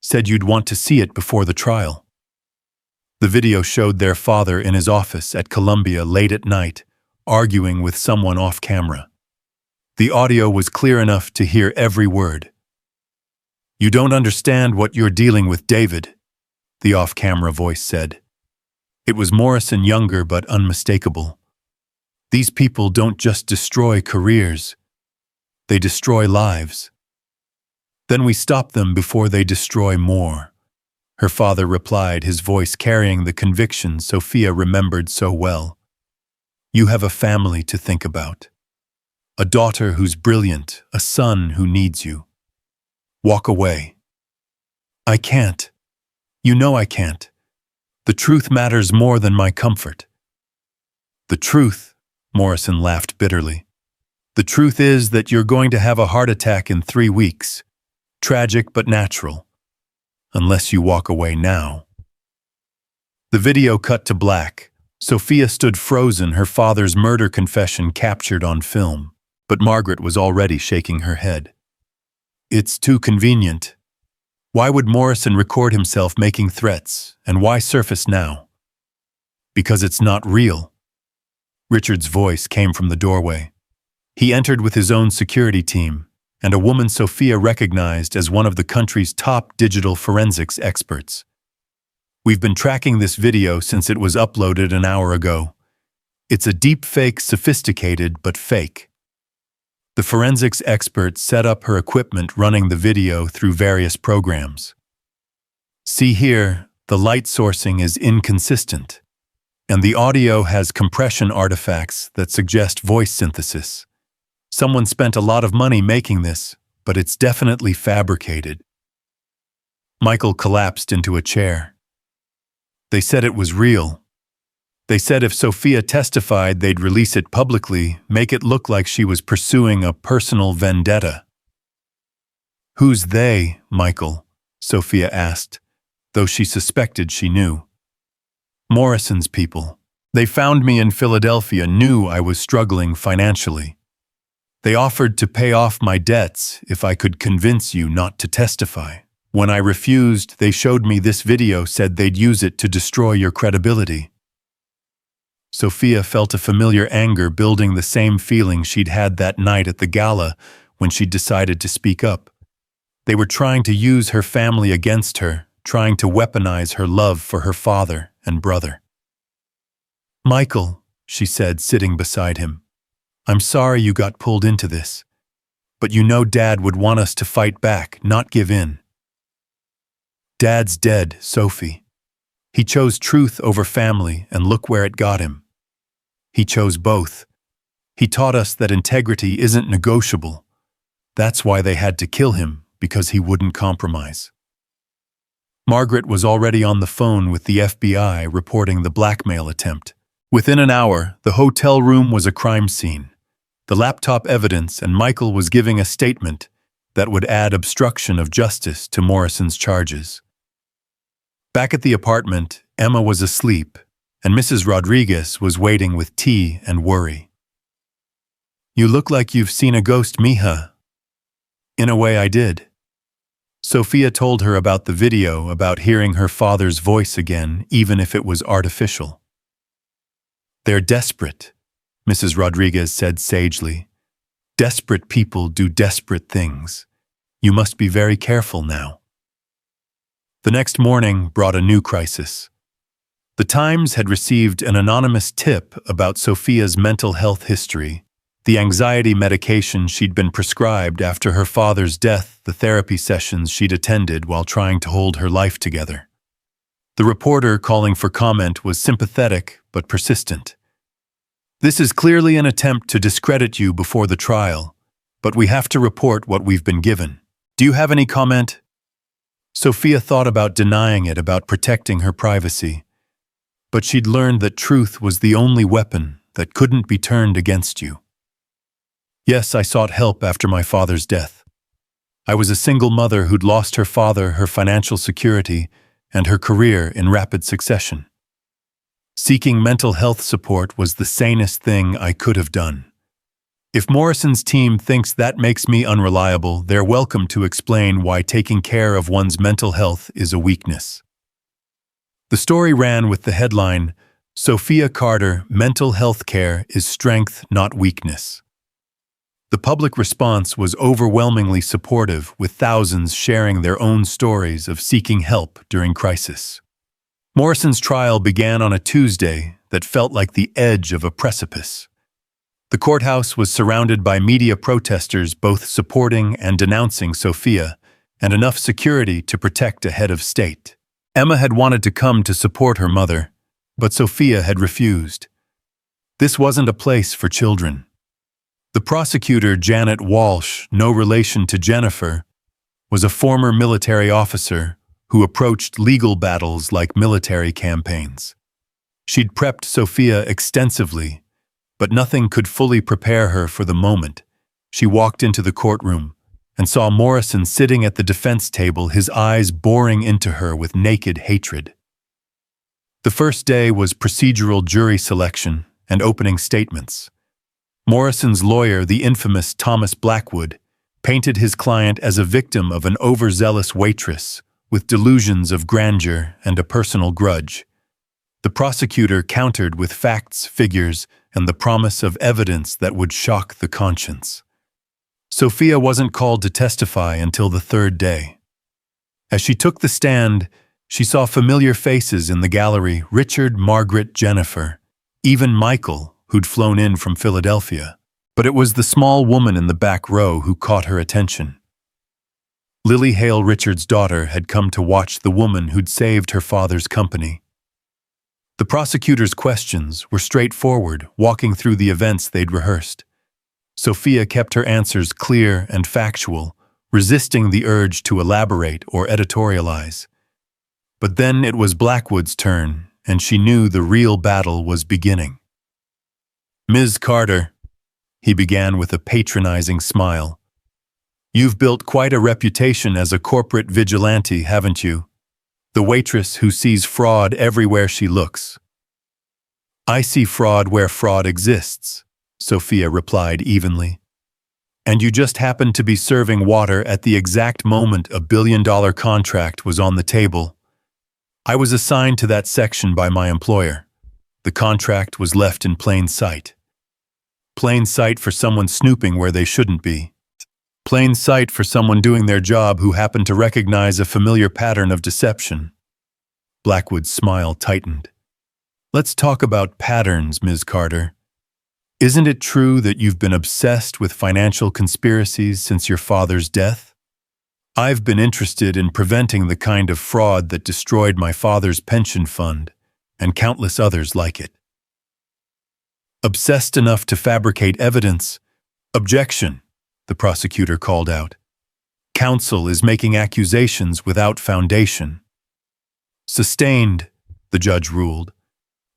Said you'd want to see it before the trial. The video showed their father in his office at Columbia late at night, arguing with someone off camera. The audio was clear enough to hear every word. You don't understand what you're dealing with, David, the off-camera voice said. It was Morrison, younger but unmistakable. These people don't just destroy careers. They destroy lives. Then we stop them before they destroy more, her father replied, his voice carrying the conviction Sophia remembered so well. You have a family to think about. A daughter who's brilliant, a son who needs you. Walk away. I can't. You know I can't. The truth matters more than my comfort. The truth, Morrison laughed bitterly. The truth is that you're going to have a heart attack in 3 weeks. Tragic but natural. Unless you walk away now. The video cut to black. Sophia stood frozen, her father's murder confession captured on film. But Margaret was already shaking her head. It's too convenient. Why would Morrison record himself making threats, and why surface now? Because it's not real. Richard's voice came from the doorway. He entered with his own security team, and a woman Sophia recognized as one of the country's top digital forensics experts. We've been tracking this video since it was uploaded an hour ago. It's a deep-fake, sophisticated but fake. The forensics expert set up her equipment running the video through various programs. See here, the light sourcing is inconsistent, and the audio has compression artifacts that suggest voice synthesis. Someone spent a lot of money making this, but it's definitely fabricated. Michael collapsed into a chair. They said it was real. They said if Sophia testified, they'd release it publicly, make it look like she was pursuing a personal vendetta. Who's they, Michael? Sophia asked, though she suspected she knew. Morrison's people. They found me in Philadelphia, knew I was struggling financially. They offered to pay off my debts if I could convince you not to testify. When I refused, they showed me this video, said they'd use it to destroy your credibility. Sophia felt a familiar anger building, the same feeling she'd had that night at the gala when she'd decided to speak up. They were trying to use her family against her, trying to weaponize her love for her father and brother. Michael, she said, sitting beside him, I'm sorry you got pulled into this, but you know Dad would want us to fight back, not give in. Dad's dead, Sophie. He chose truth over family, and look where it got him. He chose both. He taught us that integrity isn't negotiable. That's why they had to kill him, because he wouldn't compromise. Margaret was already on the phone with the FBI reporting the blackmail attempt. Within an hour, the hotel room was a crime scene. The laptop evidence, and Michael was giving a statement that would add obstruction of justice to Morrison's charges. Back at the apartment, Emma was asleep, and Mrs. Rodriguez was waiting with tea and worry. "You look like you've seen a ghost, mija." "In a way I did." Sophia told her about the video, about hearing her father's voice again, even if it was artificial. "They're desperate," Mrs. Rodriguez said sagely. "Desperate people do desperate things. You must be very careful now." The next morning brought a new crisis. The Times had received an anonymous tip about Sophia's mental health history, the anxiety medication she'd been prescribed after her father's death, the therapy sessions she'd attended while trying to hold her life together. The reporter calling for comment was sympathetic but persistent. "This is clearly an attempt to discredit you before the trial, but we have to report what we've been given. Do you have any comment?" Sophia thought about denying it, about protecting her privacy. But she'd learned that truth was the only weapon that couldn't be turned against you. "Yes, I sought help after my father's death. I was a single mother who'd lost her father, her financial security, and her career in rapid succession. Seeking mental health support was the sanest thing I could have done. If Morrison's team thinks that makes me unreliable, they're welcome to explain why taking care of one's mental health is a weakness." The story ran with the headline, "Sophia Carter, Mental Health Care is Strength, Not Weakness." The public response was overwhelmingly supportive, with thousands sharing their own stories of seeking help during crisis. Morrison's trial began on a Tuesday that felt like the edge of a precipice. The courthouse was surrounded by media protesters, both supporting and denouncing Sophia, and enough security to protect a head of state. Emma had wanted to come to support her mother, but Sophia had refused. This wasn't a place for children. The prosecutor, Janet Walsh, no relation to Jennifer, was a former military officer who approached legal battles like military campaigns. She'd prepped Sophia extensively, but nothing could fully prepare her for the moment. She walked into the courtroom and saw Morrison sitting at the defense table, his eyes boring into her with naked hatred. The first day was procedural jury selection and opening statements. Morrison's lawyer, the infamous Thomas Blackwood, painted his client as a victim of an overzealous waitress with delusions of grandeur and a personal grudge. The prosecutor countered with facts, figures, and the promise of evidence that would shock the conscience. Sophia wasn't called to testify until the third day. As she took the stand, she saw familiar faces in the gallery: Richard, Margaret, Jennifer, even Michael, who'd flown in from Philadelphia. But it was the small woman in the back row who caught her attention. Lily Hale, Richard's daughter, had come to watch the woman who'd saved her father's company. The prosecutor's questions were straightforward, walking through the events they'd rehearsed. Sophia kept her answers clear and factual, resisting the urge to elaborate or editorialize. But then it was Blackwood's turn, and she knew the real battle was beginning. "Ms. Carter," he began with a patronizing smile, "you've built quite a reputation as a corporate vigilante, haven't you? The waitress who sees fraud everywhere she looks." "I see fraud where fraud exists," Sophia replied evenly. "And you just happened to be serving water at the exact moment a billion-dollar contract was on the table. I was assigned to that section by my employer. The contract was left in plain sight. Plain sight for someone snooping where they shouldn't be. Plain sight for someone doing their job who happened to recognize a familiar pattern of deception." Blackwood's smile tightened. "Let's talk about patterns, Ms. Carter. Isn't it true that you've been obsessed with financial conspiracies since your father's death? I've been interested in preventing the kind of fraud that destroyed my father's pension fund and countless others like it." "Obsessed enough to fabricate evidence?" "Objection," the prosecutor called out. "Counsel is making accusations without foundation." "Sustained," the judge ruled.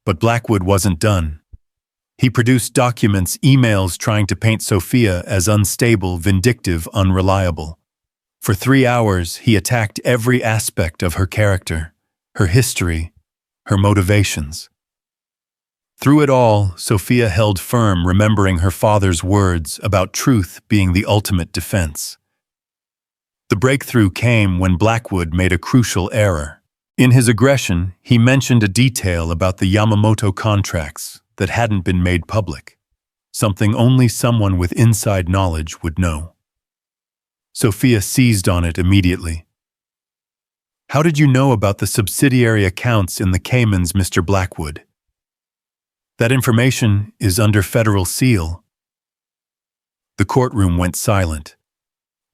But Blackwood wasn't done. He produced documents, emails trying to paint Sophia as unstable, vindictive, unreliable. For 3 hours, he attacked every aspect of her character: her history, her motivations. Through it all, Sophia held firm, remembering her father's words about truth being the ultimate defense. The breakthrough came when Blackwood made a crucial error. In his aggression, he mentioned a detail about the Yamamoto contracts that hadn't been made public, something only someone with inside knowledge would know. Sophia seized on it immediately. "How did you know about the subsidiary accounts in the Caymans, Mr. Blackwood? That information is under federal seal." The courtroom went silent.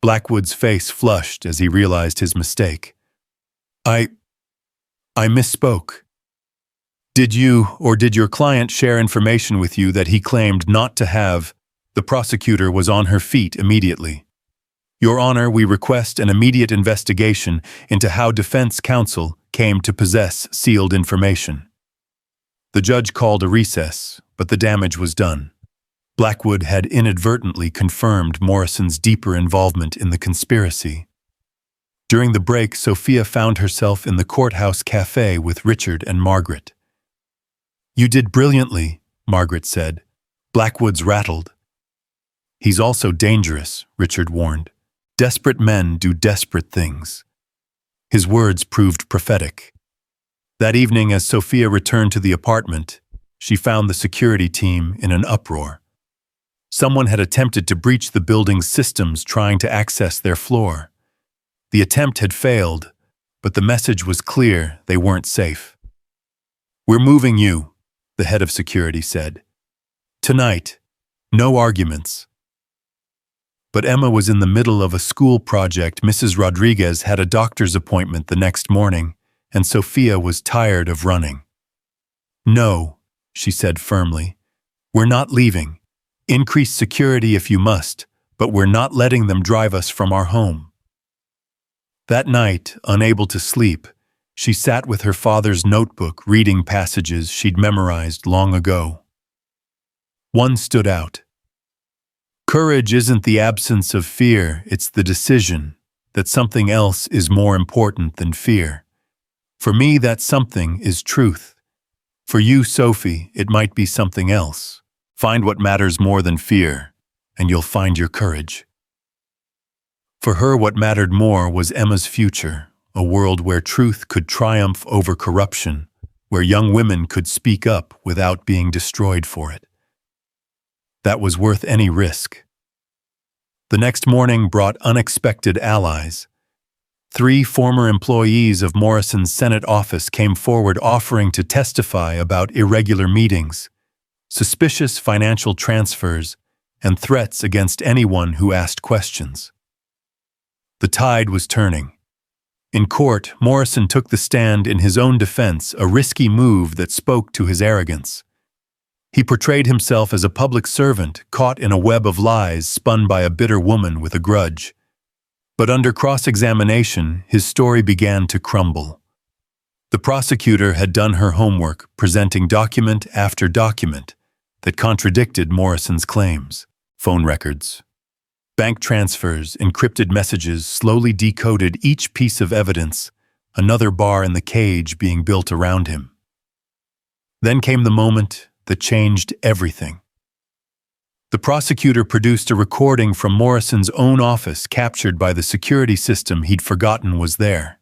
Blackwood's face flushed as he realized his mistake. I misspoke. Did you or did your client share information with you that he claimed not to have?" The prosecutor was on her feet immediately. "Your Honor, we request an immediate investigation into how defense counsel came to possess sealed information." The judge called a recess, but the damage was done. Blackwood had inadvertently confirmed Morrison's deeper involvement in the conspiracy. During the break, Sophia found herself in the courthouse cafe with Richard and Margaret. "You did brilliantly," Margaret said. Blackwood's rattled. "He's also dangerous," Richard warned. "Desperate men do desperate things." His words proved prophetic. That evening, as Sophia returned to the apartment, she found the security team in an uproar. Someone had attempted to breach the building's systems, trying to access their floor. The attempt had failed, but the message was clear: they weren't safe. "We're moving you," the head of security said. "Tonight, no arguments." But Emma was in the middle of a school project. Mrs. Rodriguez had a doctor's appointment the next morning, and Sophia was tired of running. "No," she said firmly. "We're not leaving. Increase security if you must, but we're not letting them drive us from our home." That night, unable to sleep, she sat with her father's notebook, reading passages she'd memorized long ago. One stood out. "Courage isn't the absence of fear, it's the decision that something else is more important than fear. For me, that something is truth. For you, Sophie, it might be something else. Find what matters more than fear, and you'll find your courage." For her, what mattered more was Emma's future, a world where truth could triumph over corruption, where young women could speak up without being destroyed for it. That was worth any risk. The next morning brought unexpected allies. 3 former employees of Morrison's Senate office came forward offering to testify about irregular meetings, suspicious financial transfers, and threats against anyone who asked questions. The tide was turning. In court, Morrison took the stand in his own defense, a risky move that spoke to his arrogance. He portrayed himself as a public servant caught in a web of lies spun by a bitter woman with a grudge. But under cross-examination, his story began to crumble. The prosecutor had done her homework, presenting document after document that contradicted Morrison's claims. Phone records, bank transfers, encrypted messages slowly decoded each piece of evidence, another bar in the cage being built around him. Then came the moment that changed everything. The prosecutor produced a recording from Morrison's own office captured by the security system he'd forgotten was there.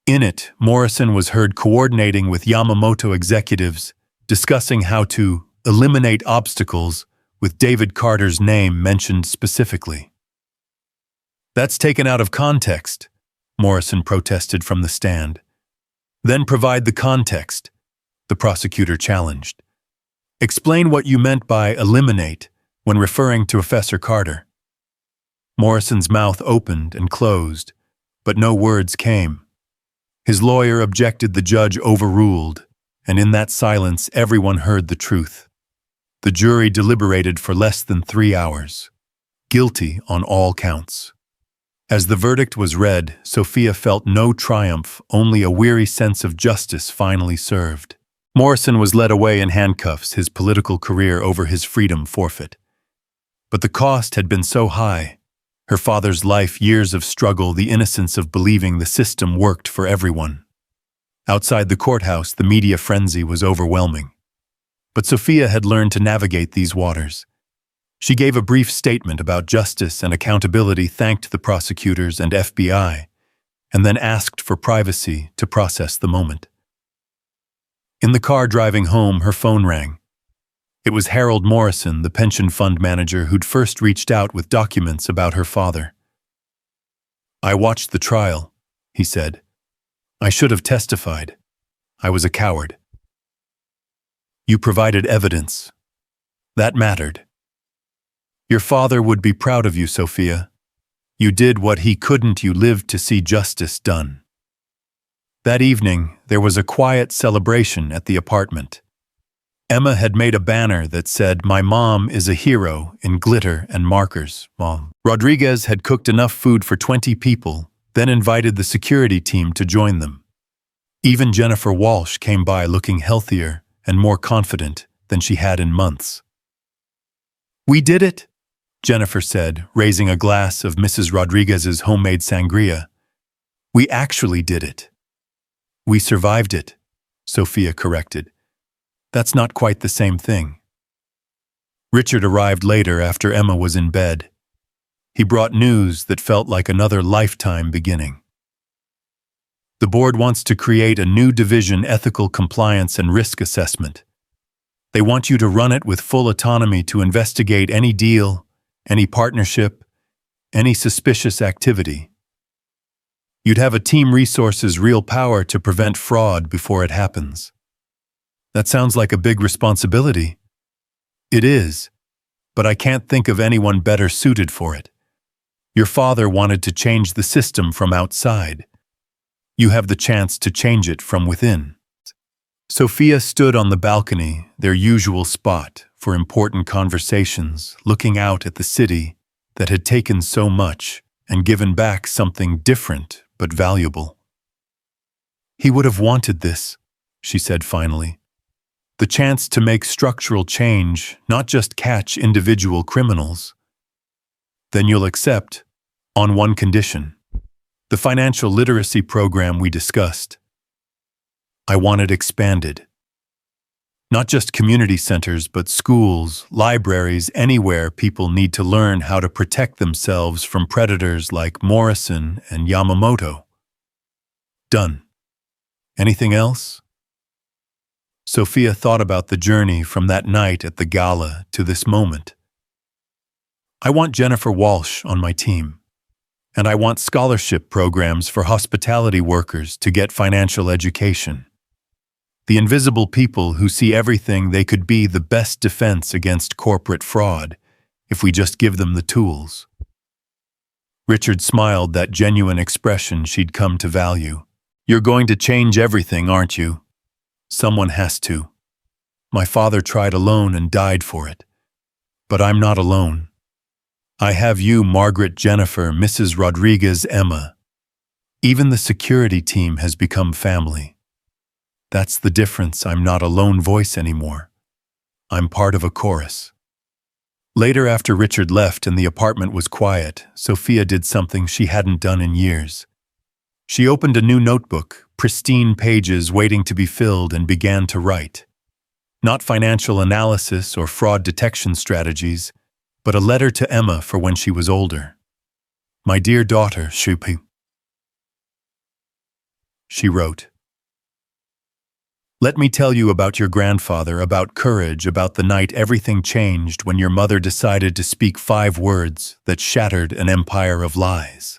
In it, Morrison was heard coordinating with Yamamoto executives, discussing how to eliminate obstacles, with David Carter's name mentioned specifically. "That's taken out of context," Morrison protested from the stand. "Then provide the context," the prosecutor challenged. "Explain what you meant by eliminate when referring to Professor Carter." Morrison's mouth opened and closed, but no words came. His lawyer objected, the judge overruled, and in that silence everyone heard the truth. The jury deliberated for less than 3 hours. Guilty on all counts. As the verdict was read, Sophia felt no triumph, only a weary sense of justice finally served. Morrison was led away in handcuffs, his political career over his freedom forfeit. But the cost had been so high. Her father's life, years of struggle, the innocence of believing the system worked for everyone. Outside the courthouse, the media frenzy was overwhelming. But Sophia had learned to navigate these waters. She gave a brief statement about justice and accountability, thanked the prosecutors and FBI, and then asked for privacy to process the moment. In the car driving home, her phone rang. It was Harold Morrison, the pension fund manager who'd first reached out with documents about her father. "I watched the trial," he said. "I should have testified. I was a coward. You provided evidence. That mattered. Your father would be proud of you, Sophia. You did what he couldn't. You lived to see justice done." That evening, there was a quiet celebration at the apartment. Emma had made a banner that said, "My mom is a hero," in glitter and markers. Mom. Rodriguez had cooked enough food for 20 people, then invited the security team to join them. Even Jennifer Walsh came by looking healthier and more confident than she had in months. "We did it," Jennifer said, raising a glass of Mrs. Rodriguez's homemade sangria. "We actually did it." "We survived it," Sophia corrected. "That's not quite the same thing." Richard arrived later after Emma was in bed. He brought news that felt like another lifetime beginning. "The board wants to create a new division, ethical compliance and risk assessment. They want you to run it with full autonomy to investigate any deal, any partnership, any suspicious activity. You'd have a team, resources, real power to prevent fraud before it happens." "That sounds like a big responsibility." "It is, but I can't think of anyone better suited for it. Your father wanted to change the system from outside. You have the chance to change it from within." Sophia stood on the balcony, their usual spot for important conversations, looking out at the city that had taken so much and given back something different but valuable. "He would have wanted this," she said finally. "The chance to make structural change, not just catch individual criminals." "Then you'll accept, on one condition. The financial literacy program we discussed. I want it expanded. Not just community centers, but schools, libraries, anywhere people need to learn how to protect themselves from predators like Morrison and Yamamoto." "Done. Anything else?" Sophia thought about the journey from that night at the gala to this moment. "I want Jennifer Walsh on my team. And I want scholarship programs for hospitality workers to get financial education. The invisible people who see everything. They could be the best defense against corporate fraud if we just give them the tools." Richard smiled, that genuine expression she'd come to value. "You're going to change everything, aren't you? Someone has to. My father tried alone and died for it. But I'm not alone. I have you, Margaret, Jennifer, Mrs. Rodriguez, Emma. Even the security team has become family. That's the difference. I'm not a lone voice anymore. I'm part of a chorus." Later, after Richard left and the apartment was quiet, Sophia did something she hadn't done in years. She opened a new notebook, pristine pages waiting to be filled, and began to write. Not financial analysis or fraud detection strategies, but a letter to Emma for when she was older. "My dear daughter," she wrote. "Let me tell you about your grandfather, about courage, about the night everything changed when your mother decided to speak 5 words that shattered an empire of lies."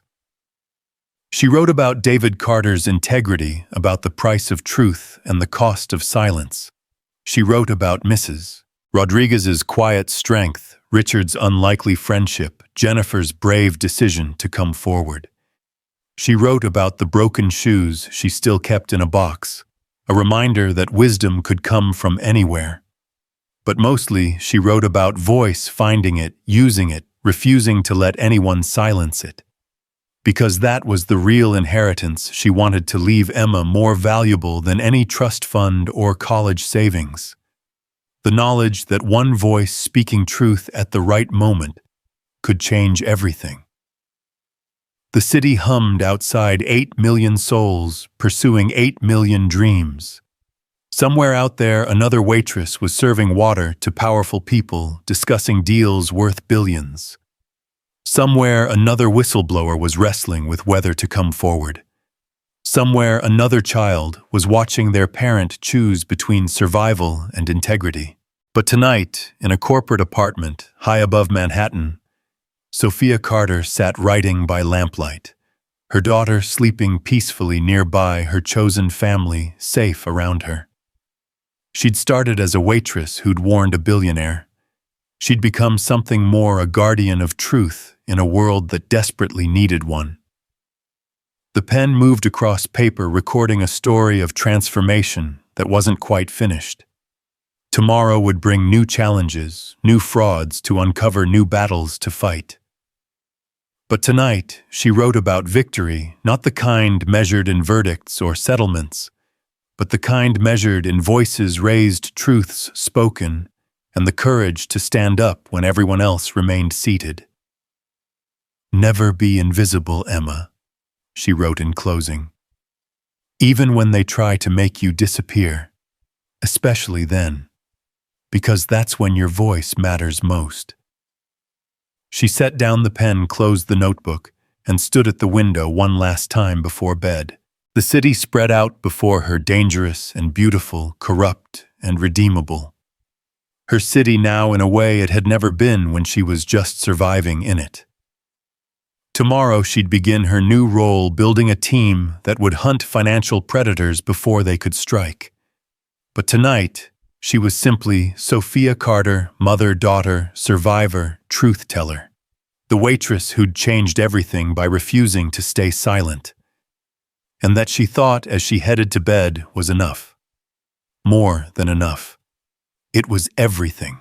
She wrote about David Carter's integrity, about the price of truth and the cost of silence. She wrote about Mrs. Rodriguez's quiet strength, Richard's unlikely friendship, Jennifer's brave decision to come forward. She wrote about the broken shoes she still kept in a box, a reminder that wisdom could come from anywhere. But mostly, she wrote about voice, finding it, using it, refusing to let anyone silence it. Because that was the real inheritance she wanted to leave Emma, more valuable than any trust fund or college savings. The knowledge that one voice speaking truth at the right moment could change everything. The city hummed outside 8 million souls, pursuing 8 million dreams. Somewhere out there, another waitress was serving water to powerful people, discussing deals worth billions. Somewhere, another whistleblower was wrestling with whether to come forward. Somewhere, another child was watching their parent choose between survival and integrity. But tonight, in a corporate apartment high above Manhattan, Sophia Carter sat writing by lamplight, her daughter sleeping peacefully nearby, her chosen family safe around her. She'd started as a waitress who'd warned a billionaire. She'd become something more, a guardian of truth in a world that desperately needed one. The pen moved across paper, recording a story of transformation that wasn't quite finished. Tomorrow would bring new challenges, new frauds to uncover, new battles to fight. But tonight, she wrote about victory, not the kind measured in verdicts or settlements, but the kind measured in voices raised, truths spoken, and the courage to stand up when everyone else remained seated. "Never be invisible, Emma," she wrote in closing. "Even when they try to make you disappear, especially then, because that's when your voice matters most." She set down the pen, closed the notebook, and stood at the window one last time before bed. The city spread out before her, dangerous and beautiful, corrupt and redeemable. Her city now in a way it had never been when she was just surviving in it. Tomorrow she'd begin her new role, building a team that would hunt financial predators before they could strike. But tonight, she was simply Sophia Carter, mother, daughter, survivor, truth-teller. The waitress who'd changed everything by refusing to stay silent. And that she thought as she headed to bed was enough. More than enough. It was everything.